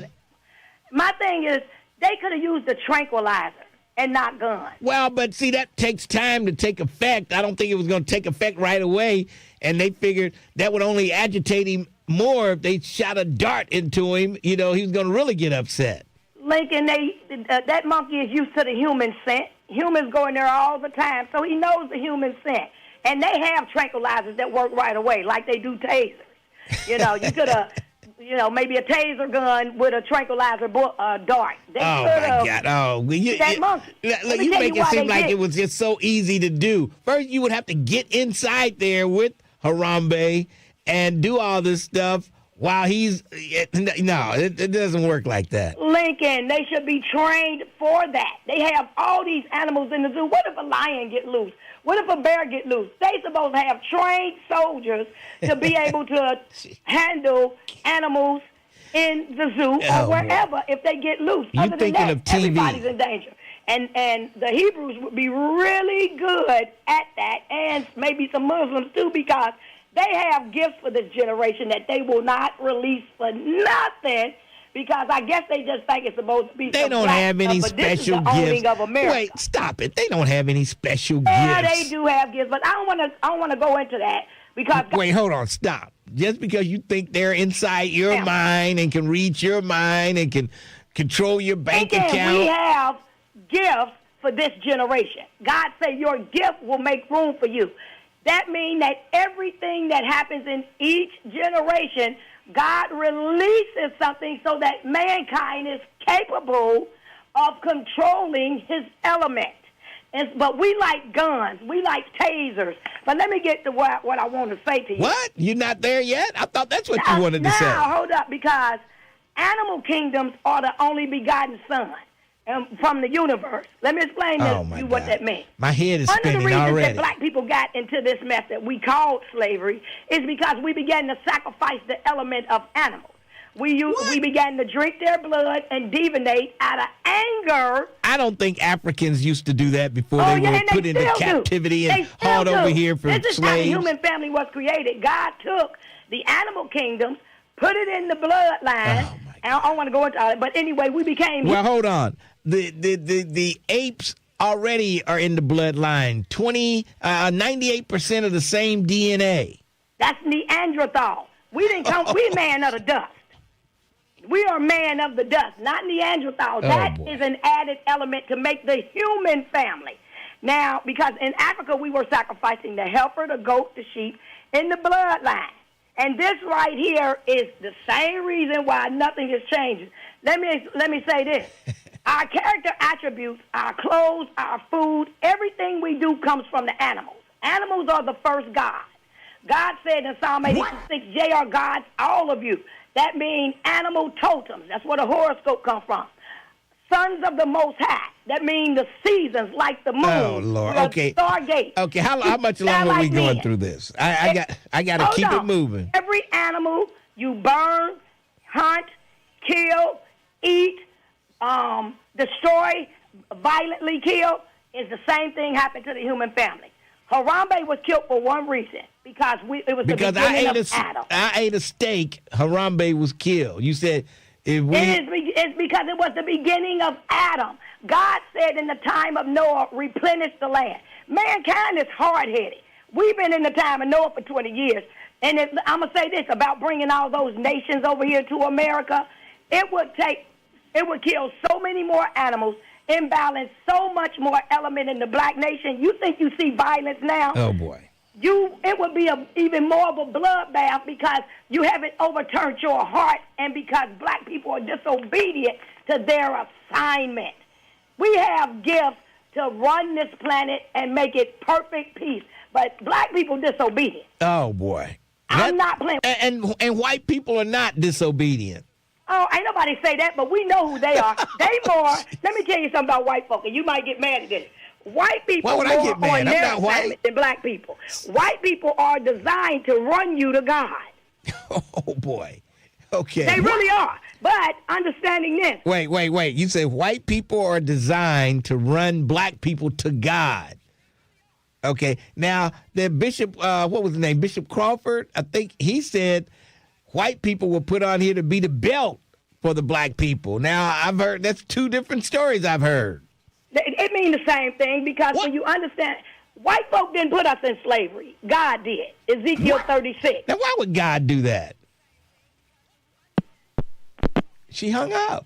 Speaker 13: My thing is they could have used a tranquilizer and not guns.
Speaker 2: Well, but see, that takes time to take effect. I don't think it was going to take effect right away, and they figured that would only agitate him more if they shot a dart into him. He was going to really get upset.
Speaker 13: Lincoln, that monkey is used to the human scent. Humans go in there all the time, so he knows the human scent. And they have tranquilizers that work right away, like they do tasers. You know, you could have, maybe a taser gun with a tranquilizer dart. They
Speaker 2: oh, my God. Oh,
Speaker 13: that monkey.
Speaker 2: You make it seem like it was just so easy to do. First, you would have to get inside there with Harambe and do all this stuff while he's... No, it doesn't work like that.
Speaker 13: Lincoln, they should be trained for that. They have all these animals in the zoo. What if a lion get loose? What if a bear get loose? They supposed to have trained soldiers to be able to handle animals in the zoo or wherever if they get loose.
Speaker 2: Other than that,
Speaker 13: everybody's in danger. And the Hebrews would be really good at that, and maybe some Muslims too, because they have gifts for this generation that they will not release for nothing. Because I guess they just think it's supposed to be.
Speaker 2: They don't have any special gifts.
Speaker 13: Of America.
Speaker 2: Wait, stop it! They don't have any special gifts.
Speaker 13: Yeah, they do have gifts, but I don't want to go into that because.
Speaker 2: Wait, hold on, stop! Just because you think they're inside your mind and can read your mind and can control your bank account,
Speaker 13: we have gifts for this generation. God said your gift will make room for you. That means that everything that happens in each generation, God releases something so that mankind is capable of controlling his element. But we like guns. We like tasers. But let me get to what I want to say to you.
Speaker 2: What? You're not there yet? I thought that's what you wanted to say.
Speaker 13: Now, hold up, because animal kingdoms are the only begotten son from the universe. Let me explain to you what that means.
Speaker 2: My head is spinning already.
Speaker 13: One of the reasons that black people got into this mess that we called slavery is because we began to sacrifice the element of animals. We began to drink their blood and divinate out of anger.
Speaker 2: I don't think Africans used to do that before they were put into captivity and hauled over here for slaves.
Speaker 13: This is how the human family was created. God took the animal kingdoms, put it in the bloodline. I don't want to go into all that, but anyway, we became...
Speaker 2: Well, hold on. The apes already are in the bloodline. 98% of the same DNA.
Speaker 13: That's Neanderthal. We didn't come. We man of the dust. We are man of the dust, not Neanderthal. That is an added element to make the human family. Now, because in Africa we were sacrificing the heifer, the goat, the sheep in the bloodline. And this right here is the same reason why nothing is changing. Let me say this. Our character attributes, our clothes, our food, everything we do comes from the animals. Animals are the first gods. God said in Psalm 86, ye are gods, all of you. That means animal totems. That's where the horoscope comes from. Sons of the Most High. That means the seasons, like the moon.
Speaker 2: Oh, Lord. Okay.
Speaker 13: Stargate.
Speaker 2: Okay. How much longer are we going through this? I got to keep it moving.
Speaker 13: Every animal you burn, hunt, kill, eat, destroy, violently kill, is the same thing happened to the human family. Harambe was killed for one reason, because it was the beginning of Adam.
Speaker 2: I ate a steak. Harambe was killed. You said...
Speaker 13: It's because it was the beginning of Adam. God said in the time of Noah, replenish the land. Mankind is hard-headed. We've been in the time of Noah for 20 years. And I'm going to say this about bringing all those nations over here to America. It would kill so many more animals, imbalance so much more element in the black nation. You think you see violence now?
Speaker 2: Oh, boy.
Speaker 13: It would be even more of a bloodbath because you haven't overturned your heart and because black people are disobedient to their assignment. We have gifts to run this planet and make it perfect peace, but black people disobedient.
Speaker 2: Oh, boy.
Speaker 13: I'm not playing.
Speaker 2: And white people are not disobedient.
Speaker 13: Oh, ain't nobody say that, but we know who they are. Let me tell you something about white folk, and you might get mad at this. White people are more on their assignment than black people. White people are designed to run you to God.
Speaker 2: Oh, boy. Okay.
Speaker 13: They really are. But understanding this.
Speaker 2: Wait. You say white people are designed to run black people to God. Okay. Now, the Bishop, what was his name? Bishop Crawford, I think he said white people were put on here to be the belt for the black people. Now, I've heard that's two different stories I've heard.
Speaker 13: It means the same thing because when you understand, white folk didn't put us in slavery. God did. Ezekiel 36.
Speaker 2: Now, why would God do that? She hung up.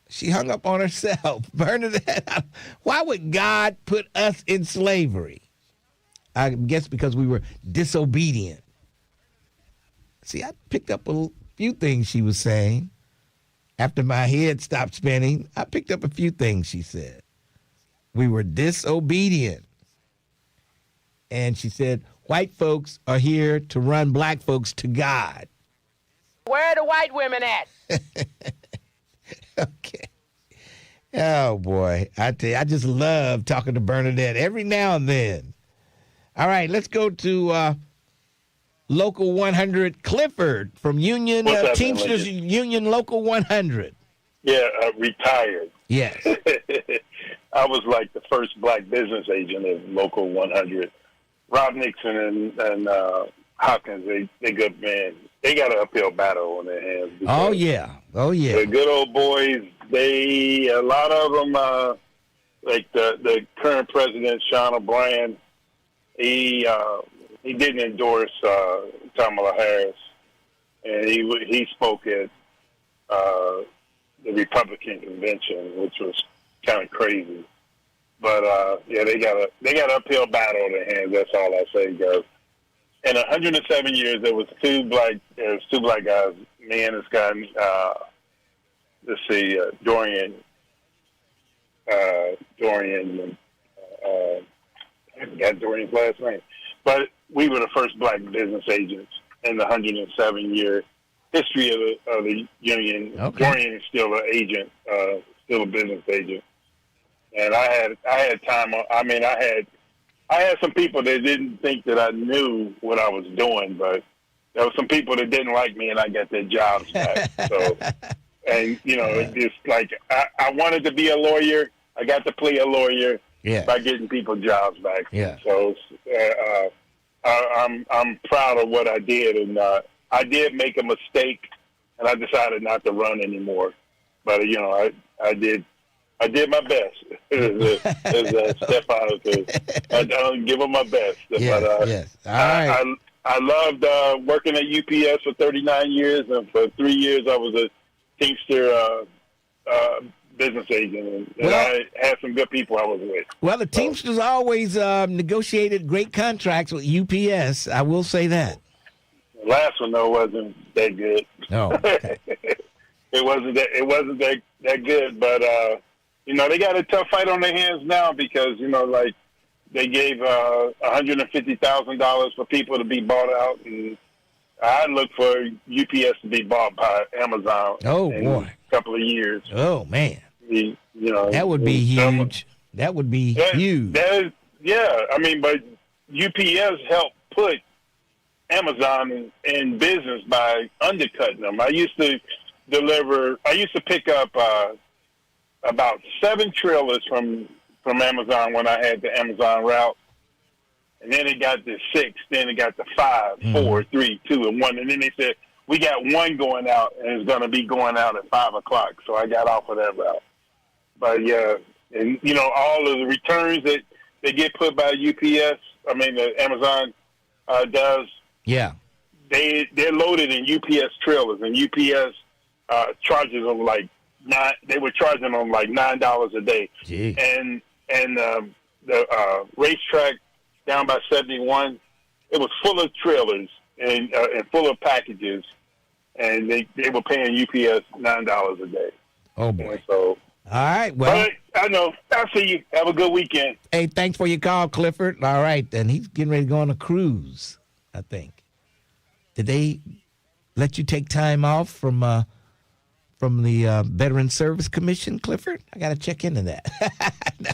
Speaker 2: She hung up on herself. Bernadette, why would God put us in slavery? I guess because we were disobedient. See, I picked up a few things she was saying. After my head stopped spinning, I picked up a few things she said. We were disobedient. And she said, white folks are here to run black folks to God.
Speaker 12: Where are the white women at?
Speaker 2: Okay. Oh, boy. I tell you, I just love talking to Bernadette every now and then. All right, let's go to Local 100, Clifford from Union,
Speaker 14: What's up,
Speaker 2: Teamsters
Speaker 14: man?
Speaker 2: Union Local 100.
Speaker 14: Yeah, retired.
Speaker 2: Yes.
Speaker 14: I was like the first black business agent of Local 100. Rob Nixon and Hopkins, they good men. They got an uphill battle on their hands.
Speaker 2: Oh, yeah. Oh, yeah.
Speaker 14: The good old boys, a lot of them, like the current president, Sean O'Brien, he didn't endorse Kamala Harris, and he spoke at the Republican convention, which was kind of crazy. But yeah, they got an uphill battle on their hands. That's all I say, guys. In 107 years, there was two black guys, me and this guy. Let's see, Dorian. I forgot Dorian's last name, but we were the first black business agents in the 107-year history of the union.
Speaker 2: Okay.
Speaker 14: Dorian is still an agent, still a business agent, and I had time. I had some people that didn't think that I knew what I was doing, but there were some people that didn't like me, and I got their jobs back. So, and it's just like I wanted to be a lawyer. I got to play a lawyer by getting people jobs back.
Speaker 2: Yeah.
Speaker 14: So I'm proud of what I did, and I did make a mistake, and I decided not to run anymore. But I did my best. As Stefan says, I don't give them my best.
Speaker 2: Yes,
Speaker 14: but
Speaker 2: yes. All right.
Speaker 14: I loved working at UPS for 39 years, and for 3 years I was a Teamster business agent, and I had some good people I was with.
Speaker 2: Well, the Teamsters always negotiated great contracts with UPS. I will say that.
Speaker 14: The last one though wasn't that good.
Speaker 2: No, okay.
Speaker 14: It wasn't that good, but they got a tough fight on their hands now because like they gave $150,000 for people to be bought out, and I look for UPS to be bought by Amazon.
Speaker 2: Oh
Speaker 14: in
Speaker 2: boy,
Speaker 14: a couple of years.
Speaker 2: Oh man,
Speaker 14: that
Speaker 2: would be huge. That would be huge.
Speaker 14: But UPS helped put Amazon in business by undercutting them. I used to pick up about 7 trailers from Amazon when I had the Amazon route. And then it got to 6, then it got to 5, 4, 3, 2, and 1. And then they said, we got one going out, and it's going to be going out at 5 o'clock. So I got off of that route. But, yeah, and, all of the returns that they get put by UPS, that Amazon does,
Speaker 2: yeah,
Speaker 14: they're loaded in UPS trailers, and UPS charges them they were charging them like $9 a day.
Speaker 2: Gee.
Speaker 14: And the racetrack down by 71, it was full of trailers and full of packages, and they were paying UPS $9 a day.
Speaker 2: Oh boy!
Speaker 14: And so,
Speaker 2: all right, well,
Speaker 14: I know. I'll see you. Have a good weekend.
Speaker 2: Hey, thanks for your call, Clifford. All right, and he's getting ready to go on a cruise, I think. Did they let you take time off from the Veteran Service Commission, Clifford? I got to check into that. No.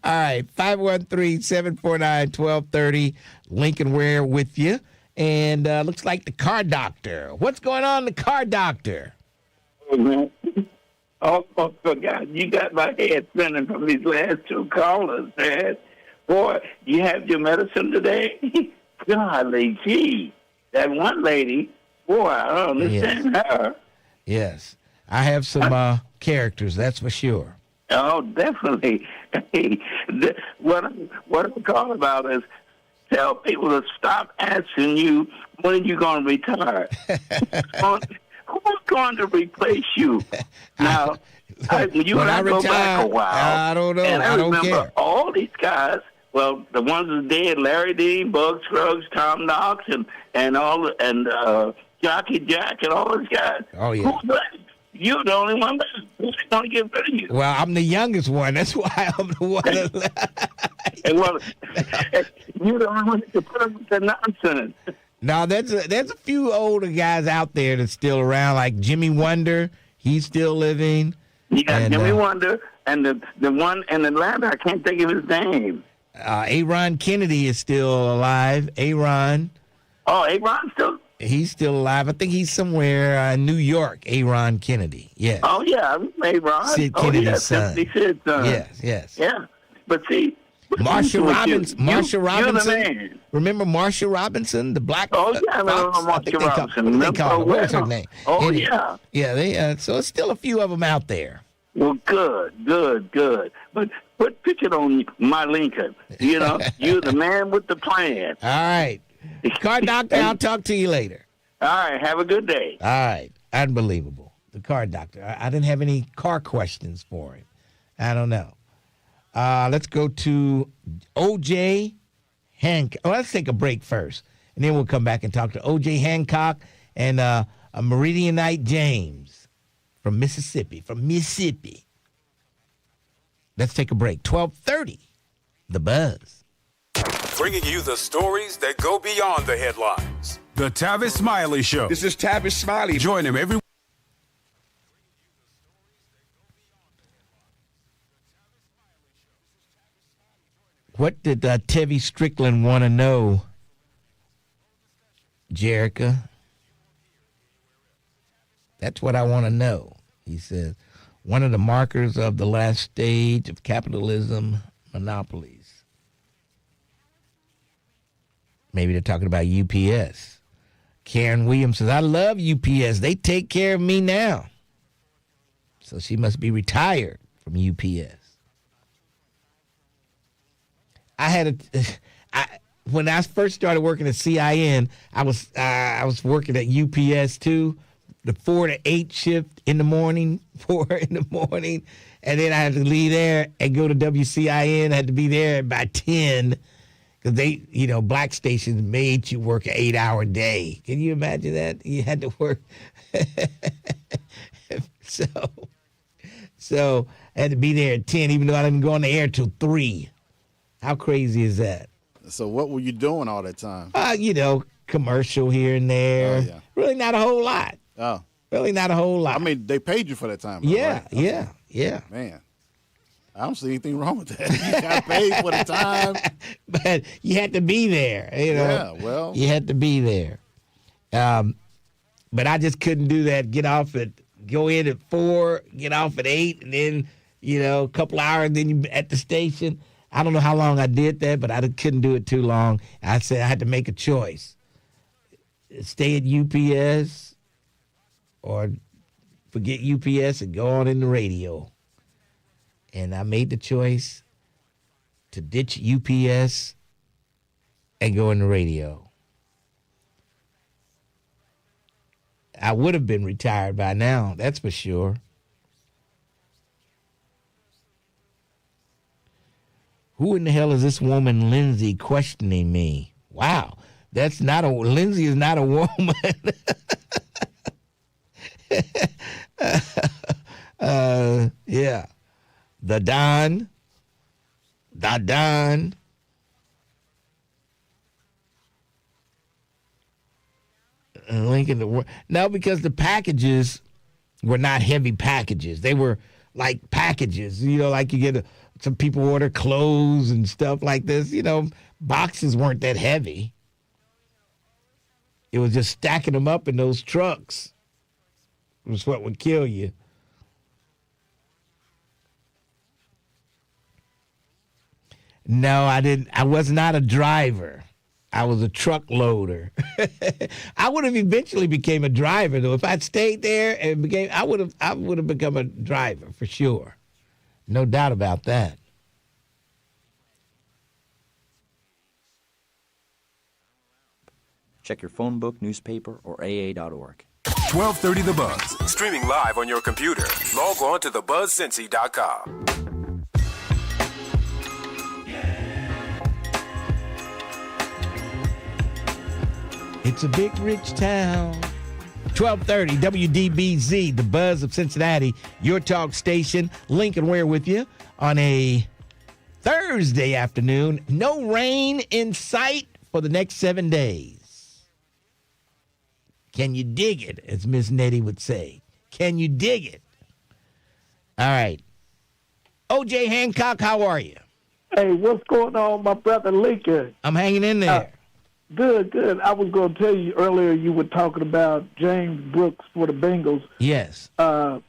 Speaker 2: All right, 513-749-1230. Lincoln Ware with you. And looks like the car doctor. What's going on, the car doctor?
Speaker 15: Oh, man. Oh, God, you got my head spinning from these last 2 callers, man. Boy, you have your medicine today? Golly gee. That one lady, boy, I don't understand her.
Speaker 2: Yes. I have some characters, that's for sure.
Speaker 15: Oh, definitely. What I'm calling about is tell people to stop asking you, when are you going to retire? Who's going to replace you? Now, when you and I go back a while,
Speaker 2: I don't know.
Speaker 15: and I
Speaker 2: don't
Speaker 15: remember
Speaker 2: care.
Speaker 15: all these guys Well, the ones that dead, Larry Dean, Bug Scruggs, Tom Knox, and Jockey Jack and all those guys.
Speaker 2: Oh, yeah.
Speaker 15: Who's left? You're the only one left. Who's going to get rid of you?
Speaker 2: Well, I'm the youngest one. That's why I'm the one.
Speaker 15: And well, you're the only one that can put up with the nonsense.
Speaker 2: No, there's a few older guys out there that's still around, like Jimmy Wonder. He's still living.
Speaker 15: You got Jimmy Wonder, and the one in Atlanta, I can't think of his name.
Speaker 2: Aaron Kennedy is still alive. Aaron.
Speaker 15: Oh, Aaron still?
Speaker 2: He's still alive. I think he's somewhere in New York. Aaron Kennedy. Yes.
Speaker 15: Oh, yeah. Aaron.
Speaker 2: Sid Kennedy's son.
Speaker 15: Sid's son.
Speaker 2: Yes.
Speaker 15: Yeah. But see.
Speaker 2: Marsha Robinson.
Speaker 15: You're the man.
Speaker 2: Remember Marsha Robinson, the black?
Speaker 15: Oh, yeah. I remember Marsha Robinson.
Speaker 2: What was her name?
Speaker 15: Oh, yeah.
Speaker 2: Yeah, so it's still a few of them out there.
Speaker 15: Well, good. But put it on my Lincoln. You know, you're the man with the plan.
Speaker 2: All right. Car Doctor, I'll talk to you later.
Speaker 15: All right. Have a good day.
Speaker 2: All right. Unbelievable. The Car Doctor. I didn't have any car questions for him. I don't know. Let's go to O.J. Hancock. Oh, let's take a break first, and then we'll come back and talk to O.J. Hancock and Meridianite James from Mississippi. Let's take a break. 12:30, The Buzz.
Speaker 5: Bringing you the stories that go beyond the headlines. The Tavis Smiley Show.
Speaker 4: This is Tavis Smiley.
Speaker 5: Join him every
Speaker 2: What did Tevye Strickland want to know, Jerica? That's what I want to know. He says, one of the markers of the last stage of capitalism, monopolies. Maybe they're talking about UPS. Karen Williams says, I love UPS. They take care of me now. So she must be retired from UPS. When I first started working at CIN, I was working at UPS too, the 4 to 8 shift in the morning, 4 in the morning, and then I had to leave there and go to WCIN. I had to be there by 10 because they, black stations made you work an 8-hour day. Can you imagine that? You had to work. So I had to be there at 10, even though I didn't go on the air till 3. How crazy is that?
Speaker 16: So what were you doing all that time?
Speaker 2: Commercial here and there.
Speaker 16: Oh, yeah.
Speaker 2: Really not a whole lot.
Speaker 16: Oh.
Speaker 2: Really not a whole lot.
Speaker 16: I mean, they paid you for that time.
Speaker 2: Yeah,
Speaker 16: right? Okay.
Speaker 2: Yeah.
Speaker 16: Man, I don't see anything wrong with that. You got paid for the time.
Speaker 2: But you had to be there,
Speaker 16: Yeah, well.
Speaker 2: You had to be there. But I just couldn't do that. Go in at 4, get off at 8, and then, a couple hours, then you at the station. I don't know how long I did that, but I couldn't do it too long. I said I had to make a choice. Stay at UPS or forget UPS and go on in the radio. And I made the choice to ditch UPS and go in the radio. I would have been retired by now, that's for sure. Who in the hell is this woman, Lindsay, questioning me? Wow, Lindsay is not a woman. Yeah. The Don. Lincoln, the world. No, because the packages were not heavy packages. They were like packages, like you get some people order clothes and stuff like this. Boxes weren't that heavy. It was just stacking them up in those trucks. It was what would kill you. No, I didn't. I was not a driver. I was a truck loader. I would have eventually became a driver though. If I'd stayed there and I would have become a driver for sure. No doubt about that.
Speaker 17: Check your phone book, newspaper, or AA.org.
Speaker 5: 1230 The Buzz. Streaming live on your computer. Log on to thebuzzcincy.com.
Speaker 2: It's a big, rich town. 1230 WDBZ, the buzz of Cincinnati, your talk station. Lincoln Ware with you on a Thursday afternoon. No rain in sight for the next 7 days. Can you dig it, as Miss Nettie would say? Can you dig it? All right. O.J. Hancock, how are you?
Speaker 1: Hey, what's going on, my brother Lincoln?
Speaker 2: I'm hanging in there.
Speaker 1: Good. I was going to tell you earlier you were talking about James Brooks for the Bengals.
Speaker 2: Yes.
Speaker 1: I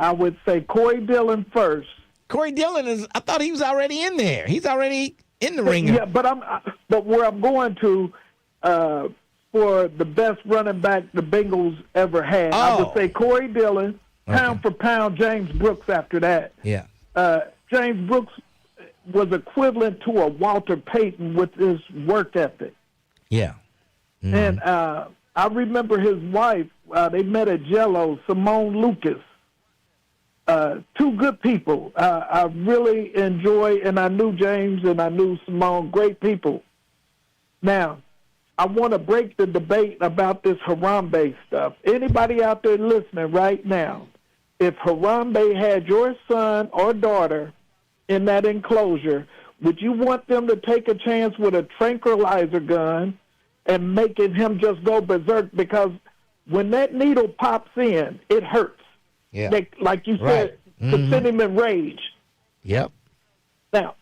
Speaker 1: would say Corey Dillon first.
Speaker 2: Corey Dillon I thought he was already in there. He's already in the ring.
Speaker 1: Yeah, but where I'm going to, for the best running back the Bengals ever had, I would say Corey Dillon, pound for pound, James Brooks after that.
Speaker 2: Yeah.
Speaker 1: James Brooks was equivalent to a Walter Payton with his work ethic.
Speaker 2: Yeah. Mm-hmm.
Speaker 1: And I remember his wife, they met at Jello, Simone Lucas. Two good people. I really enjoy, and I knew James and I knew Simone, great people. Now, I want to break the debate about this Harambe stuff. Anybody out there listening right now, if Harambe had your son or daughter in that enclosure, would you want them to take a chance with a tranquilizer gun and making him just go berserk? Because when that needle pops in, it hurts.
Speaker 2: Yeah.
Speaker 1: Like you said, to send him in rage.
Speaker 2: Yep.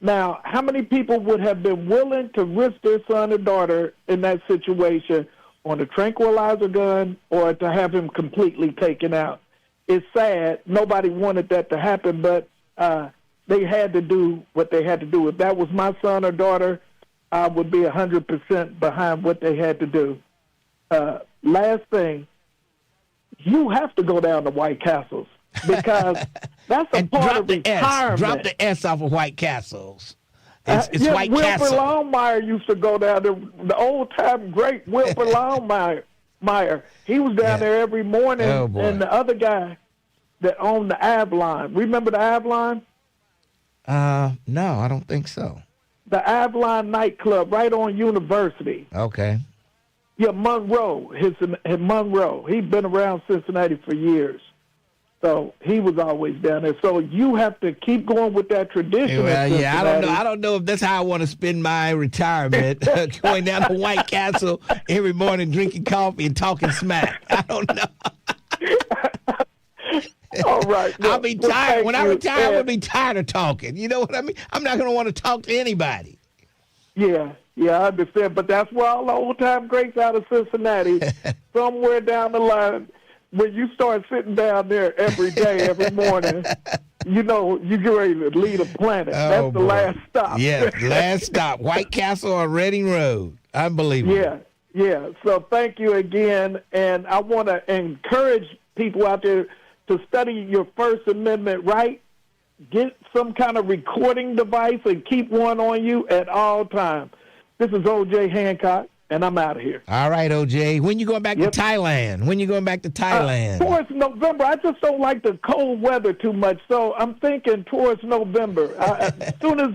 Speaker 1: Now, how many people would have been willing to risk their son or daughter in that situation on a tranquilizer gun or to have him completely taken out? It's sad. Nobody wanted that to happen, but they had to do what they had to do. If that was my son or daughter, I would be 100% behind what they had to do. Last thing, you have to go down to White Castles because that's a part of retirement.
Speaker 2: Drop the S off of White Castles. It's White
Speaker 1: Wilbur
Speaker 2: Castle.
Speaker 1: Longmire used to go down there. The old-time great Wilbur Longmire. He was down there every morning.
Speaker 2: Oh, boy.
Speaker 1: And the other guy that owned the Avalon. Remember the Avalon?
Speaker 2: No, I don't think so.
Speaker 1: The Avalon nightclub right on University.
Speaker 2: Okay.
Speaker 1: Yeah, Monroe. His Monroe. He'd been around Cincinnati for years. So he was always down there. So you have to keep going with that tradition.
Speaker 2: Well, yeah, I don't know if that's how I want to spend my retirement, going down to White Castle every morning, drinking coffee and talking smack. I don't know.
Speaker 1: All right.
Speaker 2: I'll be tired. When I retire, I'm going to be tired of talking. You know what I mean? I'm not going to want to talk to anybody.
Speaker 1: Yeah, I understand. But that's why all the old-time greats out of Cincinnati, somewhere down the line, when you start sitting down there every day, every morning, you know you get ready to lead a planet. That's the last stop.
Speaker 2: Yeah, last stop. White Castle on Reading Road. Unbelievable.
Speaker 1: Yeah. So thank you again. And I want to encourage people out there to study your First Amendment right. Get some kind of recording device and keep one on you at all times. This is O.J. Hancock, and I'm out of here.
Speaker 2: All right, O.J. When you going back to Thailand?
Speaker 1: Towards November. I just don't like the cold weather too much, so I'm thinking towards November. As soon as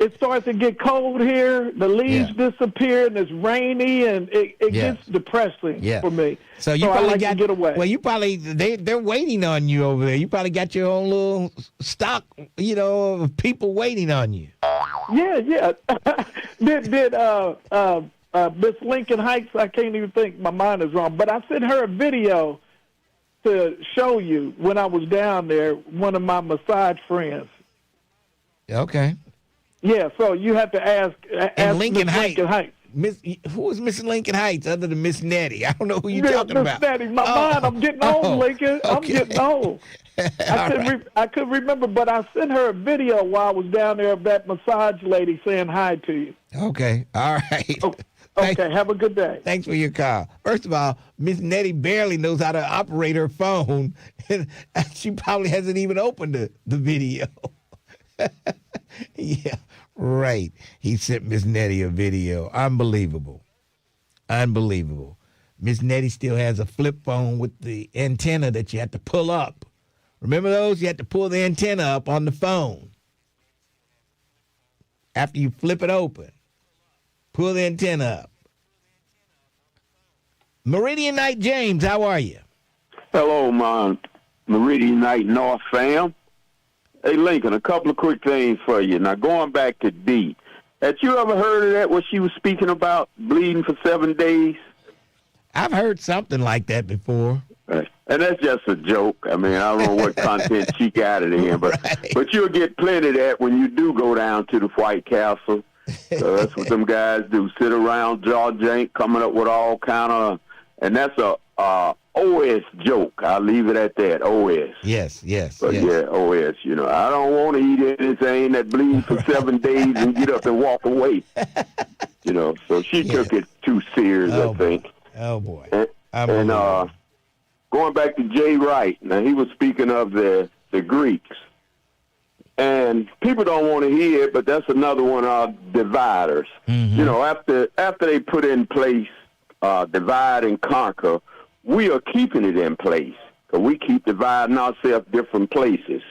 Speaker 1: it starts to get cold here, the leaves disappear, and it's rainy, and it gets depressing for me.
Speaker 2: So you probably
Speaker 1: to get away.
Speaker 2: Well, you probably they're waiting on you over there. You probably got your own little stock, of people waiting on you.
Speaker 1: Yeah. Did Miss Lincoln Heights? I can't even think. My mind is wrong. But I sent her a video to show you when I was down there. One of my massage friends.
Speaker 2: Okay.
Speaker 1: Yeah. So you have to ask
Speaker 2: Lincoln Heights.
Speaker 1: Lincoln Heights.
Speaker 2: Who is Miss Lincoln Heights other than Miss Nettie? I don't know who you're talking about.
Speaker 1: Miss Nettie. My mind. I'm getting old, Lincoln. I'm getting old. I couldn't remember, but I sent her a video while I was down there of that massage lady saying hi to you.
Speaker 2: Okay. All right.
Speaker 1: Okay. Have a good day.
Speaker 2: Thanks for your call. First of all, Miss Nettie barely knows how to operate her phone. She probably hasn't even opened the video. Yeah. Right. He sent Miss Nettie a video. Unbelievable. Miss Nettie still has a flip phone with the antenna that you have to pull up. Remember those? You had to pull the antenna up on the phone. After you flip it open, pull the antenna up. Meridian Night James, how are you?
Speaker 4: Hello, my Meridian Night North fam. Hey, Lincoln, a couple of quick things for you. Now, going back to Dee, had you ever heard of that, what she was speaking about, bleeding for 7 days?
Speaker 2: I've heard something like that before.
Speaker 4: Right. And that's just a joke. I mean, I don't know what content she got it in, but you'll get plenty of that when you do go down to the White Castle. So that's what them guys do, sit around, jaw jank, coming up with all kind of, and that's a OS joke. I'll leave it at that, OS.
Speaker 2: Yes.
Speaker 4: But yeah, OS, I don't want to eat anything that bleeds for 7 days and get up and walk away. So she took it too serious, I think.
Speaker 2: Oh, boy.
Speaker 4: And going back to Jay Wright, now he was speaking of the Greeks. And people don't want to hear it, but that's another one of our dividers. Mm-hmm. After they put in place divide and conquer, we are keeping it in place. Because we keep dividing ourselves different places.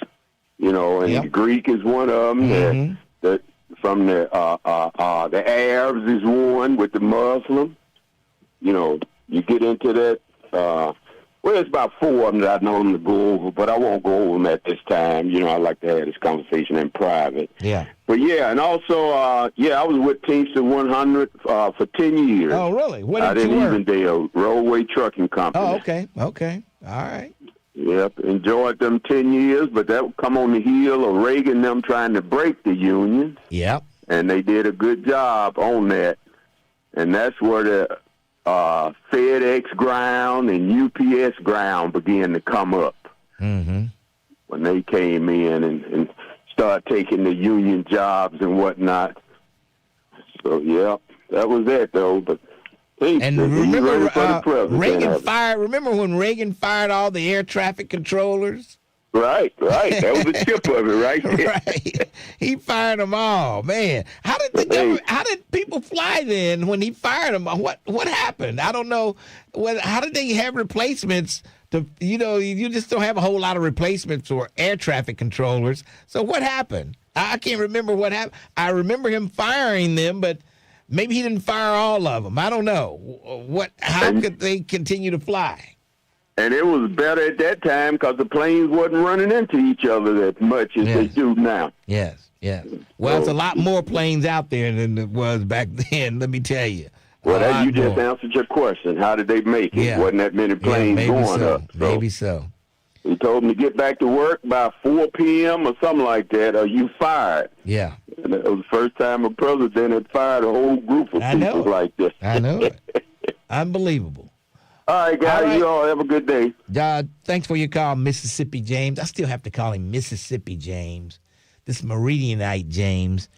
Speaker 4: And Greek is one of them. Mm-hmm. From the Arabs is one with the Muslim. You get into that. It's about 4 of them that I know them to go over, but I won't go over them at this time. I like to have this conversation in private.
Speaker 2: Yeah.
Speaker 4: But yeah, and also, I was with Teamsters 100 for 10 years.
Speaker 2: Oh, really? What did
Speaker 4: you
Speaker 2: work?
Speaker 4: Evendale Roadway Trucking Company.
Speaker 2: Oh, okay. All right.
Speaker 4: Yep, enjoyed them 10 years, but that would come on the heel of Reagan them trying to break the union.
Speaker 2: Yep.
Speaker 4: And they did a good job on that. And that's where the FedEx ground and UPS ground began to come up.
Speaker 2: Mm-hmm.
Speaker 4: When they came in and started taking the union jobs and whatnot. So, yeah, that was it, though. But
Speaker 2: and remember, Reagan fired. Remember when Reagan fired all the air traffic controllers?
Speaker 4: Right. That was the tip of it, right there.
Speaker 2: Right. He fired them all, man. How did people fly then when he fired them? What happened? I don't know. How did they have replacements? You just don't have a whole lot of replacements for air traffic controllers. So what happened? I can't remember what happened. I remember him firing them, but maybe he didn't fire all of them. I don't know. How could they continue to fly?
Speaker 4: And it was better at that time because the planes wasn't running into each other as much as they do now.
Speaker 2: Yes. Well, there's a lot more planes out there than there was back then, let me tell you.
Speaker 4: Well, you just answered your question. How did they make it?
Speaker 2: Yeah.
Speaker 4: Wasn't that many planes going up. So
Speaker 2: maybe so.
Speaker 4: He told them to get back to work by 4 p.m. or something like that, or you fired.
Speaker 2: Yeah.
Speaker 4: And it was the first time a president had fired a whole group of people like this.
Speaker 2: I know it. Unbelievable.
Speaker 4: All right, guys. You all have a good day.
Speaker 2: Thanks for your call, Mississippi James. I still have to call him Mississippi James. This Meridianite James.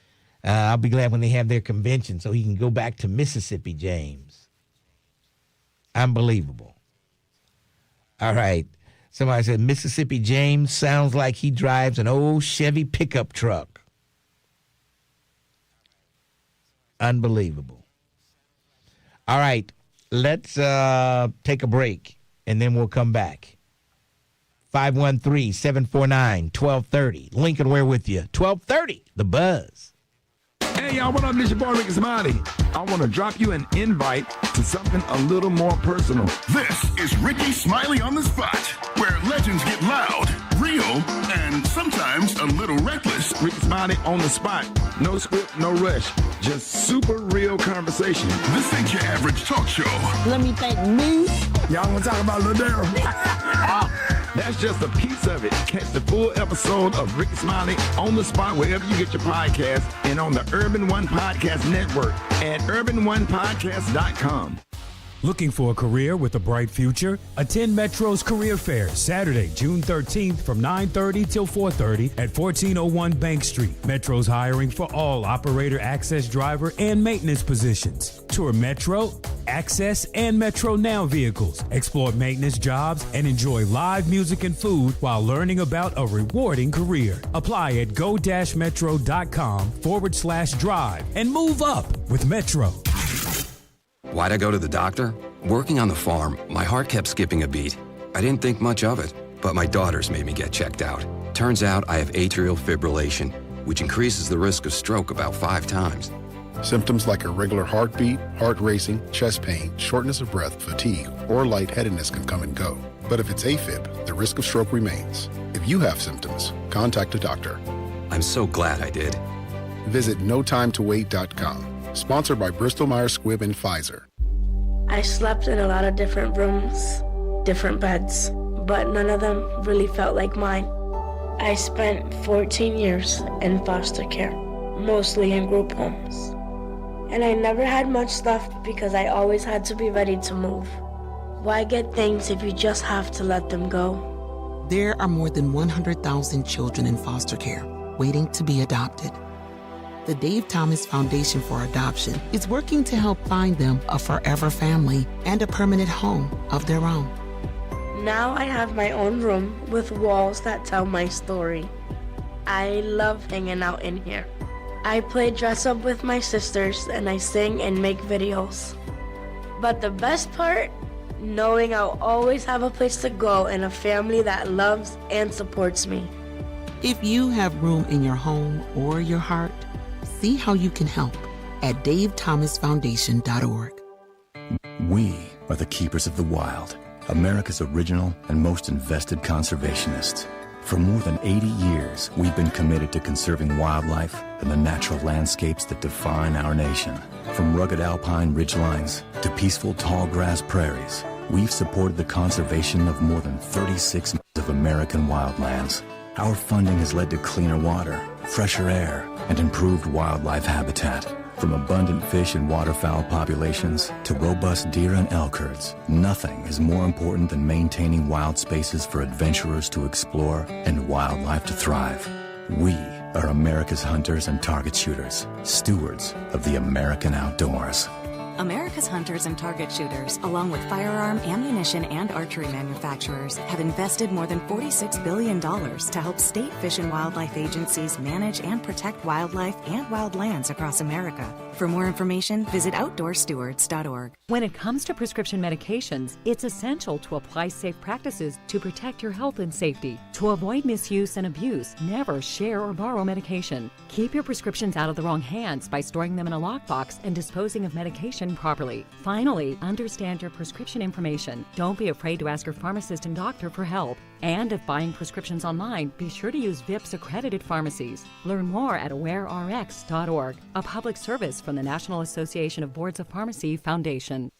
Speaker 2: I'll be glad when they have their convention so he can go back to Mississippi James. Unbelievable. All right. Somebody said Mississippi James sounds like he drives an old Chevy pickup truck. Unbelievable. All right. Let's take a break, and then we'll come back. 513-749-1230. Lincoln Ware with you. 1230, The Buzz.
Speaker 18: Hey, y'all, what up? This your boy, Ricky Smiley. I want to drop you an invite to something a little more personal.
Speaker 19: This is Ricky Smiley on the Spot, where legends get loud, real, and sometimes a little reckless.
Speaker 18: Ricky Smiley on the Spot. No script, no rush. Just super real conversation.
Speaker 19: This ain't your average talk show.
Speaker 18: Let me thank me. Y'all want to talk about Lil Darryl? That's just a piece of it. Catch the full episode of Ricky Smiley on the Spot wherever you get your podcast and on the Urban One Podcast Network at urban1podcast.com.
Speaker 10: Looking for a career with a bright future? Attend Metro's Career Fair Saturday, June 13th from 9:30 till 4:30 at 1401 Bank Street. Metro's hiring for all operator, access driver, and maintenance positions. Tour Metro, Access, and Metro Now vehicles. Explore maintenance jobs and enjoy live music and food while learning about a rewarding career. Apply at go-metro.com/drive and move up with Metro.
Speaker 20: Why'd I go to the doctor? Working on the farm, my heart kept skipping a beat. I didn't think much of it, but my daughters made me get checked out. Turns out I have atrial fibrillation, which increases the risk of stroke about 5 times.
Speaker 3: Symptoms like irregular heartbeat, heart racing, chest pain, shortness of breath, fatigue, or lightheadedness can come and go. But if it's AFib, the risk of stroke remains. If you have symptoms, contact a doctor.
Speaker 20: I'm so glad I did.
Speaker 3: Visit notimetowait.com. Sponsored by Bristol-Myers Squibb and Pfizer.
Speaker 21: I slept in a lot of different rooms, different beds, but none of them really felt like mine. I spent 14 years in foster care, mostly in group homes. And I never had much stuff because I always had to be ready to move. Why get things if you just have to let them go?
Speaker 22: There are more than 100,000 children in foster care waiting to be adopted. The Dave Thomas Foundation for Adoption is working to help find them a forever family and a permanent home of their own.
Speaker 21: Now I have my own room with walls that tell my story. I love hanging out in here. I play dress up with my sisters and I sing and make videos. But the best part? Knowing I'll always have a place to go and a family that loves and supports me.
Speaker 22: If you have room in your home or your heart, see how you can help at davethomasfoundation.org.
Speaker 23: We are the keepers of the wild, America's original and most invested conservationists. For more than 80 years, we've been committed to conserving wildlife and the natural landscapes that define our nation. From rugged alpine ridgelines to peaceful tall grass prairies, we've supported the conservation of more than 36 of American wildlands. Our funding has led to cleaner water, fresher air, and improved wildlife habitat. From abundant fish and waterfowl populations to robust deer and elk herds, nothing is more important than maintaining wild spaces for adventurers to explore and wildlife to thrive. We are America's hunters and target shooters, stewards of the American outdoors.
Speaker 24: America's hunters and target shooters, along with firearm, ammunition, and archery manufacturers, have invested more than $46 billion to help state fish and wildlife agencies manage and protect wildlife and wildlands across America. For more information, visit outdoorstewards.org.
Speaker 25: When it comes to prescription medications, it's essential to apply safe practices to protect your health and safety. To avoid misuse and abuse, never share or borrow medication. Keep your prescriptions out of the wrong hands by storing them in a lockbox and disposing of medication properly. Finally, understand your prescription information. Don't be afraid to ask your pharmacist and doctor for help. And if buying prescriptions online, be sure to use VIPS accredited pharmacies. Learn more at awarerx.org, a public service from the National Association of Boards of Pharmacy Foundation.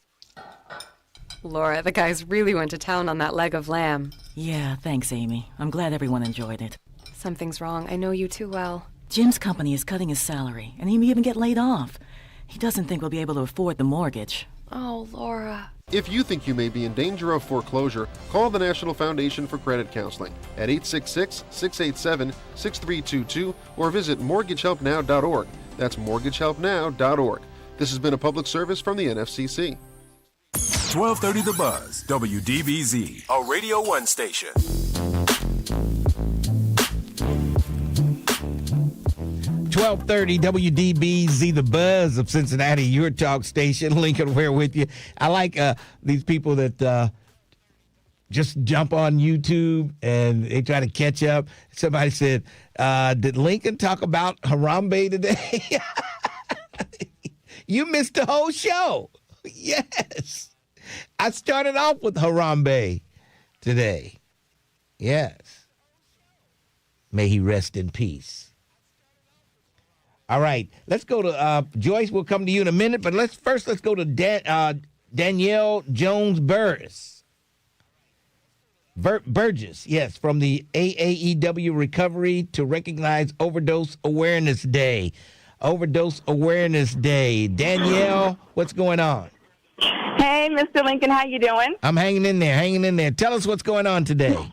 Speaker 27: Laura, the guys really went to town on that leg of lamb.
Speaker 28: Yeah, thanks, Amy. I'm glad everyone enjoyed it.
Speaker 27: Something's wrong. I know you too well.
Speaker 28: Jim's company is cutting his salary, and he may even get laid off. He doesn't think we'll be able to afford the mortgage.
Speaker 27: Oh, Laura.
Speaker 29: If you think you may be in danger of foreclosure, call the National Foundation for Credit Counseling at 866-687-6322 or visit mortgagehelpnow.org. That's mortgagehelpnow.org. This has been a public service from the NFCC.
Speaker 5: 1230 The Buzz, WDBZ, a Radio 1 station.
Speaker 2: .30 WDBZ, the Buzz of Cincinnati, your talk station. Lincoln Ware with you. I like these people that just jump on YouTube and they try to catch up. Somebody said, did Lincoln talk about Harambe today? You missed the whole show. Yes. I started off with Harambe today. Yes. May he rest in peace. All right, let's go to Joyce. We'll come to you in a minute, but let's go to Danielle Jones-Burgess. Burgess, yes, from the AAEW Recovery to Recognize Overdose Awareness Day. Overdose Awareness Day. Danielle, what's going on?
Speaker 30: Hey, Mr. Lincoln, how you doing?
Speaker 2: I'm hanging in there. Tell us what's going on today.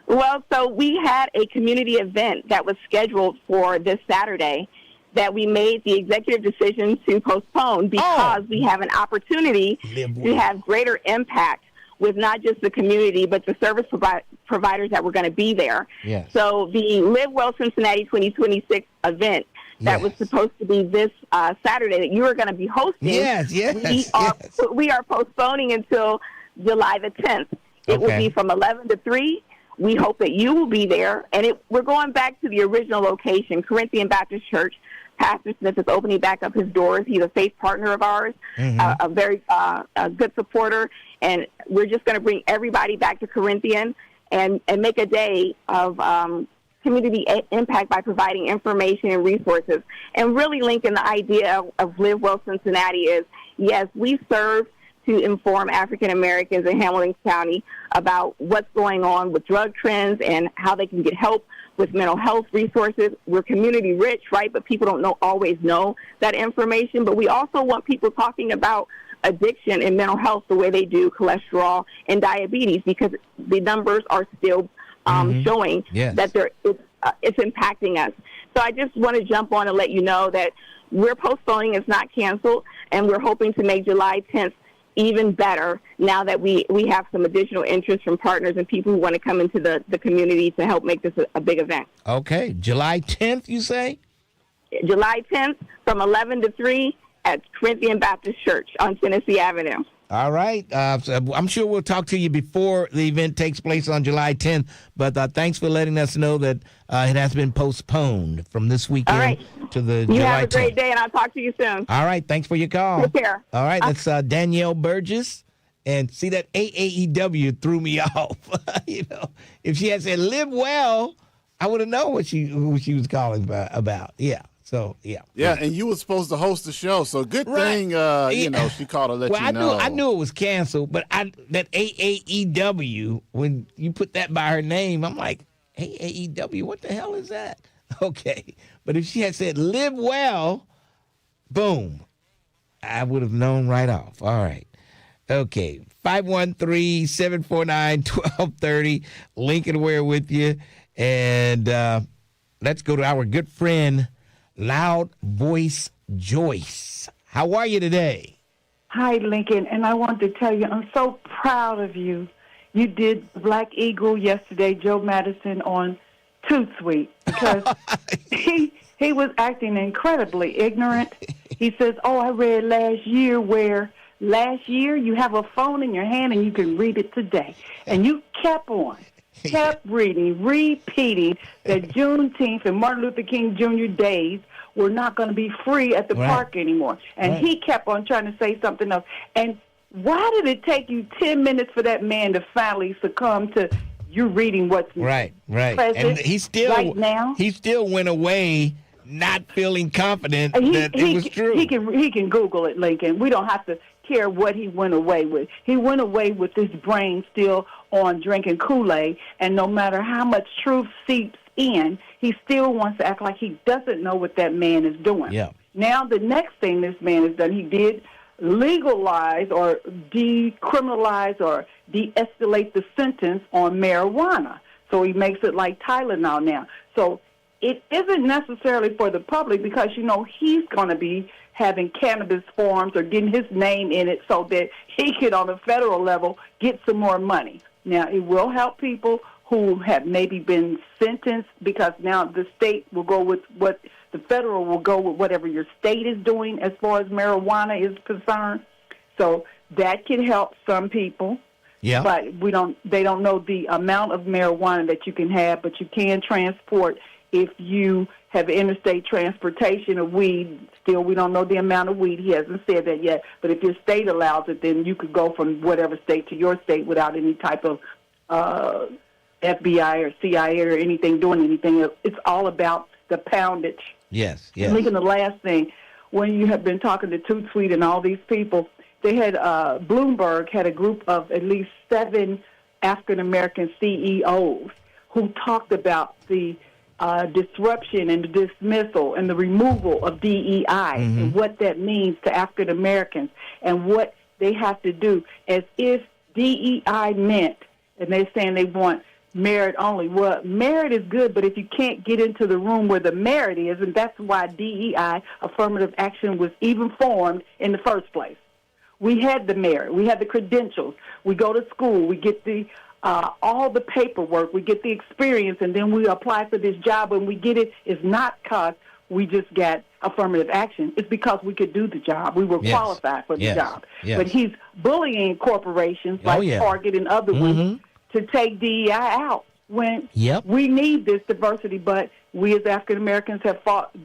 Speaker 30: Well, so we had a community event that was scheduled for this Saturday that we made the executive decision to postpone because we have an opportunity to have greater impact with not just the community, but the service providers that were going to be there.
Speaker 2: Yes.
Speaker 30: So the Live Well Cincinnati 2026 event that was supposed to be this Saturday that you were going to be hosting, we are postponing until July the 10th. It will be from 11 to 3. We hope that you will be there. And we're going back to the original location, Corinthian Baptist Church, Pastor Smith is opening back up his doors. He's a faith partner of ours, a very a good supporter, and we're just going to bring everybody back to Corinthian and make a day of community impact by providing information and resources. And really, Lincoln, the idea of Live Well Cincinnati is, yes, we serve to inform African Americans in Hamilton County about what's going on with drug trends and how they can get help with mental health resources. We're community rich, right? But people don't always know that information. But we also want people talking about addiction and mental health the way they do cholesterol and diabetes, because the numbers are still showing that it's impacting us. So I just want to jump on and let you know that we're postponing. It's not canceled, and we're hoping to make July 10th even better now that we have some additional interest from partners and people who want to come into the community to help make this a big event.
Speaker 2: Okay, July 10th, you say?
Speaker 30: July 10th from 11 to 3 at Corinthian Baptist Church on Tennessee Avenue.
Speaker 2: All right. So I'm sure we'll talk to you before the event takes place on July 10th, but thanks for letting us know that it has been postponed from this weekend to the July 10th.
Speaker 30: You have a great day, and I'll talk to you soon.
Speaker 2: All right. Thanks for your call.
Speaker 30: Take care.
Speaker 2: All right. That's Danielle Burgess. And see, that AAEW threw me off. You know, if she had said live well, I would have known who she was calling about. Yeah. So, yeah.
Speaker 16: Yeah, and you were supposed to host the show, so good thing, you know, she called to let you know.
Speaker 2: I knew it was canceled, but that AAEW, when you put that by her name, I'm like, AAEW, what the hell is that? Okay. But if she had said live well, boom, I would have known right off. All right. Okay. 513-749-1230. Lincoln Ware with you. And let's go to our good friend, Loud Voice Joyce. How are you today?
Speaker 6: Hi, Lincoln, and I wanted to tell you I'm so proud of you. You did Black Eagle yesterday, Joe Madison, on Too Sweet, because he was acting incredibly ignorant. He says, I read last year where last year you have a phone in your hand and you can read it today. And you kept reading, repeating that Juneteenth and Martin Luther King Jr. days were not going to be free at the park anymore. And he kept on trying to say something else. And why did it take you 10 minutes for that man to finally succumb to you reading what's
Speaker 2: present and he still went away not feeling confident that it was true.
Speaker 6: He can Google it, Lincoln. We don't have to care what he went away with. He went away with his brain still on drinking Kool-Aid, and no matter how much truth seeps in, he still wants to act like he doesn't know what that man is doing.
Speaker 2: Yeah.
Speaker 6: Now, the next thing this man has done, he did legalize or decriminalize or de-escalate the sentence on marijuana. So he makes it like Tylenol now. So it isn't necessarily for the public because, you know, he's going to be having cannabis farms or getting his name in it so that he could, on a federal level, get some more money. Now, it will help people who have maybe been sentenced because now the state will go with what the federal will go with whatever your state is doing as far as marijuana is concerned. So that can help some people.
Speaker 2: Yeah.
Speaker 6: But they don't know the amount of marijuana that you can have, but you can transport if you have interstate transportation of weed. Still, we don't know the amount of weed. He hasn't said that yet. But if your state allows it, then you could go from whatever state to your state without any type of FBI or CIA or anything doing anything. It's all about the poundage.
Speaker 2: Yes.
Speaker 6: And Lincoln, the last thing, when you have been talking to Toot Sweet and all these people, they had Bloomberg had a group of at least 7 African-American CEOs who talked about the disruption and the dismissal and the removal of DEI and what that means to African Americans and what they have to do, as if DEI meant, and they're saying they want merit only. Well, merit is good, but if you can't get into the room where the merit is, and that's why DEI, affirmative action, was even formed in the first place. We had the merit. We had the credentials. We go to school. We get the all the paperwork. We get the experience, and then we apply for this job. When we get it, it's not because we just got affirmative action. It's because we could do the job. We were qualified for the job.
Speaker 2: Yes.
Speaker 6: But he's bullying corporations like Target and other ones to take DEI out when we need this diversity. But we as African Americans have fought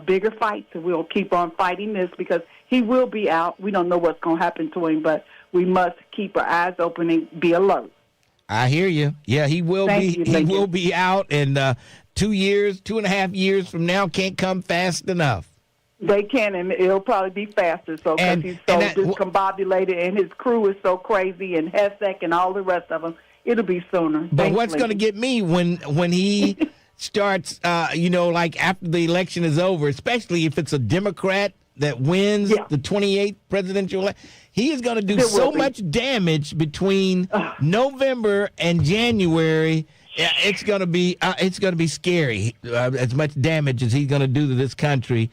Speaker 6: bigger fights, and we'll keep on fighting this because he will be out. We don't know what's going to happen to him, but we must keep our eyes open and be alert.
Speaker 2: I hear you. Yeah, he will be out, and 2.5 years from now can't come fast enough.
Speaker 6: They can, and it'll probably be faster. So because he's so discombobulated, and his crew is so crazy, and Hesek and all the rest of them, it'll be sooner.
Speaker 2: But what's going to get me when he starts, like after the election is over, especially if it's a Democrat that wins the 28th presidential election, he is going to do so much damage between November and January. Yeah, it's going to be scary. As much damage as he's going to do to this country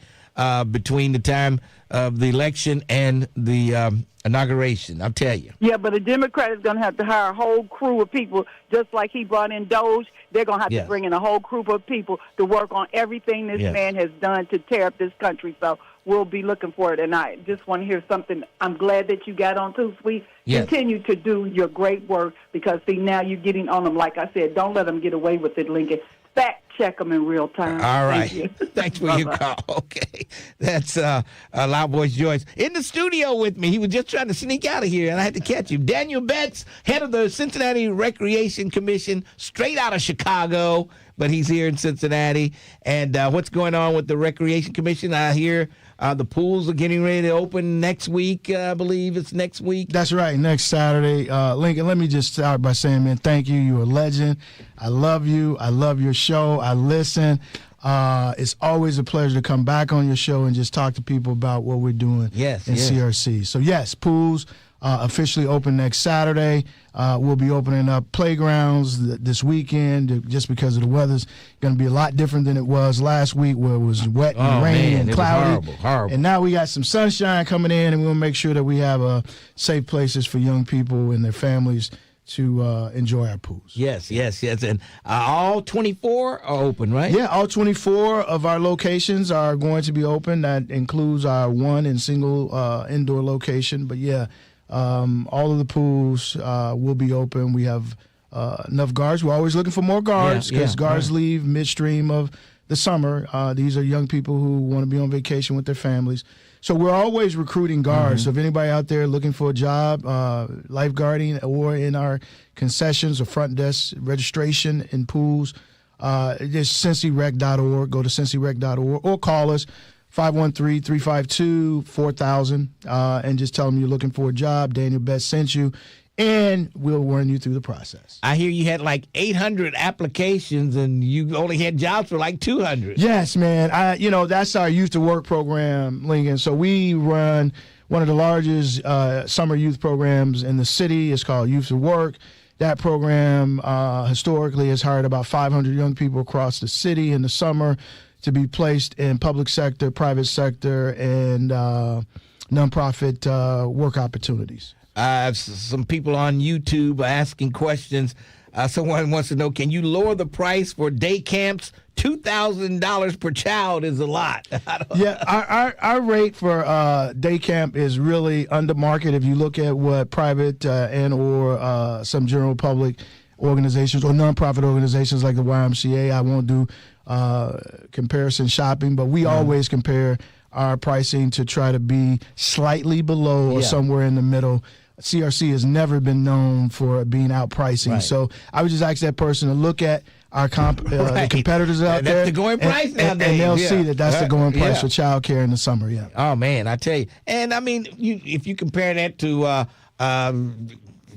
Speaker 2: between the time of the election and the inauguration. I'll tell you.
Speaker 6: Yeah, but a Democrat is going to have to hire a whole crew of people, just like he brought in Doge. They're going to have to bring in a whole group of people to work on everything this man has done to tear up this country. So we'll be looking for it. And I just want to hear something. I'm glad that you got on too, Sweet. Yes. Continue to do your great work because, see, now you're getting on them. Like I said, don't let them get away with it, Lincoln. Fact check them in real time.
Speaker 2: All right. Thanks for your call. Okay. That's Loud Voice Joyce. In the studio with me. He was just trying to sneak out of here, and I had to catch him. Daniel Betts, head of the Cincinnati Recreation Commission, straight out of Chicago, but he's here in Cincinnati. And what's going on with the Recreation Commission? I hear the pools are getting ready to open next week. I believe it's next week.
Speaker 7: That's right, next Saturday. Lincoln, let me just start by saying, man, thank you. You're a legend. I love you. I love your show. I listen. It's always a pleasure to come back on your show and just talk to people about what we're doing in CRC. So, yes, pools officially open next Saturday. We'll be opening up playgrounds this weekend just because of the weather's going to be a lot different than it was last week where it was wet and rainy and cloudy. Horrible. And now we got some sunshine coming in, and we'll make sure that we have safe places for young people and their families to enjoy our pools.
Speaker 2: Yes. And all 24 are open, right?
Speaker 7: Yeah, all 24 of our locations are going to be open. That includes our one and single indoor location. But, yeah, all of the pools will be open. We have enough guards. We're always looking for more guards because guards leave midstream of the summer. These are young people who want to be on vacation with their families. So we're always recruiting guards. So if anybody out there looking for a job, lifeguarding or in our concessions or front desk registration in pools, it's CincyRec.org. Go to CincyRec.org or call us 513-352-4000 and just tell them you're looking for a job. Daniel Betts sent you, and we'll run you through the process.
Speaker 2: I hear you had like 800 applications, and you only had jobs for like 200.
Speaker 7: Yes, man. That's our Youth to Work program, Lincoln. So we run one of the largest summer youth programs in the city. It's called Youth to Work. That program historically has hired about 500 young people across the city in the summer to be placed in public sector, private sector, and nonprofit work opportunities.
Speaker 2: I have some people on YouTube asking questions. Someone wants to know, can you lower the price for day camps? $2,000 per child is a lot.
Speaker 7: Yeah, our rate for day camp is really under market. If you look at what private and or some general public organizations or nonprofit organizations like the YMCA, I won't do comparison shopping, but we always compare our pricing to try to be slightly below or somewhere in the middle. CRC has never been known for being out pricing. Right. So I would just ask that person to look at our the competitors out there.
Speaker 2: That's the going price nowadays.
Speaker 7: And they'll see that that's the going price for child care in the summer,
Speaker 2: Oh, man, I tell you. And, I mean, if you compare that to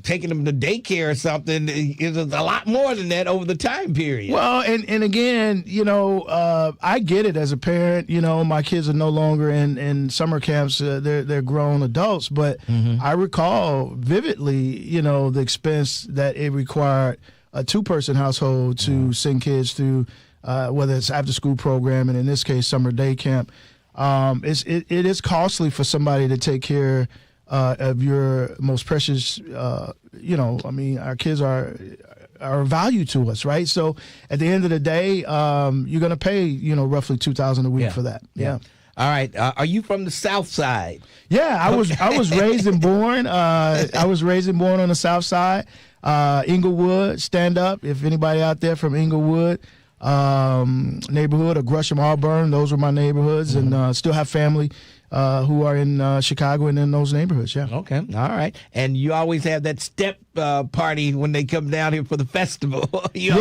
Speaker 2: taking them to daycare or something, is a lot more than that over the time period.
Speaker 7: Well, and again, I get it as a parent. My kids are no longer in summer camps. They're grown adults. But I recall vividly, the expense that it required a two-person household to send kids through, whether it's after-school program and in this case summer day camp. It is costly for somebody to take care of your most precious, our kids are a value to us, right? So at the end of the day, you're going to pay, roughly $2,000 a week for that. Yeah.
Speaker 2: All right. Are you from the South Side?
Speaker 7: Yeah, I was raised and born. I was raised and born on the South Side. Inglewood, stand up. If anybody out there from Inglewood, neighborhood, or Gresham, Auburn. Those were my neighborhoods, and still have family who are in Chicago and in those neighborhoods. Yeah.
Speaker 2: Okay. All right. And you always have that step party when they come down here for the festival.
Speaker 7: We're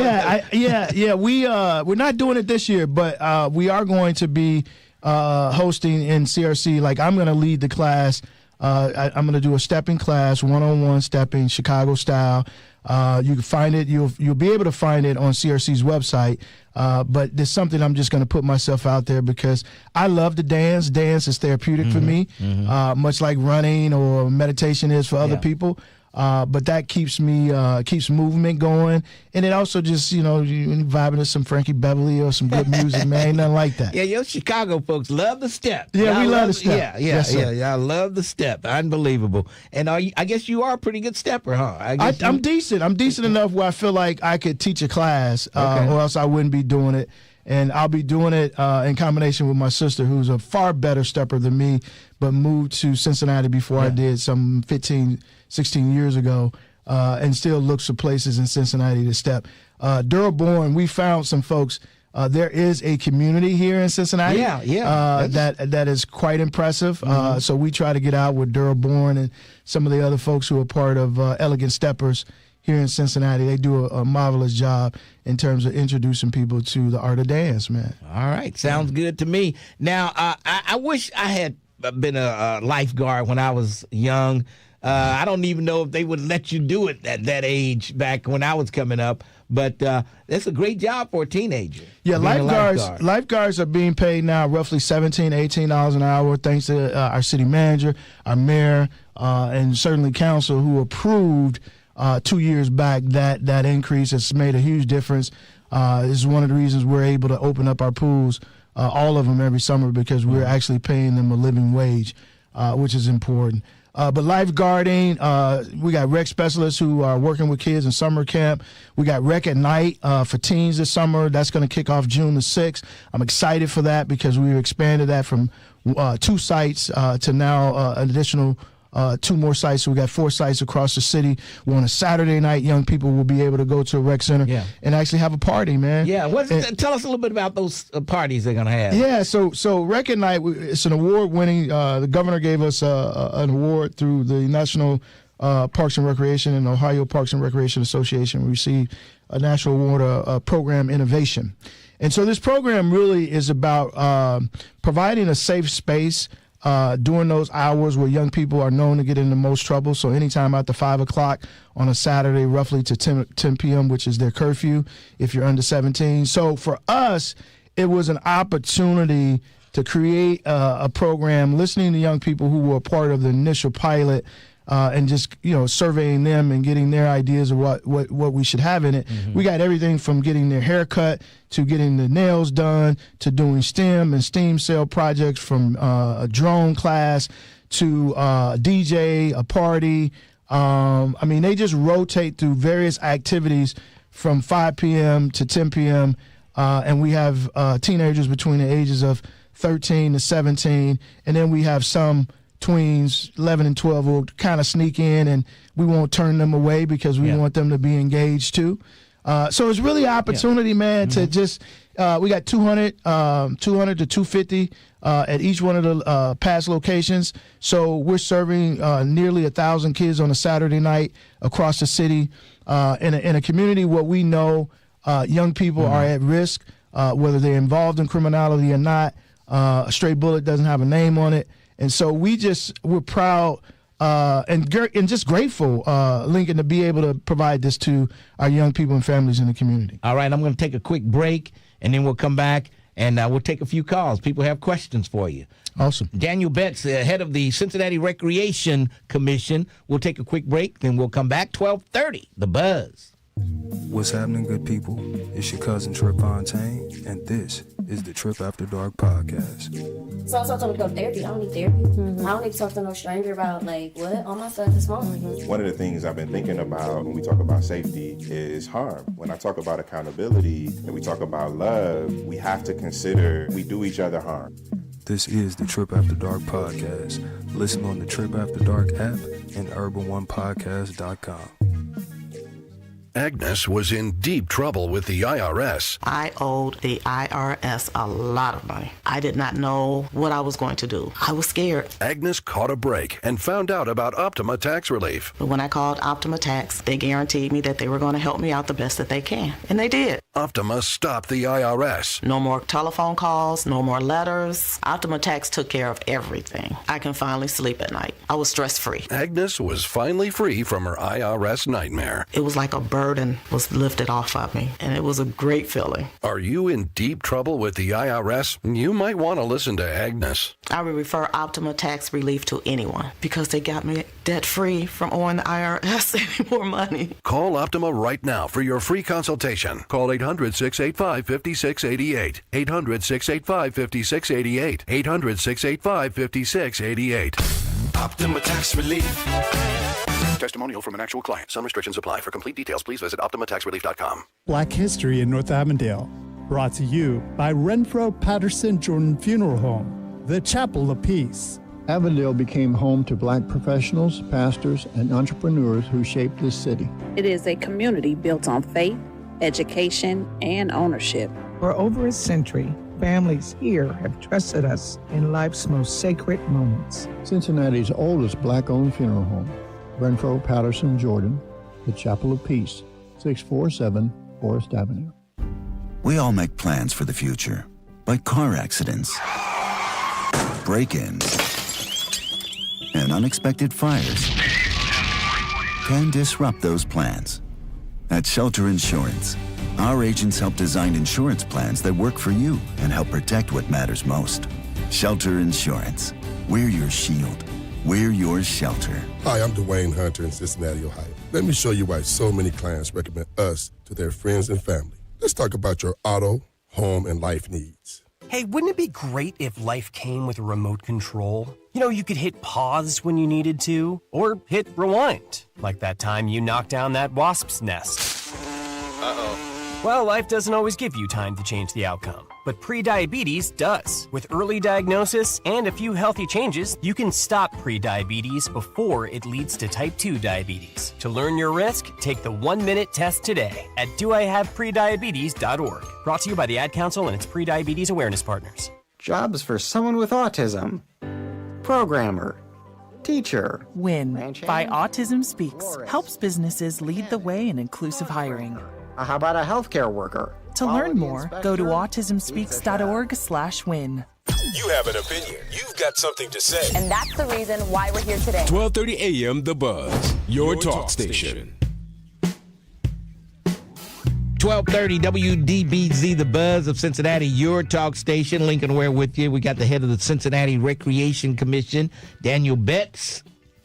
Speaker 7: not doing it this year, but we are going to be hosting in CRC. Like, I'm going to lead the class. I'm going to do a stepping class, one-on-one stepping, Chicago style. You can find it. You'll be able to find it on CRC's website. But there's something I'm just going to put myself out there because I love to dance. Dance is therapeutic for me, much like running or meditation is for other people. But that keeps me keeps movement going, and it also just you vibing to some Frankie Beverly or some good music, man. Ain't nothing like that.
Speaker 2: Yeah, your Chicago folks love the step.
Speaker 7: Yeah, we love the step.
Speaker 2: Yeah. I love the step. Unbelievable. And I guess you are a pretty good stepper, huh?
Speaker 7: I'm decent. I'm decent enough where I feel like I could teach a class, or else I wouldn't be doing it. And I'll be doing it in combination with my sister, who's a far better stepper than me, but moved to Cincinnati before I did, some 15, 16 years ago, and still looks for places in Cincinnati to step. Durham-born, we found some folks. There is a community here in Cincinnati that is quite impressive. So we try to get out with Durham-born and some of the other folks who are part of Elegant Steppers here in Cincinnati. They do a marvelous job in terms of introducing people to the art of dance, man.
Speaker 2: All right. Sounds good to me. Now, I wish I had been a lifeguard when I was young. I don't even know if they would let you do it at that age back when I was coming up. But that's a great job for a teenager.
Speaker 7: Yeah, lifeguards are being paid now roughly $17, $18 an hour, thanks to our city manager, our mayor, and certainly council, who approved 2 years back that increase. Has made a huge difference. This is one of the reasons we're able to open up our pools, all of them every summer, because we're actually paying them a living wage, which is important. But lifeguarding, we got rec specialists who are working with kids in summer camp. We got rec at night for teens this summer. That's going to kick off June the 6th. I'm excited for that because we expanded that from 2 sites to now an additional 2 more sites. So we got 4 sites across the city. On a Saturday night, young people will be able to go to a rec center and actually have a party, man.
Speaker 2: Yeah, tell us a little bit about those parties they're gonna have.
Speaker 7: Yeah, so Rec at Night, it's an award-winning. The governor gave us an award through the National Parks and Recreation and Ohio Parks and Recreation Association. We received a national award of program innovation, and so this program really is about providing a safe space during those hours where young people are known to get into most trouble. So anytime after 5 o'clock on a Saturday, roughly to 10 p.m., which is their curfew if you're under 17. So for us, it was an opportunity to create a program, listening to young people who were part of the initial pilot, and just surveying them and getting their ideas of what we should have in it. We got everything from getting their hair cut to getting the nails done to doing STEM and STEAM cell projects, from a drone class to a DJ, a party. I mean, they just rotate through various activities from 5 p.m. to 10 p.m. And we have teenagers between the ages of 13 to 17, and then we have some tweens, 11 and 12, will kind of sneak in, and we won't turn them away because we want them to be engaged too. So it's really an opportunity, man, to just, we got 200 to 250 at each one of the past locations. So we're serving nearly 1,000 kids on a Saturday night across the city in a community where we know young people are at risk, whether they're involved in criminality or not. A stray bullet doesn't have a name on it. And so we're proud and just grateful, Lincoln, to be able to provide this to our young people and families in the community.
Speaker 2: All right, I'm going to take a quick break, and then we'll come back, and we'll take a few calls. People have questions for you.
Speaker 7: Awesome.
Speaker 2: Daniel Betts, head of the Cincinnati Recreation Commission. We'll take a quick break, then we'll come back. 12:30, The Buzz.
Speaker 1: What's happening, good people? It's your cousin Trip Fontaine, and this is the Trip After Dark podcast.
Speaker 8: So I told me to go to therapy. I don't need therapy. I don't need to talk to no stranger about, what? All my stuff is wrong.
Speaker 9: One of the things I've been thinking about when we talk about safety is harm. When I talk about accountability and we talk about love, we have to consider we do each other harm.
Speaker 1: This is the Trip After Dark podcast. Listen on the Trip After Dark app and urban1podcast.com.
Speaker 4: Agnes was in deep trouble with the IRS.
Speaker 22: I owed the IRS a lot of money. I did not know what I was going to do. I was scared.
Speaker 4: Agnes caught a break and found out about Optima Tax Relief.
Speaker 22: But when I called Optima Tax, they guaranteed me that they were going to help me out the best that they can. And they did.
Speaker 4: Optima stopped the IRS.
Speaker 22: No more telephone calls, no more letters. Optima Tax took care of everything. I can finally sleep at night. I was stress-free.
Speaker 4: Agnes was finally free from her IRS nightmare.
Speaker 22: It was like a burden was lifted off of me, and it was a great feeling.
Speaker 4: Are you in deep trouble with the IRS? You might want to listen to Agnes.
Speaker 22: I would refer Optima Tax Relief to anyone because they got me debt-free from owing the IRS any more money.
Speaker 4: Call Optima right now for your free consultation. Call 800-685-5688. 800-685-5688. 800-685-5688. Optima Tax Relief. Testimonial from an actual client. Some restrictions apply. For complete details, please visit OptimaTaxRelief.com.
Speaker 11: Black History in North Avondale. Brought to you by Renfro Patterson Jordan Funeral Home, the Chapel of Peace.
Speaker 12: Avondale became home to black professionals, pastors, and entrepreneurs who shaped this city.
Speaker 13: It is a community built on faith, education, and ownership.
Speaker 14: For over a century, families here have trusted us in life's most sacred moments.
Speaker 12: Cincinnati's oldest black-owned funeral home, Renfro Patterson Jordan, the Chapel of Peace, 647 Forest Avenue.
Speaker 15: We all make plans for the future, but car accidents, break-ins, and unexpected fires can disrupt those plans. At Shelter Insurance, our agents help design insurance plans that work for you and help protect what matters most. Shelter Insurance. We're your shield. We're your shelter.
Speaker 17: Hi, I'm Dwayne Hunter in Cincinnati, Ohio. Let me show you why so many clients recommend us to their friends and family. Let's talk about your auto, home, and life needs.
Speaker 18: Hey, wouldn't it be great if life came with a remote control? You know, you could hit pause when you needed to, or hit rewind, like that time you knocked down that wasp's nest. Uh-oh. Well, life doesn't always give you time to change the outcome, but prediabetes does. With early diagnosis and a few healthy changes, you can stop prediabetes before it leads to type 2 diabetes. To learn your risk, take the 1-minute test today at doihaveprediabetes.org. Brought to you by the Ad Council and its prediabetes awareness partners.
Speaker 19: Jobs for someone with autism. Programmer. Teacher.
Speaker 28: WIN by Autism Speaks helps businesses lead the way in inclusive hiring.
Speaker 19: How about a healthcare worker?
Speaker 28: To learn more, go to autismspeaks.org/win.
Speaker 5: You have an opinion. You've got something to say.
Speaker 26: And that's the reason why we're here today.
Speaker 5: 1230 AM The Buzz, your talk station.
Speaker 2: 1230 WDBZ, The Buzz of Cincinnati, your talk station. Lincoln Ware with you. We got the head of the Cincinnati Recreation Commission, Daniel Betts,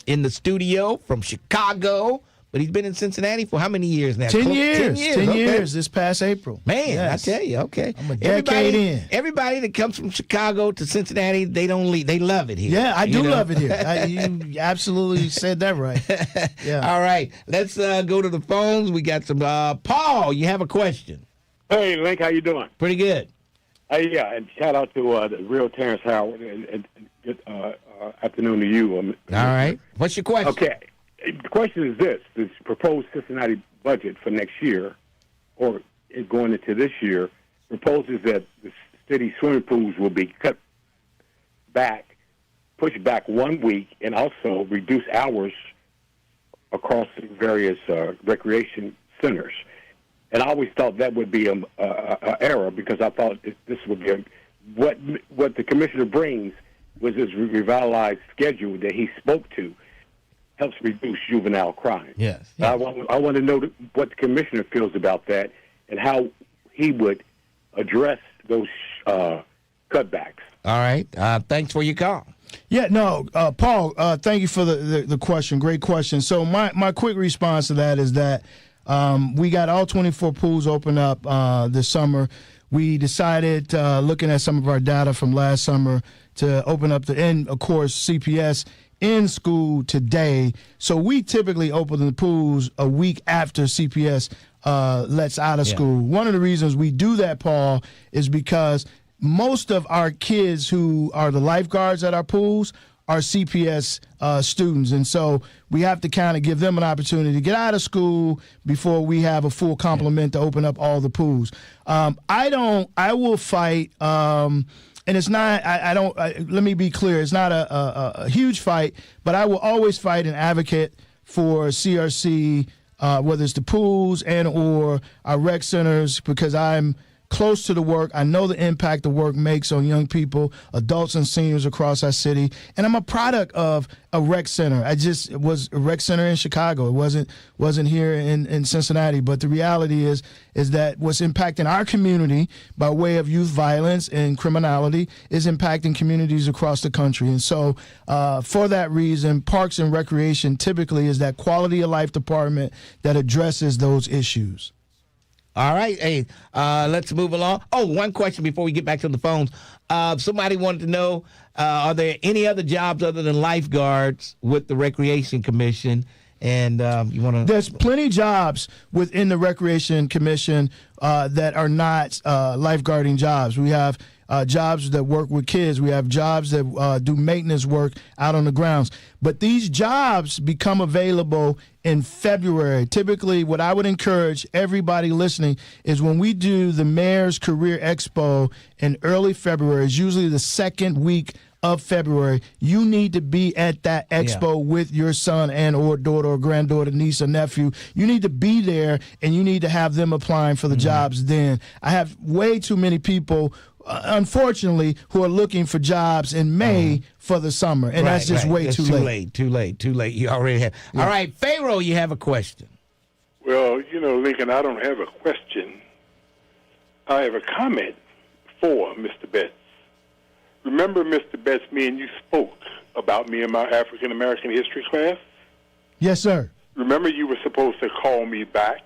Speaker 2: in the studio from Chicago. But he's been in Cincinnati for how many years now?
Speaker 7: 10 years. 10
Speaker 2: okay.
Speaker 7: years this past April.
Speaker 2: Man,
Speaker 7: yes.
Speaker 2: I tell you, okay.
Speaker 7: I'm a decade in.
Speaker 2: Everybody that comes from Chicago to Cincinnati, they don't leave. They love it here.
Speaker 7: Yeah, I do love it here. You absolutely said that right. Yeah.
Speaker 2: All right, let's go to the phones. We got some. Paul, you have a question?
Speaker 31: Hey, Link, how you doing?
Speaker 2: Pretty good.
Speaker 31: Yeah, and shout out to the real Terrence Howard, and good afternoon to you.
Speaker 2: All right. What's your question?
Speaker 31: Okay. The question is this proposed Cincinnati budget for next year, or going into this year, proposes that the city swimming pools will be cut back, pushed back 1 week, and also reduce hours across various recreation centers. And I always thought that would be an error, because I thought this would be what the commissioner brings was this revitalized schedule that he spoke to. Helps reduce juvenile crime.
Speaker 2: Yes.
Speaker 31: I want to know what the commissioner feels about that and how he would address those cutbacks.
Speaker 2: All right. Thanks for your call.
Speaker 7: Yeah, no, Paul, thank you for the question. Great question. So my quick response to that is that we got all 24 pools open up this summer. We decided, looking at some of our data from last summer, to open up and of course, CPS in school today. So we typically open the pools a week after CPS lets out of school. One of the reasons we do that, Paul, is because most of our kids who are the lifeguards at our pools are CPS students. And so we have to kind of give them an opportunity to get out of school before we have a full complement to open up all the pools. I will fight, and it's not, let me be clear, it's not a huge fight, but I will always fight and advocate for CRC, whether it's the pools and or our rec centers, because I'm close to the work. I know the impact the work makes on young people, adults and seniors across our city. And I'm a product of a rec center. It was a rec center in Chicago. It wasn't here in Cincinnati. But the reality is that what's impacting our community by way of youth violence and criminality is impacting communities across the country. And so for that reason, Parks and Recreation typically is that quality of life department that addresses those issues.
Speaker 2: All right. Hey, let's move along. Oh, one question before we get back to the phones. Somebody wanted to know, are there any other jobs other than lifeguards with the Recreation Commission? And you want to?
Speaker 7: There's plenty of jobs within the Recreation Commission that are not lifeguarding jobs. We have jobs that work with kids. We have jobs that do maintenance work out on the grounds. But these jobs become available in February. Typically, what I would encourage everybody listening is when we do the Mayor's Career Expo in early February, it's usually the second week of February, you need to be at that expo with your son and or daughter or granddaughter, niece or nephew. You need to be there, and you need to have them applying for the jobs then. I have way too many people, unfortunately, who are looking for jobs in May for the summer, and that's just way too late.
Speaker 2: Too late. You already have. All right, Pharaoh, you have a question.
Speaker 31: Well, Lincoln, I don't have a question. I have a comment for Mr. Betts. Remember, Mr. Betts, me and you spoke about me in my African-American history class?
Speaker 7: Yes, sir.
Speaker 31: Remember, you were supposed to call me back.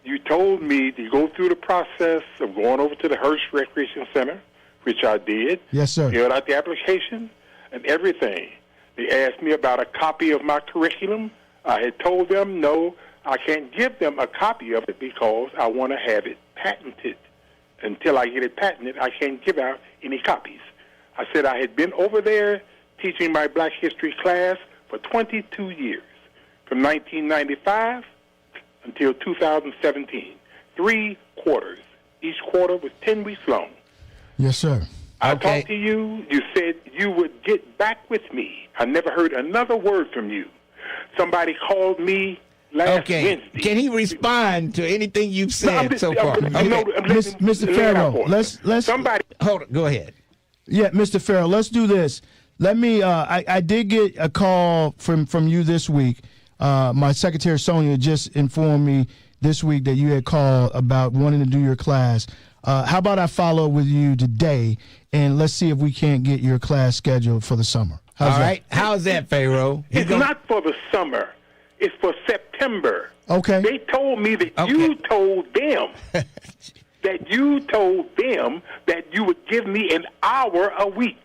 Speaker 31: You told me to go through the process of going over to the Hearst Recreation Center, which I did.
Speaker 7: Yes, sir.
Speaker 31: Filled out the application and everything. They asked me about a copy of my curriculum. I had told them, no, I can't give them a copy of it because I want to have it patented. Until I get it patented, I can't give out any copies. I said I had been over there teaching my Black History class for 22 years, from 1995 until 2017. 3 quarters. Each quarter was 10 weeks long.
Speaker 7: Yes, sir.
Speaker 31: I talked to you. You said you would get back with me. I never heard another word from you. Somebody called me last Wednesday.
Speaker 2: Can he respond to anything you've said so far?
Speaker 7: Mr. Farrell, let's
Speaker 31: somebody
Speaker 2: hold it. Go ahead.
Speaker 7: Yeah, Mr. Farrell, let's do this. Let me. I did get a call from you this week. My secretary Sonia just informed me this week that you had called about wanting to do your class. How about I follow up with you today, and let's see if we can't get your class scheduled for the summer.
Speaker 2: All right. How's that, Pharaoh?
Speaker 31: It's not for the summer. It's for September.
Speaker 7: Okay.
Speaker 31: They told me that you told them that you would give me an hour a week.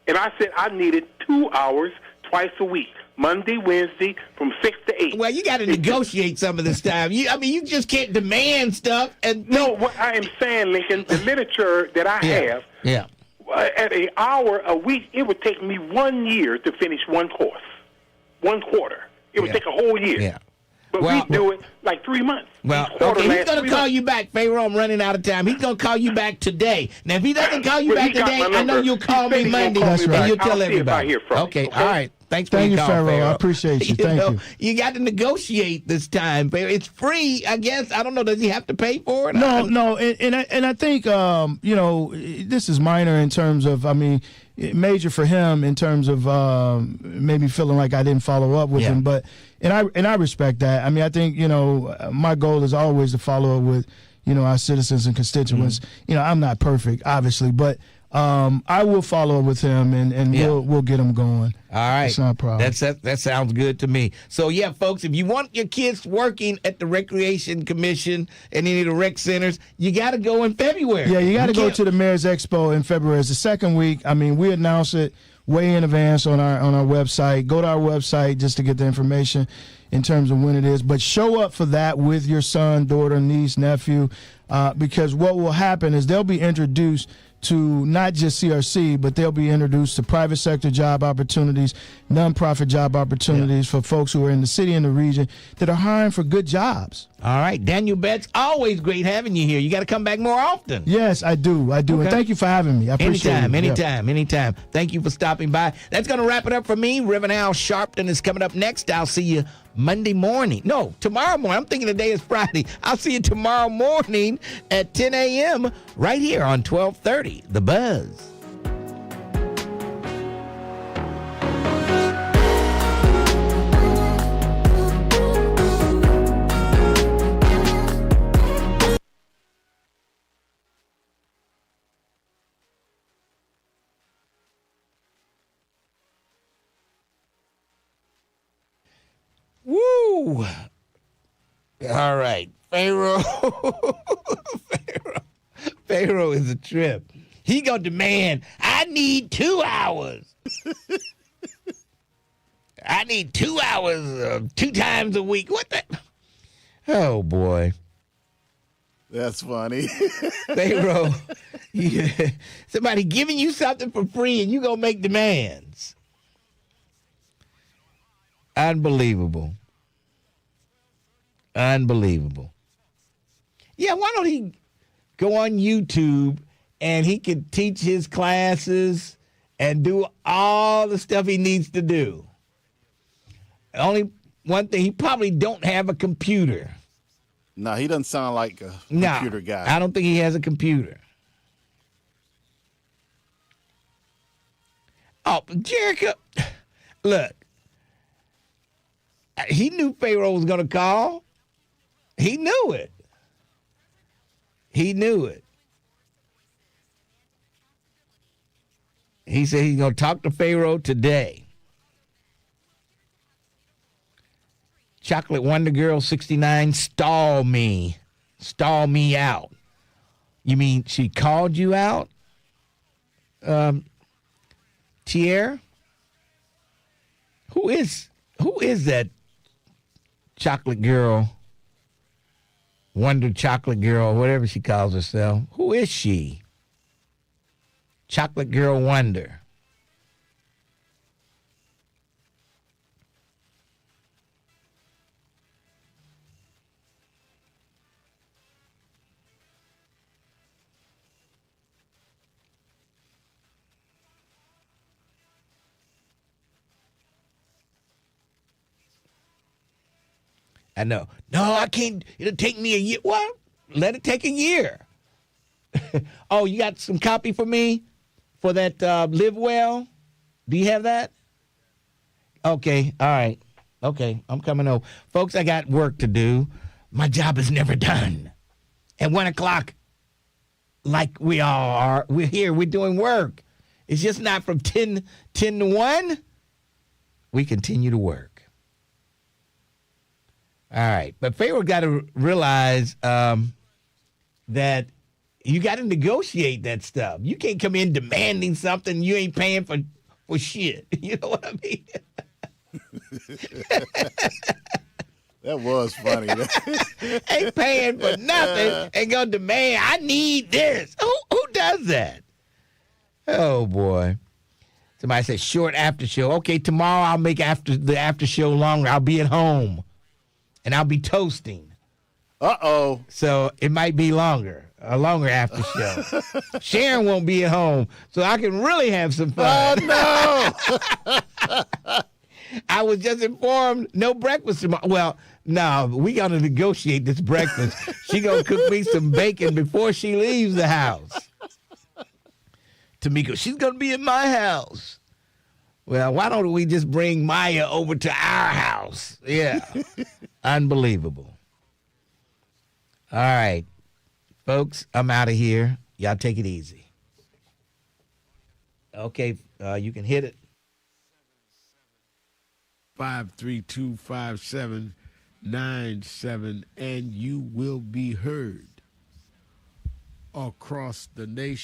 Speaker 31: And I said I needed 2 hours twice a week, Monday, Wednesday, from 6 to 8.
Speaker 2: Well, you got to negotiate some of this time. You just can't demand stuff. And
Speaker 31: no, what I am saying, Lincoln, the literature that I have, at an hour a week, it would take me 1 year to finish one course, 1 quarter. It would take a whole year.
Speaker 2: Yeah.
Speaker 31: But we do it like 3 months.
Speaker 2: Well, okay, he's going to call you back, Pharaoh. I'm running out of time. He's going to call you back today. Now, if he doesn't call you back today, I know you'll call me Monday, and you'll tell everybody. Okay, all right. Thanks for your call, Pharaoh.
Speaker 7: I appreciate you. Thank you.
Speaker 2: You got to negotiate this time, Pharaoh. It's free, I guess. I don't know. Does he have to pay for it?
Speaker 7: No. And I think, this is minor in terms of, major for him in terms of maybe feeling like I didn't follow up with him. But and I respect that. I think, my goal is always to follow up with, our citizens and constituents. Mm-hmm. I'm not perfect, obviously, but I will follow up with him and we'll get him going.
Speaker 2: All right.
Speaker 7: It's not a problem.
Speaker 2: That sounds good to me. So, folks, if you want your kids working at the Recreation Commission and any of the rec centers, you got to go in February.
Speaker 7: Yeah, you got to go to the Mayor's Expo in February. It's the second week. We announce it way in advance on our website. Go to our website just to get the information in terms of when it is. But show up for that with your son, daughter, niece, nephew, because what will happen is they'll be introduced to not just CRC, but they'll be introduced to private sector job opportunities, nonprofit job opportunities for folks who are in the city and the region that are hiring for good jobs.
Speaker 2: All right, Daniel Betts, always great having you here. You got to come back more often.
Speaker 7: Yes, I do. Okay. And thank you for having me. I appreciate it.
Speaker 2: Anytime. Thank you for stopping by. That's going to wrap it up for me. Reverend Al Sharpton is coming up next. I'll see you Monday morning. No, tomorrow morning. I'm thinking today is Friday. I'll see you tomorrow morning at 10 a.m. right here on 1230, The Buzz. Woo! All right. Pharaoh is a trip. He gonna demand, I need 2 hours. I need 2 hours 2 times a week. What the? Oh, boy.
Speaker 3: That's funny.
Speaker 2: Pharaoh, somebody giving you something for free and you gonna make demands. Unbelievable. Yeah, why don't he go on YouTube and he can teach his classes and do all the stuff he needs to do? Only one thing, he probably don't have a computer.
Speaker 3: No, he doesn't sound like a computer guy.
Speaker 2: I don't think he has a computer. Oh, Jericho, look. He knew Pharaoh was going to call. He knew it. He said he's going to talk to Pharaoh today. Chocolate Wonder Girl 69, stall me out. You mean she called you out? Tier? Who is that chocolate girl, Wonder Chocolate Girl, whatever she calls herself? Who is she? Chocolate Girl Wonder. I know. No, I can't. It'll take me a year. What? Let it take a year. Oh, you got some copy for me for that Live Well? Do you have that? Okay. All right. Okay. I'm coming over. Folks, I got work to do. My job is never done. At 1 o'clock, like we all are, we're here. We're doing work. It's just not from 10 to 1. We continue to work. All right. But Pharaoh got to realize that you got to negotiate that stuff. You can't come in demanding something you ain't paying for shit. You know what I mean?
Speaker 3: That was funny.
Speaker 2: Ain't paying for nothing and gonna demand, I need this. Who does that? Oh, boy. Somebody said short after show. Okay, tomorrow I'll make the after show longer. I'll be at home. And I'll be toasting.
Speaker 3: Uh-oh.
Speaker 2: So it might be longer, a longer after show. Sharon won't be at home, so I can really have some fun.
Speaker 3: Oh,
Speaker 2: no. I was just informed, no breakfast tomorrow. Well, no, we got to negotiate this breakfast. She going to cook me some bacon before she leaves the house. Tamiko, she's going to be in my house. Well, why don't we just bring Maya over to our house? Yeah. Unbelievable. All right. Folks, I'm out of here. Y'all take it easy. Okay, you can hit it.
Speaker 10: 5325797, and you will be heard across the nation.